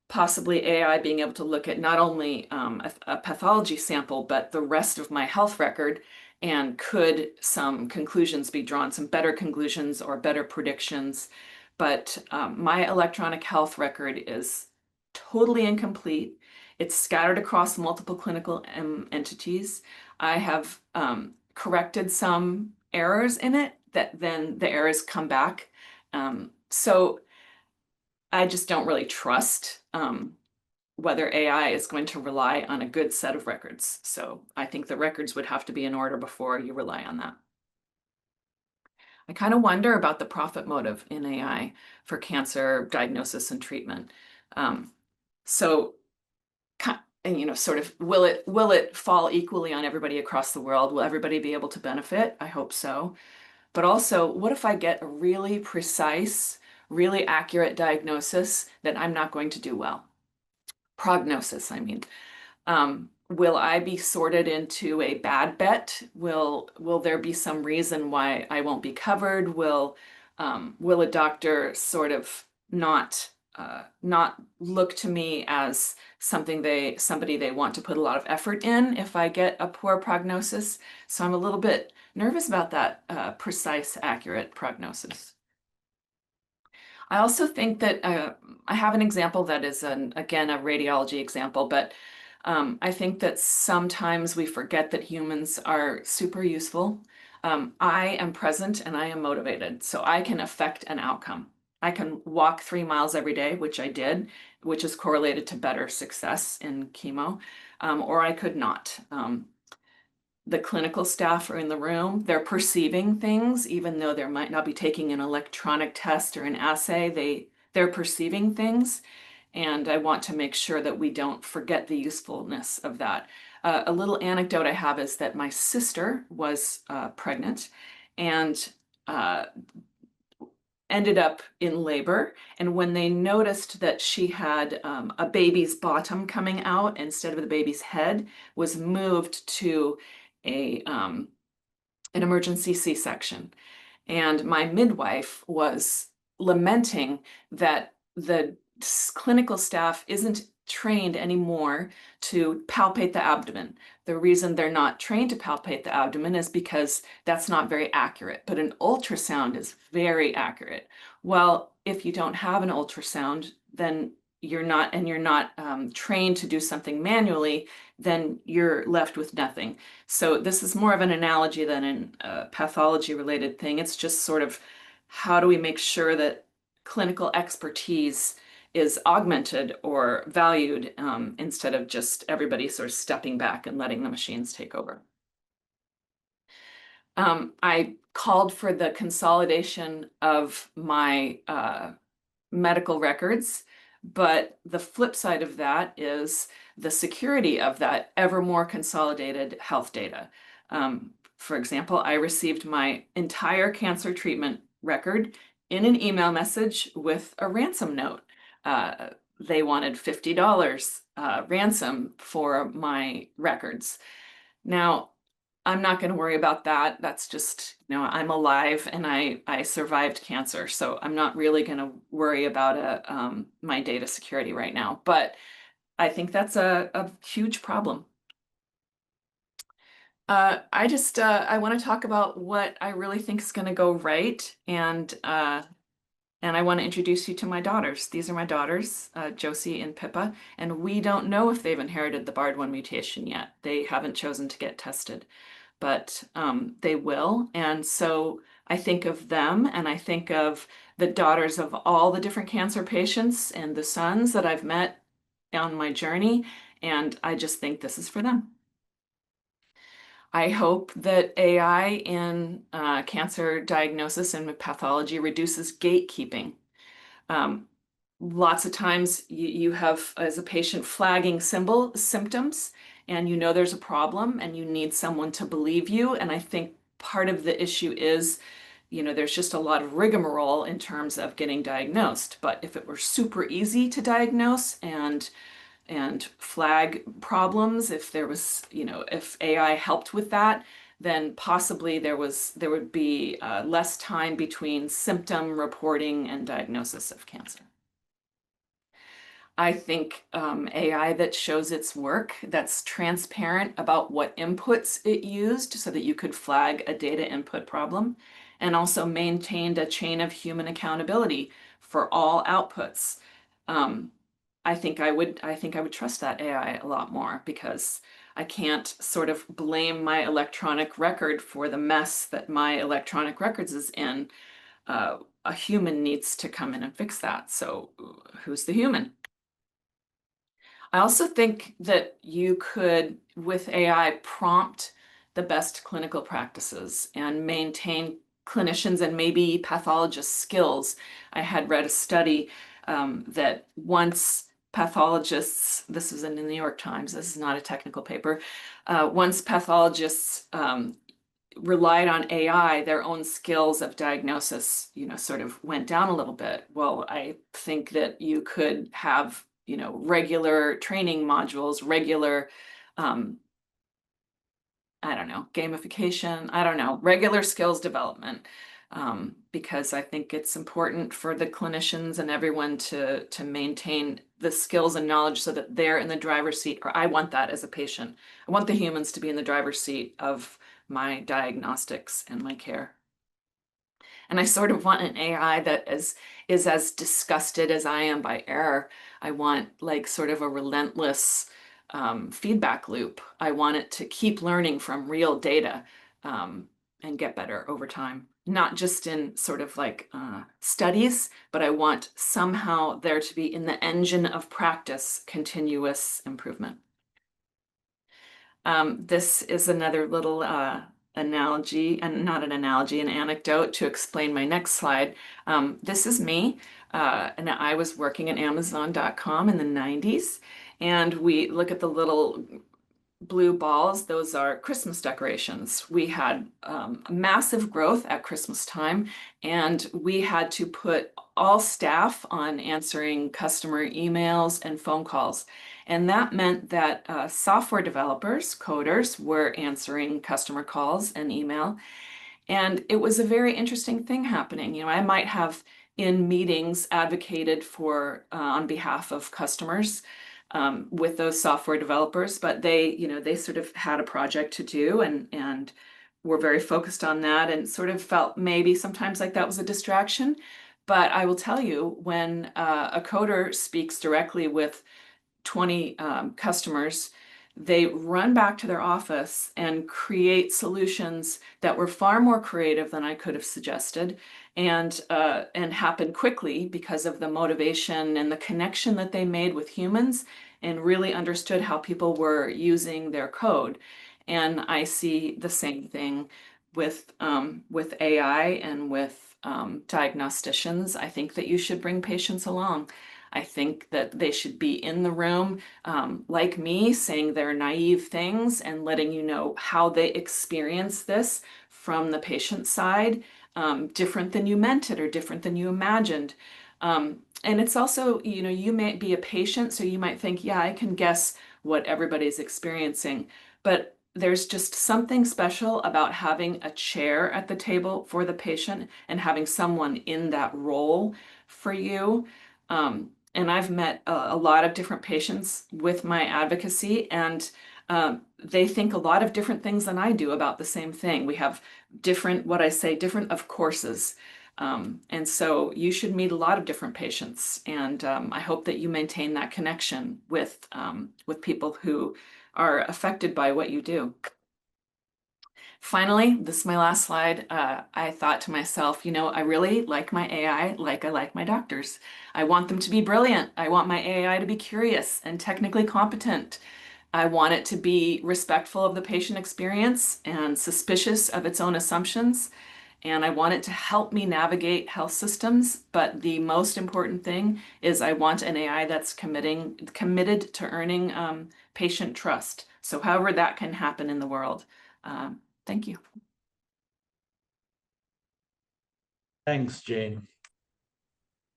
possibly AI being able to look at not only a pathology sample, but the rest of my health record. And could some conclusions be drawn, some better conclusions or better predictions? But my electronic health record is totally incomplete. It's scattered across multiple clinical entities. I have corrected some errors in it that then the errors come back. So I just don't really trust whether AI is going to rely on a good set of records. So I think the records would have to be in order before you rely on that. I kind of wonder about the profit motive in AI for cancer diagnosis and treatment. So, sort of, will it fall equally on everybody across the world? Will everybody be able to benefit? I hope so. But also, what if I get a really precise, really accurate diagnosis that I'm not going to do well? Prognosis, I mean. Will I be sorted into a bad bet? Will there be some reason why I won't be covered? Will a doctor sort of not look to me as somebody they want to put a lot of effort in if I get a poor prognosis? So I'm a little bit nervous about that precise, accurate prognosis. I also think that I have an example that is, again, a radiology example, but I think that sometimes we forget that humans are super useful. I am present and I am motivated, so I can affect an outcome. I can walk 3 miles every day, which I did, which is correlated to better success in chemo, or I could not. The clinical staff are in the room. They're perceiving things, even though they might not be taking an electronic test or an assay. They're perceiving things, and I want to make sure that we don't forget the usefulness of that. A little anecdote I have is that my sister was pregnant and ended up in labor, and when they noticed that she had a baby's bottom coming out instead of the baby's head, was moved to an emergency C-section. And my midwife was lamenting that the clinical staff isn't trained anymore to palpate the abdomen. The reason they're not trained to palpate the abdomen is because that's not very accurate, but an ultrasound is very accurate. Well, if you don't have an ultrasound, then you're not trained to do something manually, then you're left with nothing. So this is more of an analogy than a pathology related thing. It's just sort of how do we make sure that clinical expertise is augmented or valued instead of just everybody sort of stepping back and letting the machines take over. I called for the consolidation of my medical records, but the flip side of that is the security of that ever more consolidated health data. For example, I received my entire cancer treatment record in an email message with a ransom note. They wanted $50 ransom for my records. Now, I'm not going to worry about that. That's just, I'm alive and I survived cancer. So I'm not really going to worry about my data security right now. But I think that's a huge problem. I want to talk about what I really think is going to go right. And I want to introduce you to my daughters. These are my daughters, Josie and Pippa. And we don't know if they've inherited the BARD1 mutation yet. They haven't chosen to get tested, but they will. And so I think of them, and I think of the daughters of all the different cancer patients and the sons that I've met on my journey. And I just think this is for them. I hope that AI in cancer diagnosis and pathology reduces gatekeeping. Lots of times you have, as a patient, flagging symptoms, and there's a problem and you need someone to believe you. And I think part of the issue is, there's just a lot of rigmarole in terms of getting diagnosed. But if it were super easy to diagnose and flag problems, if there was, if AI helped with that, then possibly there would be less time between symptom reporting and diagnosis of cancer. I think AI that shows its work, that's transparent about what inputs it used so that you could flag a data input problem, and also maintained a chain of human accountability for all outputs. I think I would trust that AI a lot more, because I can't sort of blame my electronic record for the mess that my electronic records is in. A human needs to come in and fix that. So who's the human? I also think that you could, with AI, prompt the best clinical practices and maintain clinicians and maybe pathologists' skills. I had read a study that once pathologists, this was in the New York Times, this is not a technical paper, once pathologists relied on AI, their own skills of diagnosis, sort of went down a little bit. Well, I think that you could have regular training modules, regular, gamification, regular skills development, because I think it's important for the clinicians and everyone to maintain the skills and knowledge so that they're in the driver's seat, or I want that as a patient. I want the humans to be in the driver's seat of my diagnostics and my care. And I sort of want an AI that is as disgusted as I am by error. I want sort of a relentless feedback loop. I want it to keep learning from real data and get better over time. Not just in sort of studies, but I want somehow there to be, in the engine of practice, continuous improvement. This is another little analogy, and not an analogy, an anecdote to explain my next slide. This is me, and I was working at Amazon.com in the 90s, and we look at the little blue balls, those are Christmas decorations. We had massive growth at Christmas time, and we had to put all staff on answering customer emails and phone calls. And that meant that software developers, coders, were answering customer calls and email. And it was a very interesting thing happening. I might have in meetings advocated for on behalf of customers with those software developers, but they sort of had a project to do and were very focused on that, and sort of felt maybe sometimes like that was a distraction. But I will tell you, when a coder speaks directly with 20 customers, they run back to their office and create solutions that were far more creative than I could have suggested, and happen quickly because of the motivation and the connection that they made with humans and really understood how people were using their code. And I see the same thing with AI and with diagnosticians. I think that you should bring patients along. I think that they should be in the room, like me, saying their naive things and letting you know how they experience this from the patient side, different than you meant it or different than you imagined. And it's also, you know, you may be a patient, so you might think, yeah, I can guess what everybody's experiencing. But there's just something special about having a chair at the table for the patient and having someone in that role for you. And I've met a lot of different patients with my advocacy, and they think a lot of different things than I do about the same thing. We have different, what I say, different of courses. And so you should meet a lot of different patients, and I hope that you maintain that connection with people who are affected by what you do. Finally, this is my last slide. I thought to myself, you know, I really like my AI like I like my doctors. I want them to be brilliant. I want my AI to be curious and technically competent. I want it to be respectful of the patient experience and suspicious of its own assumptions. And I want it to help me navigate health systems. But the most important thing is I want an AI that's committed to earning patient trust. So however that can happen in the world. Thank you. Thanks, Jane.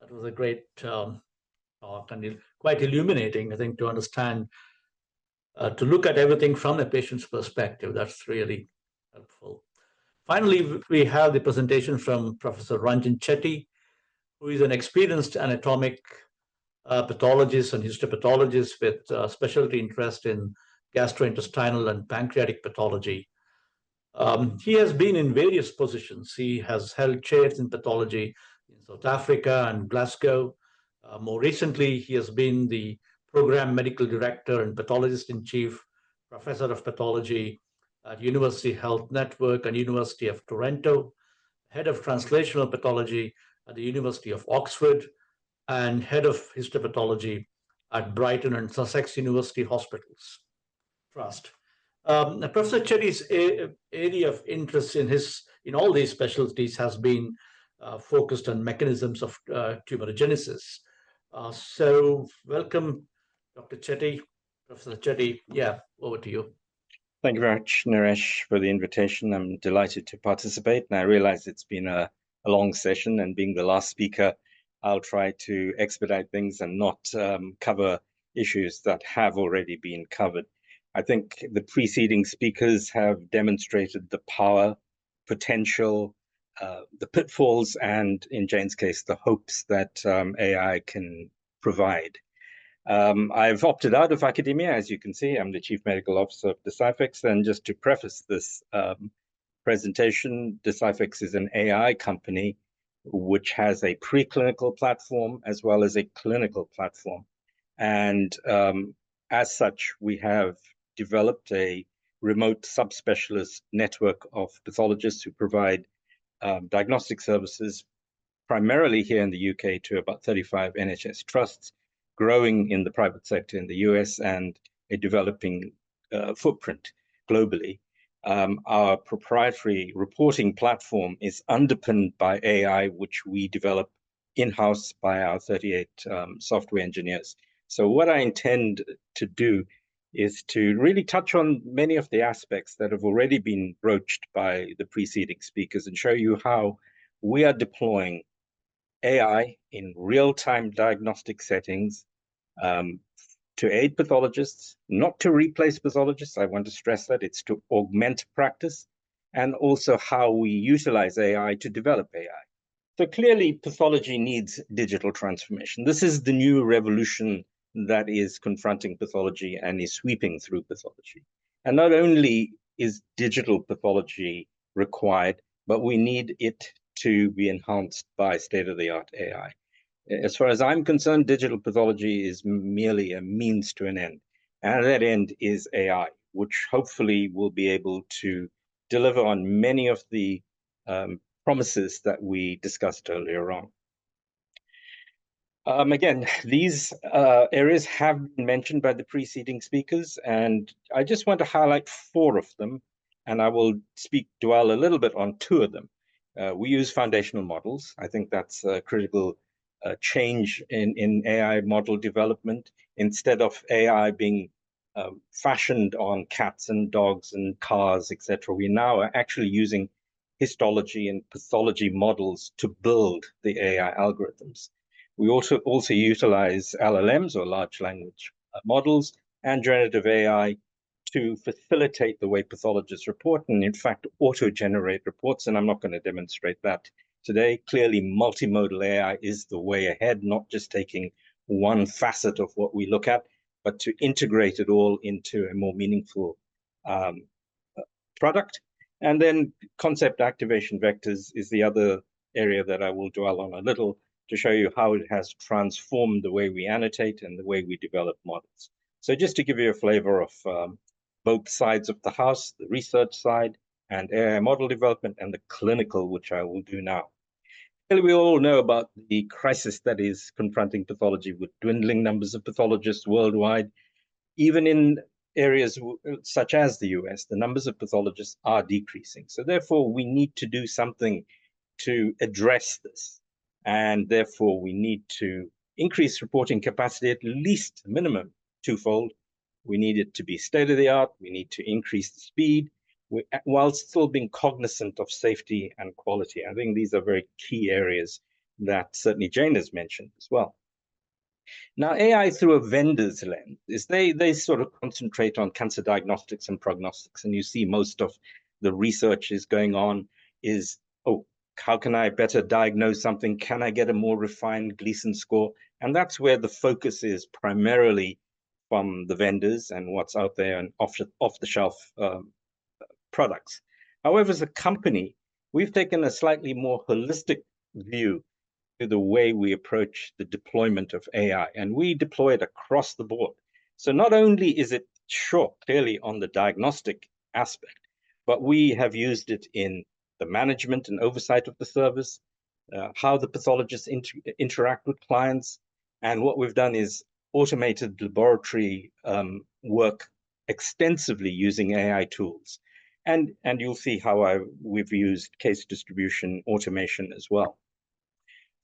That was a great talk and quite illuminating, I think, to understand, to look at everything from a patient's perspective. That's really helpful. Finally, we have the presentation from Professor Ranjan Chetty, who is an experienced anatomic pathologist and histopathologist with specialty interest in gastrointestinal and pancreatic pathology. He has been in various positions. He has held chairs in pathology in South Africa and Glasgow. More recently, he has been the program medical director and pathologist in chief, professor of pathology at University Health Network and University of Toronto, head of translational pathology at the University of Oxford, and head of histopathology at Brighton and Sussex University Hospitals Trust. Professor Chetty's area of interest in all these specialties has been focused on mechanisms of tumorigenesis. So welcome, Dr. Chetty. Professor Chetty, yeah, over to you. Thank you very much, Naresh, for the invitation. I'm delighted to participate, and I realize it's been a long session, and being the last speaker, I'll try to expedite things and not cover issues that have already been covered. I think the preceding speakers have demonstrated the power, potential, the pitfalls, and in Jane's case, the hopes that AI can provide. I've opted out of academia, as you can see. I'm the Chief Medical Officer of Deciphex, and just to preface this presentation, Deciphex is an AI company which has a preclinical platform as well as a clinical platform. And as such, we have developed a remote subspecialist network of pathologists who provide diagnostic services primarily here in the UK to about 35 NHS trusts, growing in the private sector in the US, and a developing footprint globally. Our proprietary reporting platform is underpinned by AI, which we develop in-house by our 38 software engineers. So what I intend to do is to really touch on many of the aspects that have already been broached by the preceding speakers and show you how we are deploying AI in real-time diagnostic settings to aid pathologists, not to replace pathologists. I want to stress that it's to augment practice, and also how we utilize AI to develop AI. So clearly, pathology needs digital transformation. This is the new revolution that is confronting pathology and is sweeping through pathology. And not only is digital pathology required, but we need it to be enhanced by state-of-the-art AI. As far as I'm concerned, digital pathology is merely a means to an end. And that end is AI, which hopefully will be able to deliver on many of the promises that we discussed earlier on. Again, these areas have been mentioned by the preceding speakers, and I just want to highlight 4 of them, and I will dwell a little bit on 2 of them. We use foundational models. I think that's a critical change in AI model development. Instead of AI being fashioned on cats and dogs and cars, etc., we now are actually using histology and pathology models to build the AI algorithms. We also utilize LLMs, or large language models, and generative AI to facilitate the way pathologists report, and in fact auto-generate reports, and I'm not going to demonstrate that today. Clearly, multimodal AI is the way ahead, not just taking one facet of what we look at, but to integrate it all into a more meaningful product. And then concept activation vectors is the other area that I will dwell on a little, to show you how it has transformed the way we annotate and the way we develop models. So just to give you a flavor of both sides of the house, the research side and AI model development, and the clinical, which I will do now. We all know about the crisis that is confronting pathology, with dwindling numbers of pathologists worldwide. Even in areas such as the US, the numbers of pathologists are decreasing. So therefore, we need to do something to address this. And therefore, we need to increase reporting capacity at least minimum 2-fold. We need it to be state-of-the-art. We need to increase the speed, while still being cognizant of safety and quality. I think these are very key areas that certainly Jane has mentioned as well. Now, AI through a vendor's lens is they sort of concentrate on cancer diagnostics and prognostics. And you see most of the research is going on is, oh, how can I better diagnose something? Can I get a more refined Gleason score? And that's where the focus is primarily from the vendors and what's out there and off-the-shelf products. However, as a company, we've taken a slightly more holistic view to the way we approach the deployment of AI, and we deploy it across the board. So not only is it clearly on the diagnostic aspect, but we have used it in the management and oversight of the service, how the pathologists interact with clients. And what we've done is automated laboratory work extensively using AI tools. And you'll see how we've used case distribution automation as well.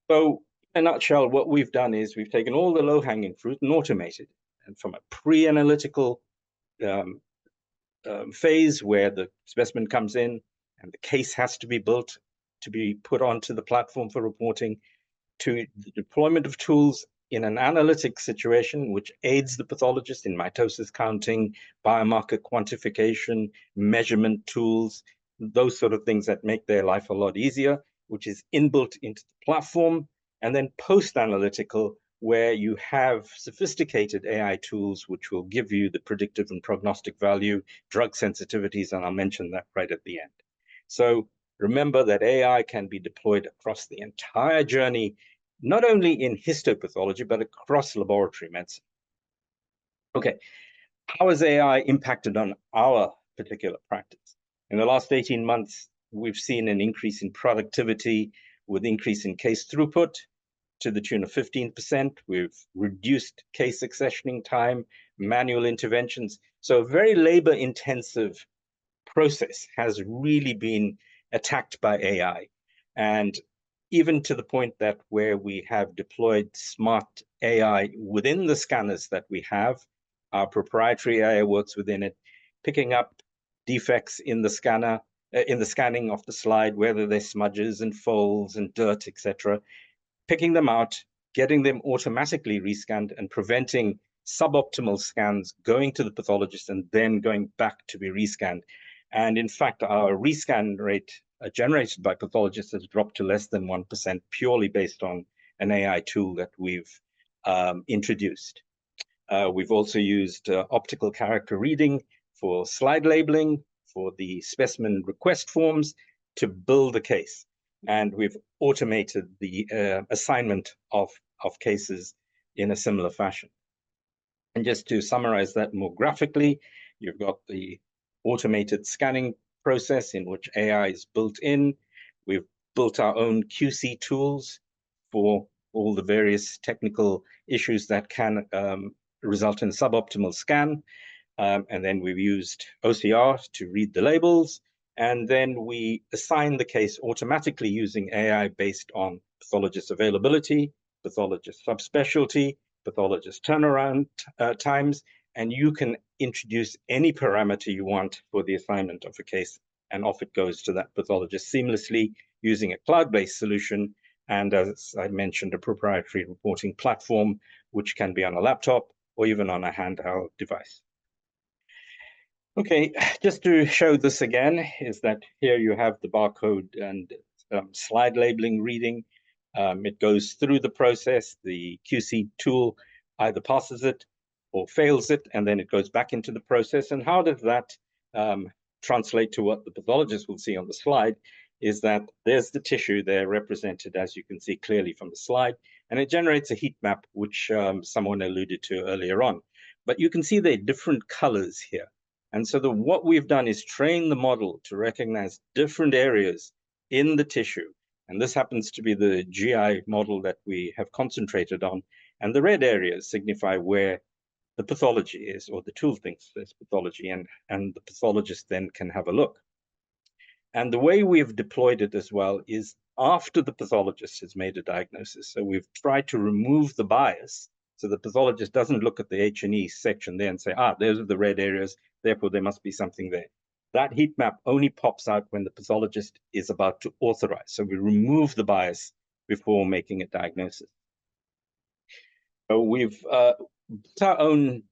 So in a nutshell, what we've done is we've taken all the low-hanging fruit and automated. And from a pre-analytical phase where the specimen comes in and the case has to be built to be put onto the platform for reporting, to the deployment of tools in an analytic situation, which aids the pathologist in mitosis counting, biomarker quantification, measurement tools, those sort of things that make their life a lot easier, which is inbuilt into the platform. And then post-analytical, where you have sophisticated AI tools, which will give you the predictive and prognostic value, drug sensitivities, and I'll mention that right at the end. So remember that AI can be deployed across the entire journey, not only in histopathology, but across laboratory medicine. Okay, how has AI impacted on our particular practice? In the last 18 months, we've seen an increase in productivity with increase in case throughput to the tune of 15%. We've reduced case accessioning time, manual interventions. So a very labor-intensive process has really been attacked by AI. And even to the point that where we have deployed smart AI within the scanners that we have, our proprietary AI works within it, picking up defects in the scanner, in the scanning of the slide, whether they're smudges and folds and dirt, etc., picking them out, getting them automatically rescanned and preventing suboptimal scans going to the pathologist and then going back to be rescanned. And in fact, our rescan rate generated by pathologists has dropped to less than 1%, purely based on an AI tool that we've introduced. We've also used optical character reading for slide labeling, for the specimen request forms to build a case. And we've automated the assignment of cases in a similar fashion. And just to summarize that more graphically, you've got the automated scanning process in which AI is built in. We've built our own QC tools for all the various technical issues that can result in suboptimal scan. And then we've used OCR to read the labels. And then we assign the case automatically using AI based on pathologist availability, pathologist subspecialty, pathologist turnaround times, and you can introduce any parameter you want for the assignment of a case, and off it goes to that pathologist seamlessly using a cloud-based solution. And as I mentioned, a proprietary reporting platform, which can be on a laptop or even on a handheld device. Okay, just to show this again, is that here you have the barcode and slide labeling reading. It goes through the process. The QC tool either passes it or fails it, and then it goes back into the process. And how does that translate to what the pathologist will see on the slide? Is that there's the tissue there represented, as you can see clearly from the slide, and it generates a heat map, which someone alluded to earlier on. But you can see there are different colors here. And so what we've done is train the model to recognize different areas in the tissue. And this happens to be the GI model that we have concentrated on. And the red areas signify where the pathology is, or the tool thinks there's pathology, and the pathologist then can have a look. And the way we've deployed it as well is after the pathologist has made a diagnosis. So we've tried to remove the bias, so the pathologist doesn't look at the H&E section there and say, those are the red areas, therefore there must be something there. That heat map only pops out when the pathologist is about to authorize. So we remove the bias before making a diagnosis. So we've built our own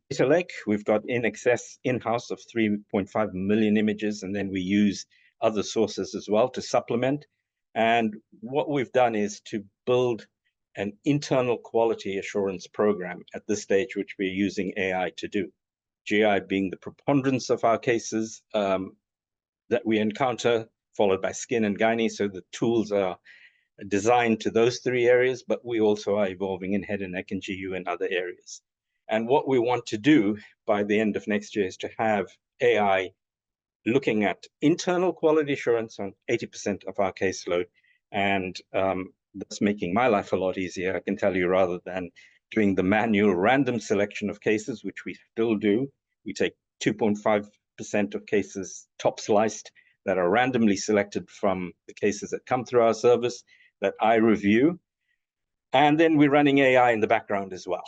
data lake. We've got in excess in-house of 3.5 million images, and then we use other sources as well to supplement. And what we've done is to build an internal quality assurance program at this stage, which we're using AI to do. GI being the preponderance of our cases that we encounter, followed by skin and gynae. So the tools are designed to those three areas, but we also are evolving in head and neck and GU and other areas. And what we want to do by the end of next year is to have AI looking at internal quality assurance on 80% of our caseload. And that's making my life a lot easier, I can tell you, rather than doing the manual random selection of cases, which we still do. We take 2.5% of cases top sliced that are randomly selected from the cases that come through our service that I review. And then we're running AI in the background as well.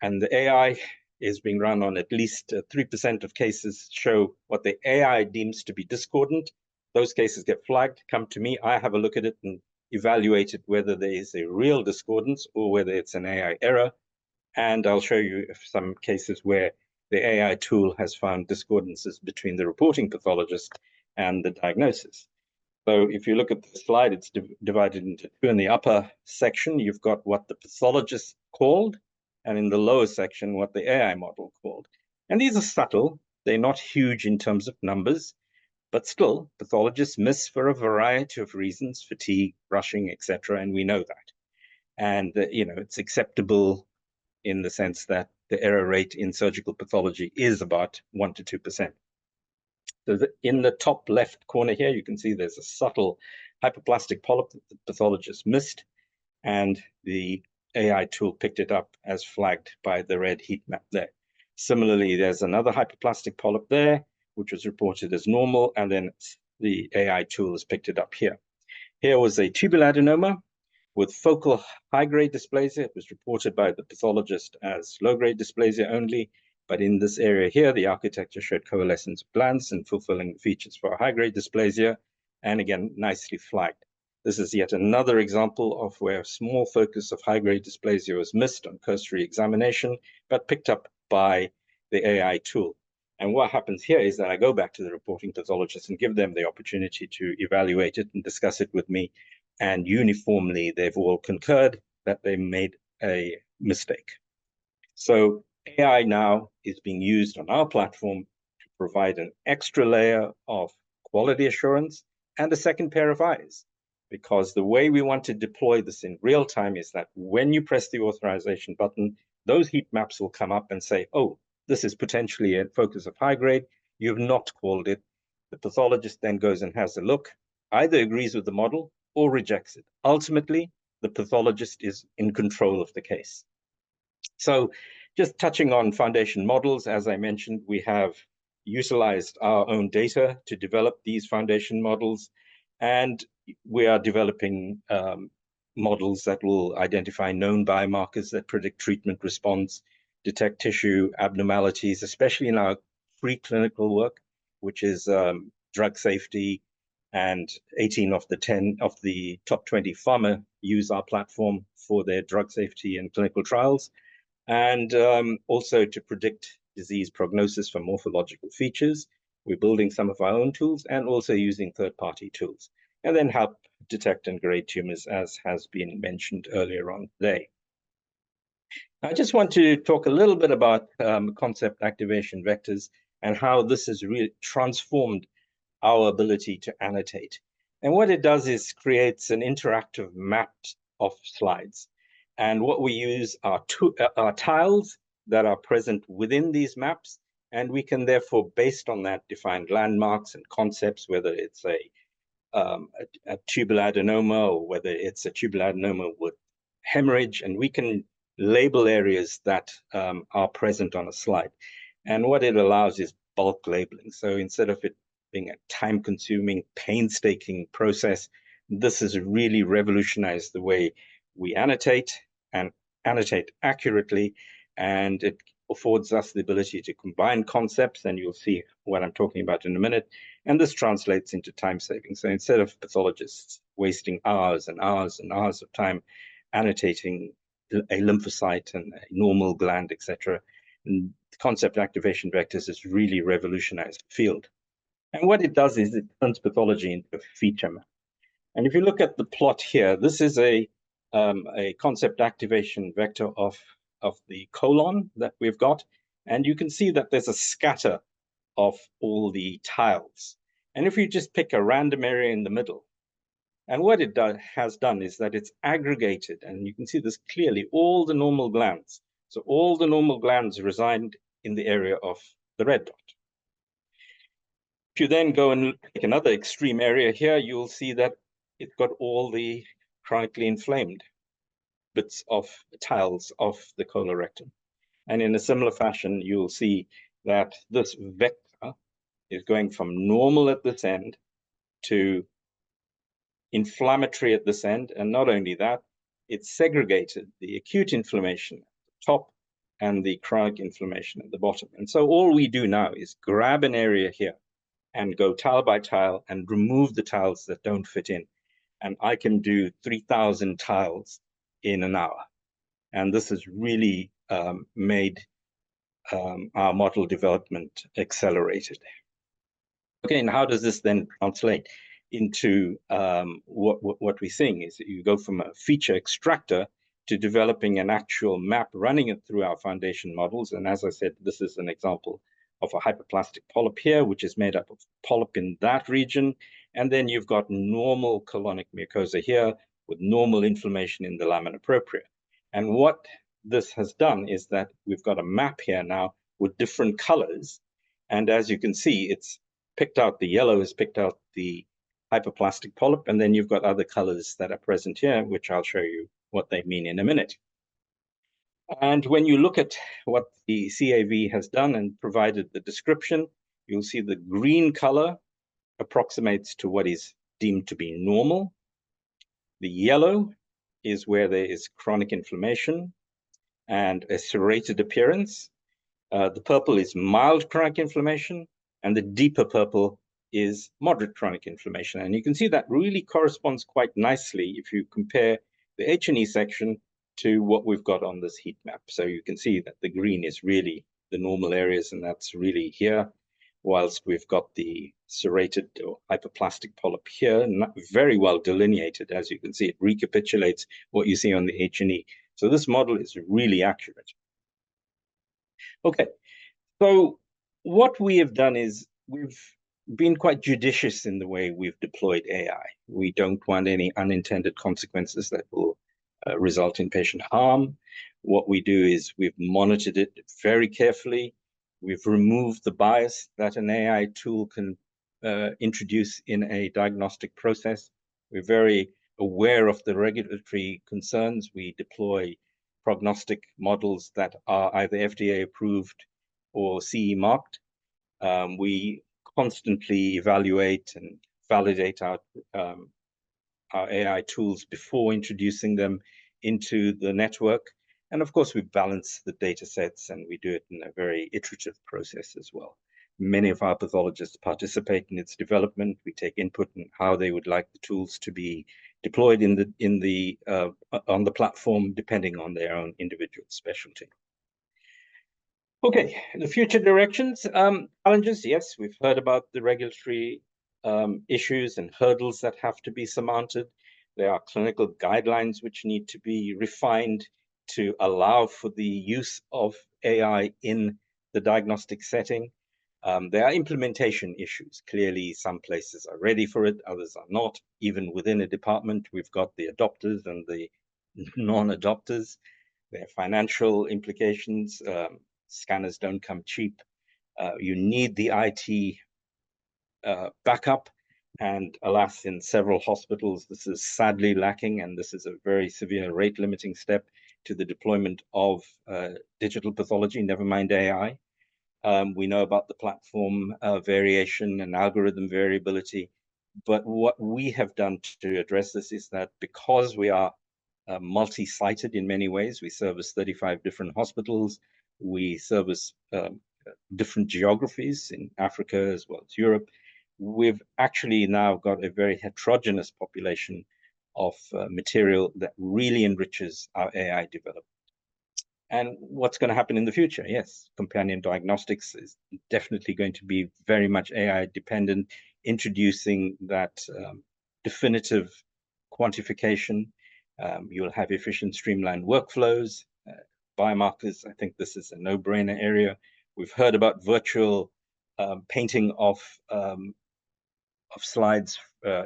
And the AI is being run on at least 3% of cases show what the AI deems to be discordant. Those cases get flagged, come to me, I have a look at it and evaluate it, whether there is a real discordance or whether it's an AI error. And I'll show you some cases where the AI tool has found discordances between the reporting pathologist and the diagnosis. So if you look at the slide, it's divided into two. In the upper section, you've got what the pathologist called, and in the lower section, what the AI model called. And these are subtle. They're not huge in terms of numbers, but still, pathologists miss for a variety of reasons, fatigue, rushing, etc., and we know that. And it's acceptable in the sense that the error rate in surgical pathology is about 1 to 2%. So in the top left corner here, you can see there's a subtle hyperplastic polyp that the pathologist missed, and the AI tool picked it up as flagged by the red heat map there. Similarly, there's another hyperplastic polyp there, which was reported as normal, and then the AI tool has picked it up here. Here was a tubular adenoma with focal high-grade dysplasia. It was reported by the pathologist as low-grade dysplasia only, but in this area here, the architecture showed coalescence of glands and fulfilling features for high-grade dysplasia, and again, nicely flagged. This is yet another example of where a small focus of high-grade dysplasia was missed on cursory examination, but picked up by the AI tool. And what happens here is that I go back to the reporting pathologist and give them the opportunity to evaluate it and discuss it with me. And uniformly, they've all concurred that they made a mistake. So AI now is being used on our platform to provide an extra layer of quality assurance and a second pair of eyes. because the way we want to deploy this in real time is that when you press the authorization button, those heat maps will come up and say, oh, this is potentially a focus of high grade. You have not called it. The pathologist then goes and has a look, either agrees with the model or rejects it. Ultimately, the pathologist is in control of the case. So just touching on foundation models, as I mentioned, we have utilized our own data to develop these foundation models, and we are developing models that will identify known biomarkers that predict treatment response, detect tissue abnormalities, especially in our preclinical work, which is drug safety, and 18 of the top 20 pharma use our platform for their drug safety and clinical trials, and also to predict disease prognosis for morphological features. We're building some of our own tools and also using third-party tools, and then help detect and grade tumors, as has been mentioned earlier on today. I just want to talk a little bit about concept activation vectors and how this has really transformed our ability to annotate. And what it does is creates an interactive map of slides. And what we use are tiles that are present within these maps. And we can therefore, based on that, define landmarks and concepts, whether it's a tubular adenoma or whether it's a tubular adenoma with hemorrhage. And we can label areas that are present on a slide. And what it allows is bulk labeling. So instead of it being a time-consuming, painstaking process, this has really revolutionized the way we annotate and annotate accurately, and it affords us the ability to combine concepts, and you'll see what I'm talking about in a minute, and this translates into time saving. So instead of pathologists wasting hours and hours and hours of time annotating a lymphocyte and a normal gland, etc., concept activation vectors has really revolutionized the field. And what it does is it turns pathology into a feature map. And if you look at the plot here, this is a concept activation vector of the colon that we've got. And you can see that there's a scatter of all the tiles. And if you just pick a random area in the middle, and what it has done is that it's aggregated, and you can see this clearly, all the normal glands. So all the normal glands reside in the area of the red dot. If you then go and take another extreme area here, you'll see that it's got all the chronically inflamed bits of tiles of the colorectum. And in a similar fashion, you'll see that this vector is going from normal at this end to inflammatory at this end. And not only that, it's segregated the acute inflammation at the top and the chronic inflammation at the bottom. And so all we do now is grab an area here and go tile by tile and remove the tiles that don't fit in. And I can do 3,000 tiles in an hour. And this has really made our model development accelerated. Okay, and how does this then translate into what we're seeing is that you go from a feature extractor to developing an actual map, running it through our foundation models. And as I said, this is an example of a hyperplastic polyp here, which is made up of polyp in that region. And then you've got normal colonic mucosa here with normal inflammation in the lamina propria. And what this has done is that we've got a map here now with different colors. And as you can see, it's picked out the yellow, has picked out the hyperplastic polyp, and then you've got other colors that are present here, which I'll show you what they mean in a minute. And when you look at what the CAV has done and provided the description, you'll see the green color approximates to what is deemed to be normal. The yellow is where there is chronic inflammation and a serrated appearance. The purple is mild chronic inflammation, and the deeper purple is moderate chronic inflammation. And you can see that really corresponds quite nicely if you compare the H&E section to what we've got on this heat map. So you can see that the green is really the normal areas, and that's really here, whilst we've got the serrated or hyperplastic polyp here, not very well delineated. As you can see, it recapitulates what you see on the H&E. So this model is really accurate. Okay, so what we have done is we've been quite judicious in the way we've deployed AI. We don't want any unintended consequences that will result in patient harm. What we do is we've monitored it very carefully. We've removed the bias that an AI tool can introduce in a diagnostic process. We're very aware of the regulatory concerns. We deploy prognostic models that are either FDA approved or CE marked. We constantly evaluate and validate our AI tools before introducing them into the network. And of course, we balance the data sets, and we do it in a very iterative process as well. Many of our pathologists participate in its development. We take input on how they would like the tools to be deployed on the platform, depending on their own individual specialty. Okay, the future directions, challenges. Yes, we've heard about the regulatory issues and hurdles that have to be surmounted. There are clinical guidelines which need to be refined to allow for the use of AI in the diagnostic setting. There are implementation issues. Clearly, some places are ready for it, others are not. Even within a department, we've got the adopters and the non-adopters. There are financial implications. Scanners don't come cheap. You need the IT backup. And alas, in several hospitals, this is sadly lacking, and this is a very severe rate limiting step to the deployment of digital pathology, never mind AI. We know about the platform variation and algorithm variability. But what we have done to address this is that because we are multi-sited in many ways, we service 35 different hospitals, we service different geographies in Africa as well as Europe. We've actually now got a very heterogeneous population of material that really enriches our AI development. And what's going to happen in the future? Yes, companion diagnostics is definitely going to be very much AI dependent, introducing that definitive quantification. You'll have efficient, streamlined workflows, biomarkers. I think this is a no-brainer area. We've heard about virtual painting of slides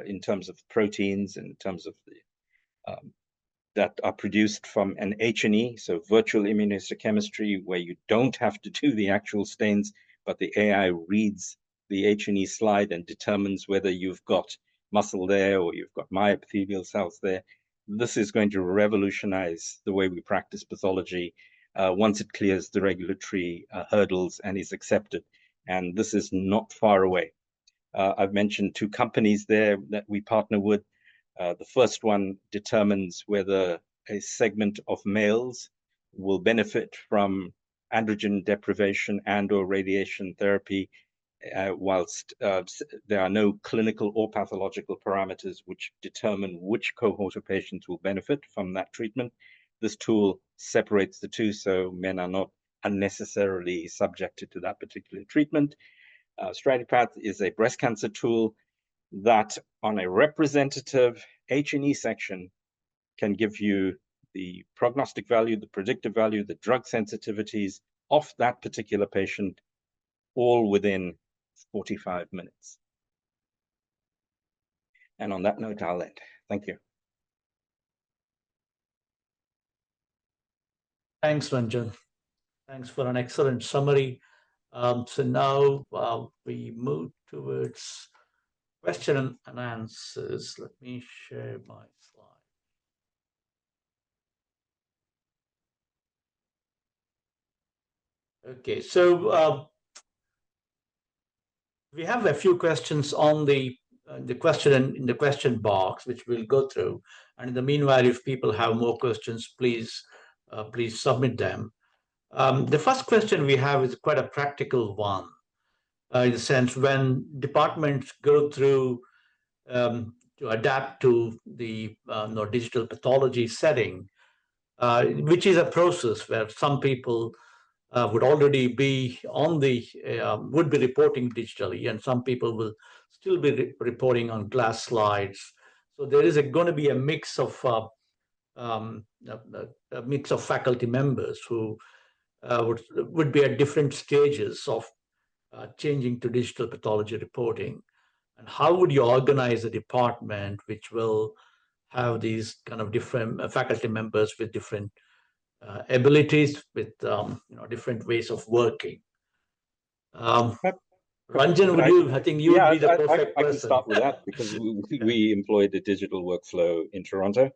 in terms of proteins, in terms of the that are produced from an H&E, so virtual immunohistochemistry, where you don't have to do the actual stains, but the AI reads the H&E slide and determines whether you've got muscle there or you've got myoepithelial cells there. This is going to revolutionize the way we practice pathology once it clears the regulatory hurdles and is accepted. And this is not far away. I've mentioned 2 companies there that we partner with. The first one determines whether a segment of males will benefit from androgen deprivation and or radiation therapy, whilst there are no clinical or pathological parameters which determine which cohort of patients will benefit from that treatment. This tool separates the two, so men are not unnecessarily subjected to that particular treatment. StratiPath is a breast cancer tool that on a representative H&E section can give you the prognostic value, the predictive value, the drug sensitivities of that particular patient, all within 45 minutes. And on that note, I'll end. Thank you. Thanks, Ranjan. Thanks for an excellent summary. So now we move towards question and answers. Let me share my slide. Okay, so we have a few questions on the question in the question box, which we'll go through. And in the meanwhile, if people have more questions, please submit them. The first question we have is quite a practical one. In the sense, when departments go through to adapt to the digital pathology setting, which is a process where some people would already be on the would be reporting digitally, and some people will still be reporting on glass slides. So there is going to be a mix of faculty members who would be at different stages of changing to digital pathology reporting? And how would you organize a department which will have these kind of different faculty members with different abilities, with different ways of working? Ranjan, would you? I think you would be the perfect I person. can start with that because we employed a digital workflow in Toronto.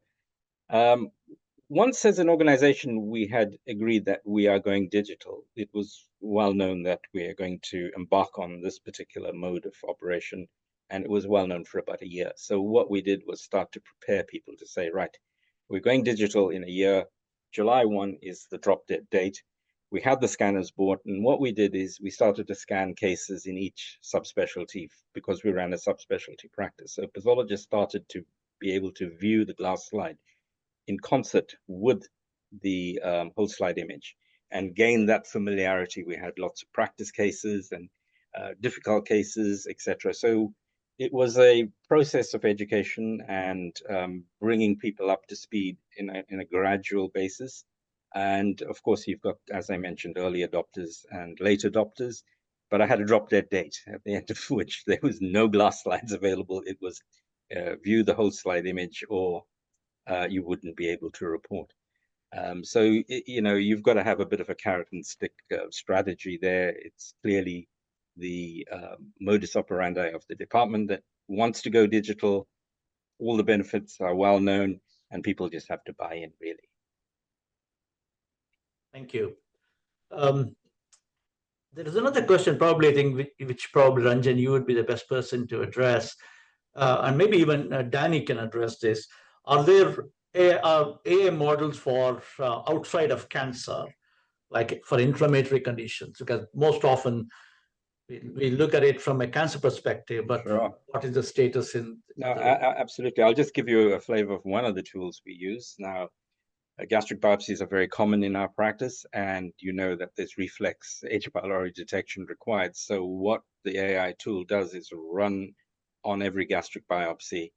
Once as an organization, we had agreed that we are going digital. It was well known that we are going to embark on this particular mode of operation, and it was well known for about a year. So what we did was start to prepare people to say, right, we're going digital in a year. July 1 is the drop dead date. We had the scanners bought, and what we did is we started to scan cases in each subspecialty because we ran a subspecialty practice. So pathologists started to be able to view the glass slide in concert with the whole slide image and gain that familiarity. We had lots of practice cases and difficult cases, etc. So it was a process of education and bringing people up to speed in a gradual basis. And of course, you've got, as I mentioned, early adopters and late adopters. But I had a drop dead date at the end of which there was no glass slides available. It was view the whole slide image or you wouldn't be able to report. So, you've got to have a bit of a carrot and stick strategy there. It's clearly the modus operandi of the department that wants to go digital. All the benefits are well known, and people just have to buy in, really. Thank you. There is another question, probably, I think, which probably, Ranjan, you would be the best person to address. And maybe even Danny can address this. Are there AI models for outside of cancer, like for inflammatory conditions? Because most often we look at it from a cancer perspective, but Sure. what is the status in? No, absolutely. I'll just give you a flavor of one of the tools we use. Now, gastric biopsies are very common in our practice, and you know that there's reflex H. pylori detection required. So what the AI tool does is run on every gastric biopsy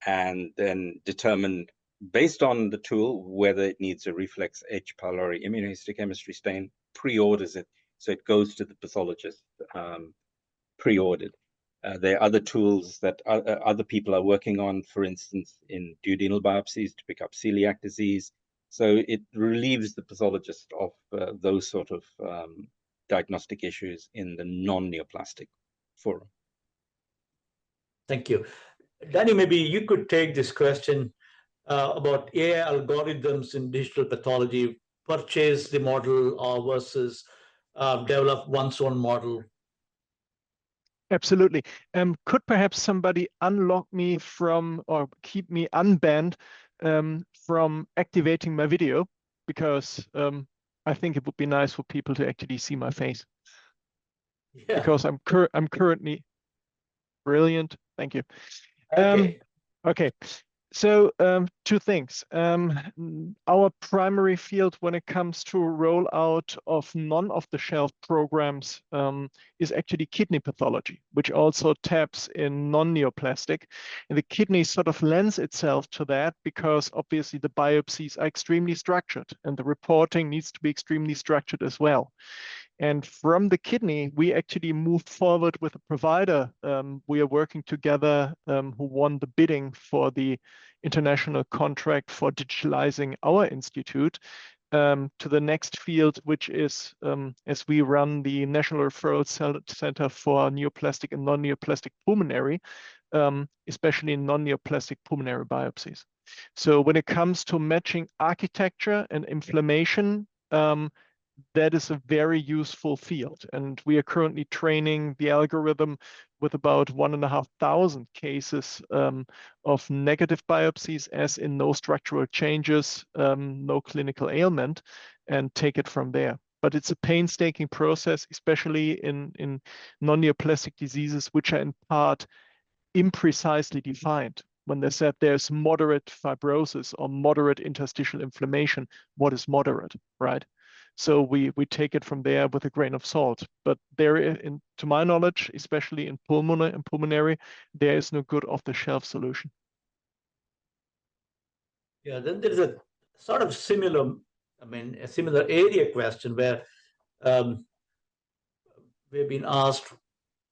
and then determine, based on the tool, whether it needs a reflex H. pylori immunohistochemistry stain, pre-orders it. So it goes to the pathologist pre-ordered. There are other tools that other people are working on, for instance, in duodenal biopsies to pick up celiac disease. So it relieves the pathologist of those sort of diagnostic issues in the non-neoplastic forum. Thank you. Danny, maybe you could take this question about AI algorithms in digital pathology, purchase the model versus develop one's own model. Absolutely. Could perhaps somebody unlock me from or keep me unbanned from activating my video? Because I think it would be nice for people to actually see my face. Yeah. Because I'm currently brilliant. Thank you. Okay. So two things. Our primary field when it comes to rollout of non-off-the-shelf programs is actually kidney pathology, which also taps in non-neoplastic. And the kidney sort of lends itself to that because obviously the biopsies are extremely structured and the reporting needs to be extremely structured as well. And from the kidney, we actually moved forward with a provider. We are working together who won the bidding for the international contract for digitalizing our institute to the next field, which is as we run the National Referral Center for Neoplastic and Non-Neoplastic Pulmonary, especially in non-neoplastic pulmonary biopsies. So when it comes to matching architecture and inflammation, that is a very useful field. And we are currently training the algorithm with about 1,500 cases of negative biopsies, as in no structural changes, no clinical ailment, and take it from there. But it's a painstaking process, especially in non-neoplastic diseases, which are in part imprecisely defined. When they said there's moderate fibrosis or moderate interstitial inflammation, what is moderate, right? So we take it from there with a grain of salt. But there, to my knowledge, especially in pulmonary, there is no good off-the-shelf solution. Yeah, then there's a sort of similar, a similar area question where we've been asked,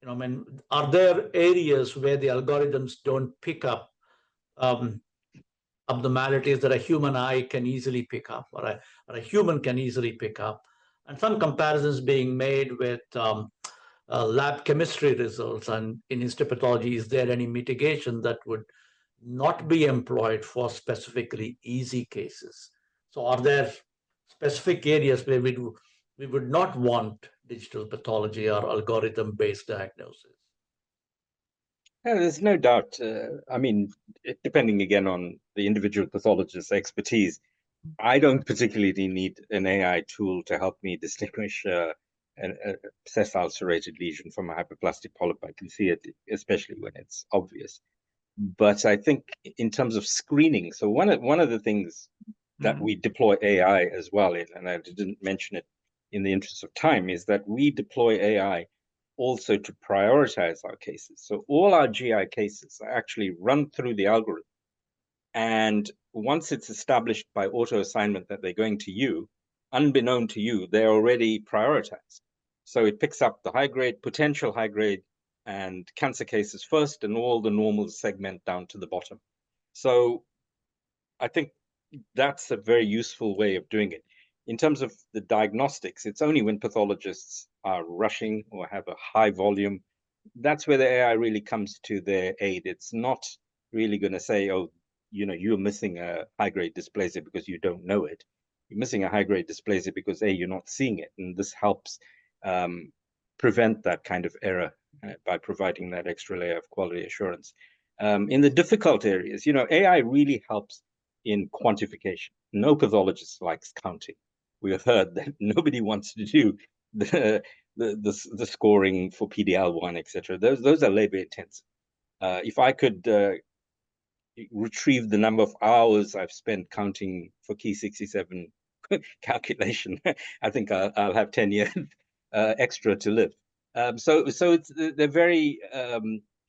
are there areas where the algorithms don't pick up abnormalities that a human eye can easily pick up, or a human can easily pick up? And some comparisons being made with lab chemistry results. And in histopathology, is there any mitigation that would not be employed for specifically easy cases? So are there specific areas where we would not want digital pathology or algorithm-based diagnosis? Yeah, there's no doubt. I mean, depending again on the individual pathologist's expertise, I don't particularly need an AI tool to help me distinguish an abscess ulcerated lesion from a hyperplastic polyp. I can see it, especially when it's obvious. But I think in terms of screening, so one of the things that we deploy AI as well in, and I didn't mention it in the interest of time, is that we deploy AI also to prioritize our cases. So all our GI cases are actually run through the algorithm. And once it's established by auto assignment that they're going to you, unbeknown to you, they're already prioritized. So it picks up the high grade, potential high grade, and cancer cases first, and all the normal segment down to the bottom. So I think that's a very useful way of doing it. In terms of the diagnostics, it's only when pathologists are rushing or have a high volume, that's where the AI really comes to their aid. It's not really going to say, oh, you're missing a high-grade dysplasia because you don't know it. You're missing a high-grade dysplasia because, A, you're not seeing it. And this helps prevent that kind of error by providing that extra layer of quality assurance. In the difficult areas, AI really helps in quantification. No pathologist likes counting. We have heard that nobody wants to do the scoring for PDL1, etc. Those are labor intensive. If I could retrieve the number of hours I've spent counting for key 67 calculation, I think I'll have 10 years extra to live. So they're very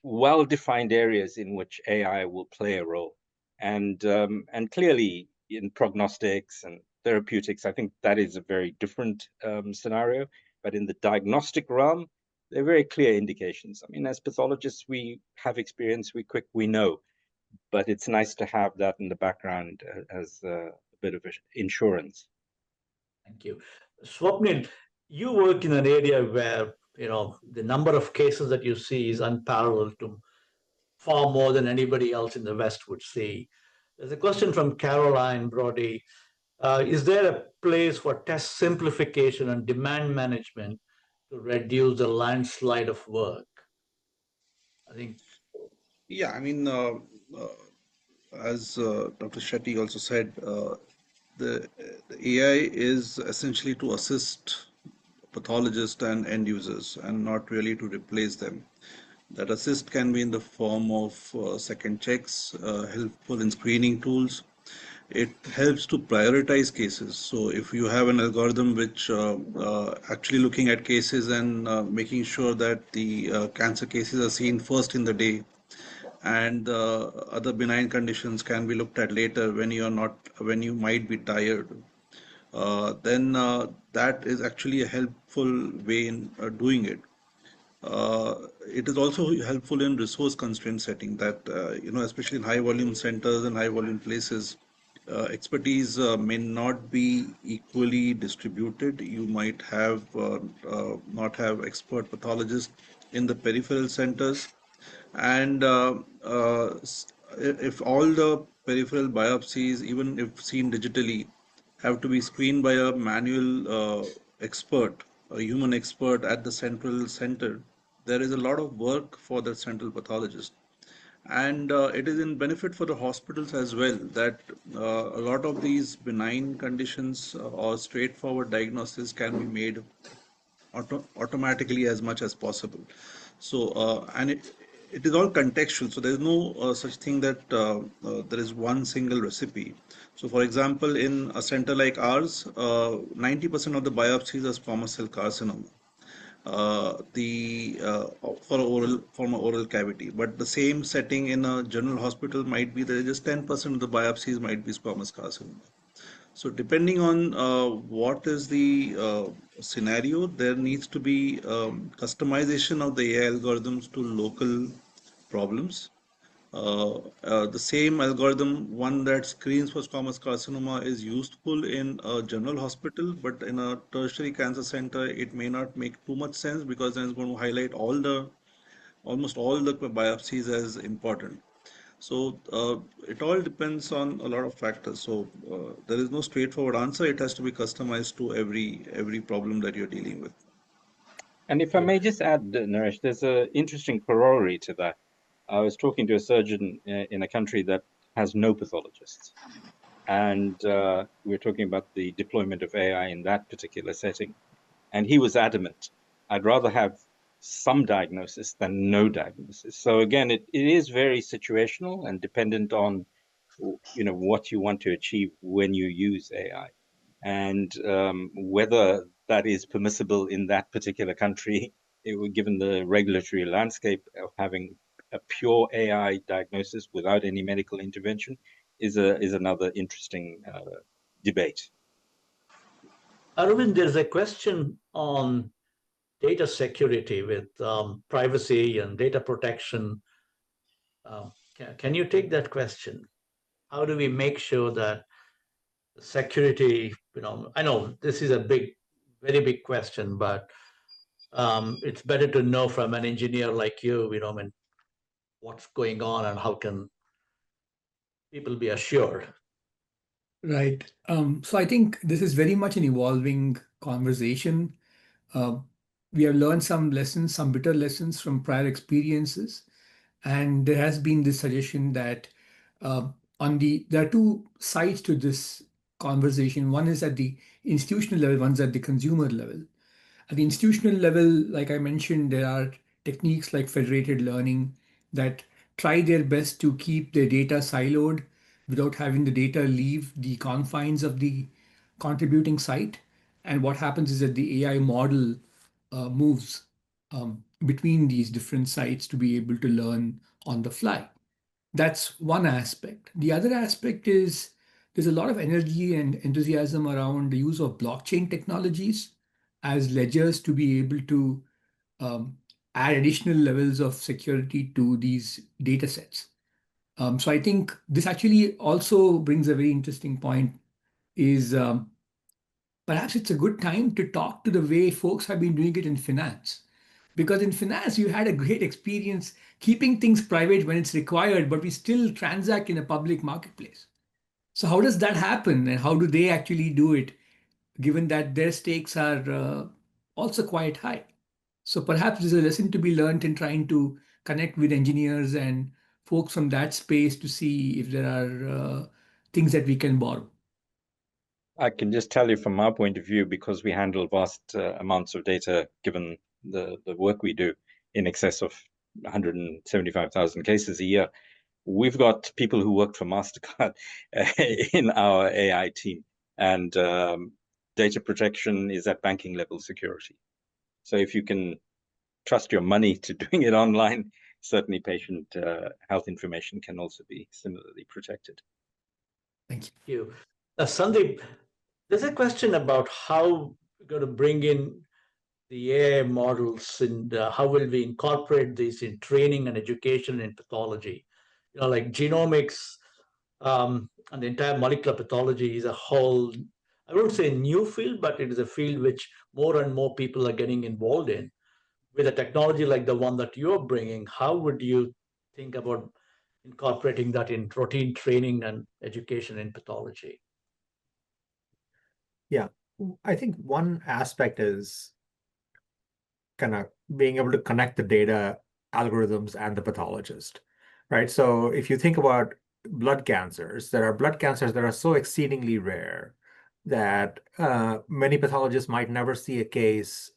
well-defined areas in which AI will play a role. And clearly in prognostics and therapeutics, I think that is a very different scenario. But in the diagnostic realm, there are very clear indications. I mean, as pathologists, we have experience, we know, but it's nice to have that in the background as a bit of insurance. Thank you. Swapnil, you work in an area where, the number of cases that you see is unparalleled to far more than anybody else in the West would see. There's a question from Caroline Brody. Is there a place for test simplification and demand management to reduce the landslide of work? I think. Yeah, I mean, as Dr. Chetty also said, the AI is essentially to assist pathologists and end users and not really to replace them. That assist can be in the form of second checks, helpful in screening tools. It helps to prioritize cases. So if you have an algorithm which actually looking at cases and making sure that the cancer cases are seen first in the day, and other benign conditions can be looked at later when you might be tired, then that is actually a helpful way in doing it. It is also helpful in resource constraint setting that, especially in high volume centers and high volume places, expertise may not be equally distributed. You might have not have expert pathologists in the peripheral centers. And if all the peripheral biopsies, even if seen digitally, have to be screened by a manual expert, a human expert at the central center, there is a lot of work for the central pathologist. And it is in benefit for the hospitals as well that a lot of these benign conditions or straightforward diagnosis can be made automatically as much as possible. So, and it is all contextual. So there is no such thing that there is one single recipe. So, for example, in a center like ours, 90% of the biopsies are squamous cell carcinoma. For an oral cavity, but the same setting in a general hospital might be there just 10% of the biopsies might be squamous carcinoma. So depending on what is the scenario, there needs to be customization of the AI algorithms to local problems. The same algorithm, one that screens for squamous carcinoma, is useful in a general hospital, but in a tertiary cancer center, it may not make too much sense because then it's going to highlight almost all the biopsies as important. So it all depends on a lot of factors. So there is no straightforward answer. It has to be customized to every problem that you're dealing with. And if I may just add, Naresh, there's an interesting corollary to that. I was talking to a surgeon in a country that has no pathologists. And we're talking about the deployment of AI in that particular setting. And he was adamant, I'd rather have some diagnosis than no diagnosis. So again, it is very situational and dependent on what you want to achieve when you use AI. And whether that is permissible in that particular country, given the regulatory landscape of having a pure AI diagnosis without any medical intervention, is another interesting debate. Arvind, there's a question on data security with privacy and data protection. Can you take that question? How do we make sure that security, I know this is a very big question, but it's better to know from an engineer like you, what's going on and how can people be assured. Right. So I think this is very much an evolving conversation. We have learned some lessons, some bitter lessons from prior experiences. And there has been this suggestion that there are two sides to this conversation. One is at the institutional level, one's at the consumer level. At the institutional level, like I mentioned, there are techniques like federated learning that try their best to keep their data siloed without having the data leave the confines of the contributing site. And what happens is that the AI model moves between these different sites to be able to learn on the fly. That's one aspect. The other aspect is there's a lot of energy and enthusiasm around the use of blockchain technologies as ledgers to be able to add additional levels of security to these data sets. So I think this actually also brings a very interesting point is perhaps it's a good time to talk to the way folks have been doing it in finance. Because in finance, you had a great experience keeping things private when it's required, but we still transact in a public marketplace. So how does that happen and how do they actually do it, given that their stakes are also quite high? So perhaps there's a lesson to be learned in trying to connect with engineers and folks from that space to see if there are things that we can borrow. I can just tell you from our point of view, because we handle vast amounts of data, given the work we do in excess of 175,000 cases a year, we've got people who work for MasterCard in our AI team, and data protection is at banking level security. So if you can trust your money to doing it online, certainly patient health information can also be similarly protected. Thank you. Sandeep, there's a question about how we're going to bring in the AI models and how will we incorporate these in training and education in pathology. Like genomics and the entire molecular pathology is a whole, I won't say new field, but it is a field which more and more people are getting involved in. With a technology like the one that you're bringing, how would you think about incorporating that in routine training and education in pathology? Yeah, I think one aspect is kind of being able to connect the data algorithms and the pathologist, right? So if you think about blood cancers, there are blood cancers that are so exceedingly rare that many pathologists might never see a case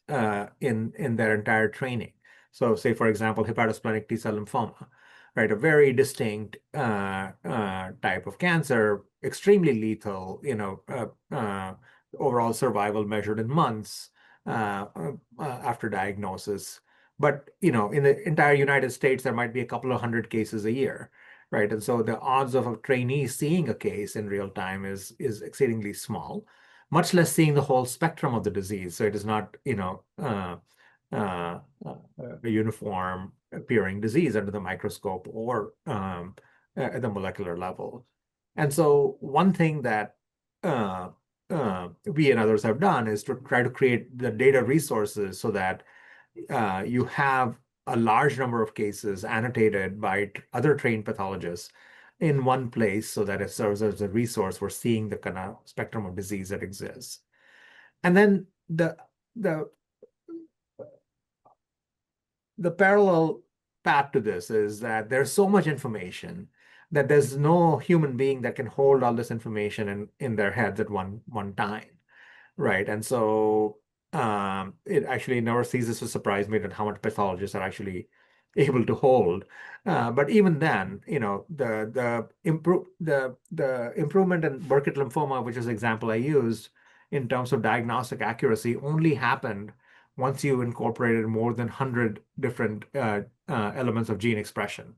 in their entire training. So say, for example, hepatosplenic T-cell lymphoma, right? A very distinct type of cancer, extremely lethal, overall survival measured in months after diagnosis. But, in the entire United States, there might be a couple of hundred cases a year. right? And so the odds of a trainee seeing a case in real time is exceedingly small, much less seeing the whole spectrum of the disease. So it is not, a uniform appearing disease under the microscope or at the molecular level. And so one thing that we and others have done is to try to create the data resources so that you have a large number of cases annotated by other trained pathologists in one place so that it serves as a resource for seeing the kind of spectrum of disease that exists. And then the parallel path to this is that there's so much information that there's no human being that can hold all this information in their heads at one time, right? And so it actually never ceases to surprise me that how much pathologists are actually able to hold. But even then, the improvement in Burkitt lymphoma, which is the example I used in terms of diagnostic accuracy, only happened once you incorporated more than 100 different elements of gene expression.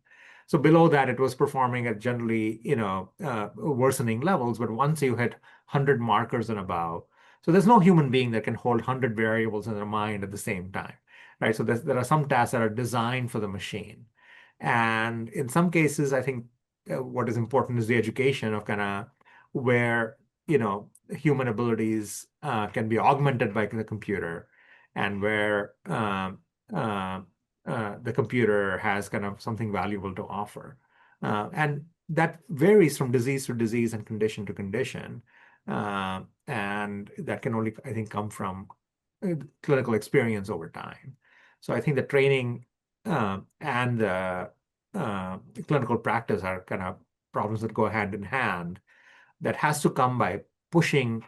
So below that, it was performing at generally, worsening levels. But once you hit 100 markers and above, so there's no human being that can hold 100 variables in their mind at the same time, right? So there are some tasks that are designed for the machine. And in some cases, I think what is important is the education of kind of where, human abilities can be augmented by the computer, and where the computer has kind of something valuable to offer. And that varies from disease to disease and condition to condition. And that can only, I think, come from clinical experience over time. So I think the training and the clinical practice are kind of problems that go hand in hand. That has to come by pushing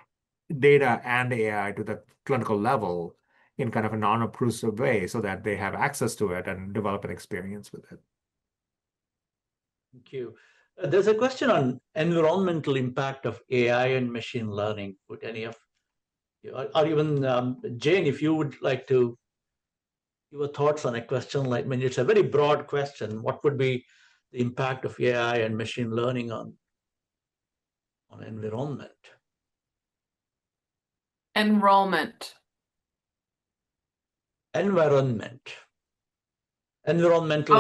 data and AI to the clinical level in kind of a non-obtrusive way so that they have access to it and develop an experience with it. Thank you. There's a question on environmental impact of AI and machine learning. Would any of you, or even Jane, if you would like to give your thoughts on a question like, I mean, it's a very broad question. What would be the impact of AI and machine learning on environment? Enrollment. Environmental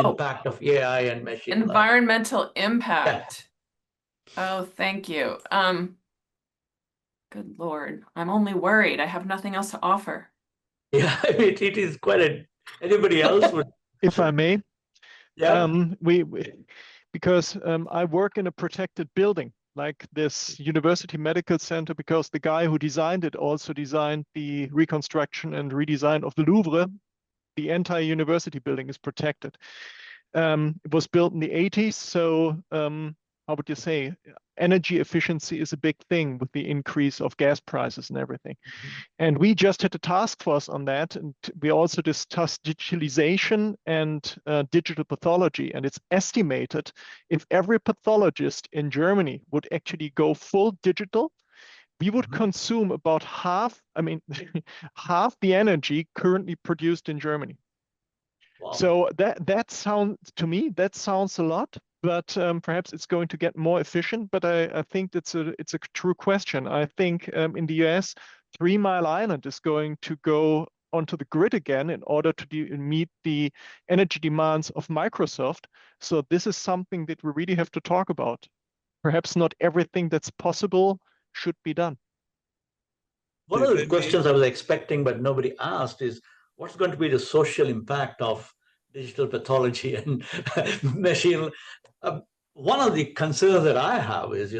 impact of AI and machine learning. Environmental impact. Yeah. Oh, thank you. Good Lord, I'm only worried. I have nothing else to offer. Yeah, it is quite anybody else would. If I may. Yeah. Because I work in a protected building like this university medical center, because the guy who designed it also designed the reconstruction and redesign of the Louvre. The entire university building is protected. It was built in the 80s, so how would you say, energy efficiency is a big thing with the increase of gas prices and everything. Mm-hmm. And we just had a task force on that, and we also discussed digitalization and digital pathology. And it's estimated if every pathologist in Germany would actually go full digital, we would consume about half the energy currently produced in Germany. Wow. So that sounds, to me, that sounds a lot, but perhaps it's going to get more efficient. But I think it's a true question. I think in the US, 3 Mile Island is going to go onto the grid again in order to meet the energy demands of Microsoft. So this is something that we really have to talk about. Perhaps not everything that's possible should be done. One of the questions I was expecting but nobody asked is, what's going to be the social impact of digital pathology and machine? One of the concerns that I have is,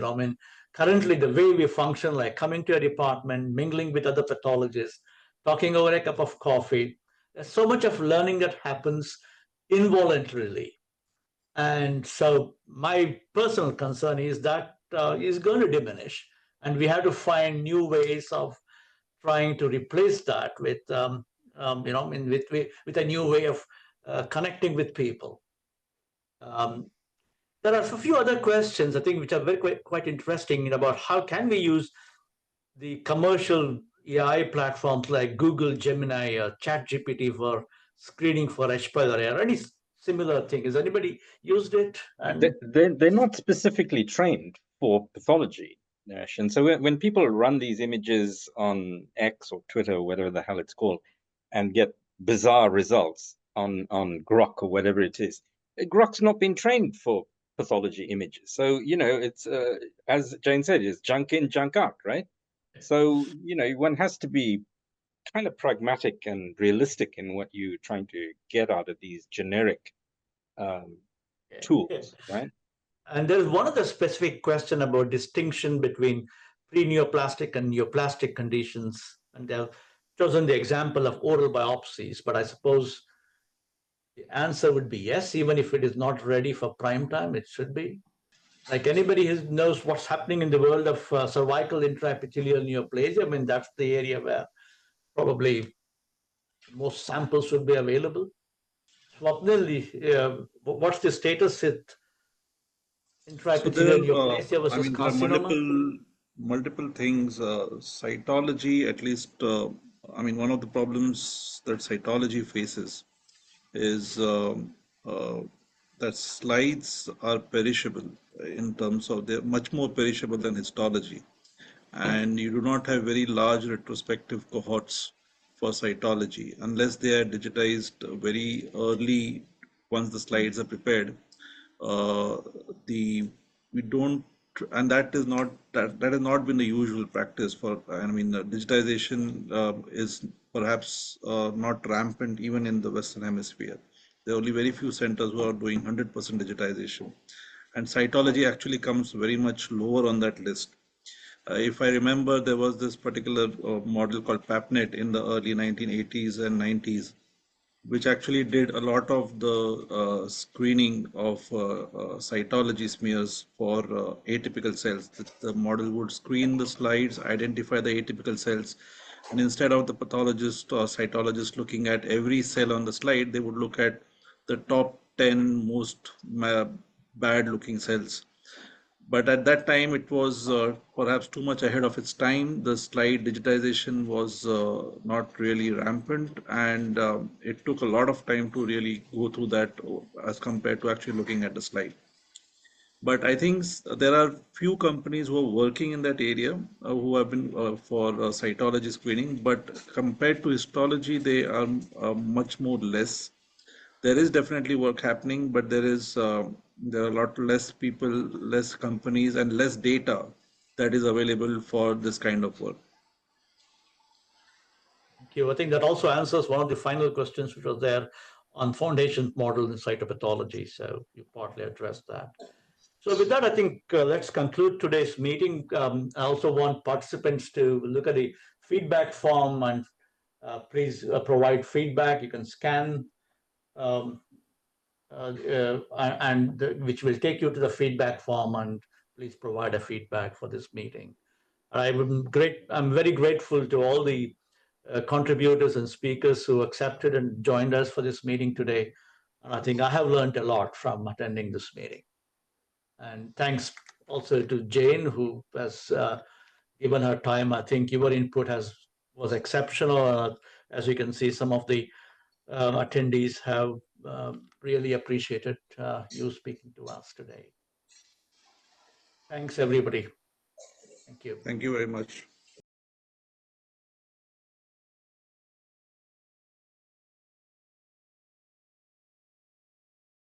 currently the way we function, like coming to a department, mingling with other pathologists, talking over a cup of coffee, there's so much of learning that happens involuntarily. And so my personal concern is that is going to diminish, and we have to find new ways of trying to replace that with, with a new way of connecting with people. There are a few other questions, I think, which are quite interesting about how can we use the commercial AI platforms like Google, Gemini, or ChatGPT for screening for H. pylori. Are any similar thing. Has anybody used it? And They're not specifically trained for pathology, Nash. And so when people run these images on X or Twitter or whatever the hell it's called, and get bizarre results on Grok or whatever it is, Grok's not been trained for pathology images. So, it's, as Jane said, it's junk in, junk out, right? So, one has to be kind of pragmatic and realistic in what you're trying to get out of these generic tools, right? And there's one other specific question about distinction between pre-neoplastic and neoplastic conditions. And they've chosen the example of oral biopsies, but I suppose the answer would be yes, even if it is not ready for prime time, it should be. Like anybody who knows what's happening in the world of cervical intraepithelial neoplasia, I mean, that's the area where probably most samples should be available. Swapnil, what's the status with So there, intraepithelial neoplasia I versus mean, there are carcinoma? multiple things. Cytology, at least, I mean, one of the problems that cytology faces is that slides are perishable in terms of they're much more perishable than histology, and you do not have very large retrospective cohorts for cytology unless they are digitized very early once the slides are prepared. The we don't, and that has not been the usual practice for. I mean, digitization is perhaps not rampant even in the Western Hemisphere. There are only very few centers who are doing 100% digitization, and cytology actually comes very much lower on that list. If I remember, there was this particular model called PAPNet in the early 1980s and 90s, which actually did a lot of the screening of cytology smears for atypical cells. The model would screen the slides, identify the atypical cells, and instead of the pathologist or cytologist looking at every cell on the slide, they would look at the top 10 most bad looking cells. But at that time, it was perhaps too much ahead of its time. The slide digitization was not really rampant, and it took a lot of time to really go through that as compared to actually looking at the slide. But I think there are few companies who are working in that area who have been for cytology screening, but compared to histology, they are much more less. There is definitely work happening, but there are a lot less people, less companies, and less data that is available for this kind of work. Thank you. I think that also answers one of the final questions which was there on foundation model in cytopathology. So you partly addressed that. So with that, I think let's conclude today's meeting. I also want participants to look at the feedback form and please provide feedback. You can scan which will take you to the feedback form, and please provide a feedback for this meeting. I'm very grateful to all the contributors and speakers who accepted and joined us for this meeting today. And I think I have learned a lot from attending this meeting. And thanks also to Jane, who has given her time. I think your input was exceptional. As you can see, some of the attendees have really appreciated you speaking to us today. Thanks, everybody. Thank you. Thank you very much.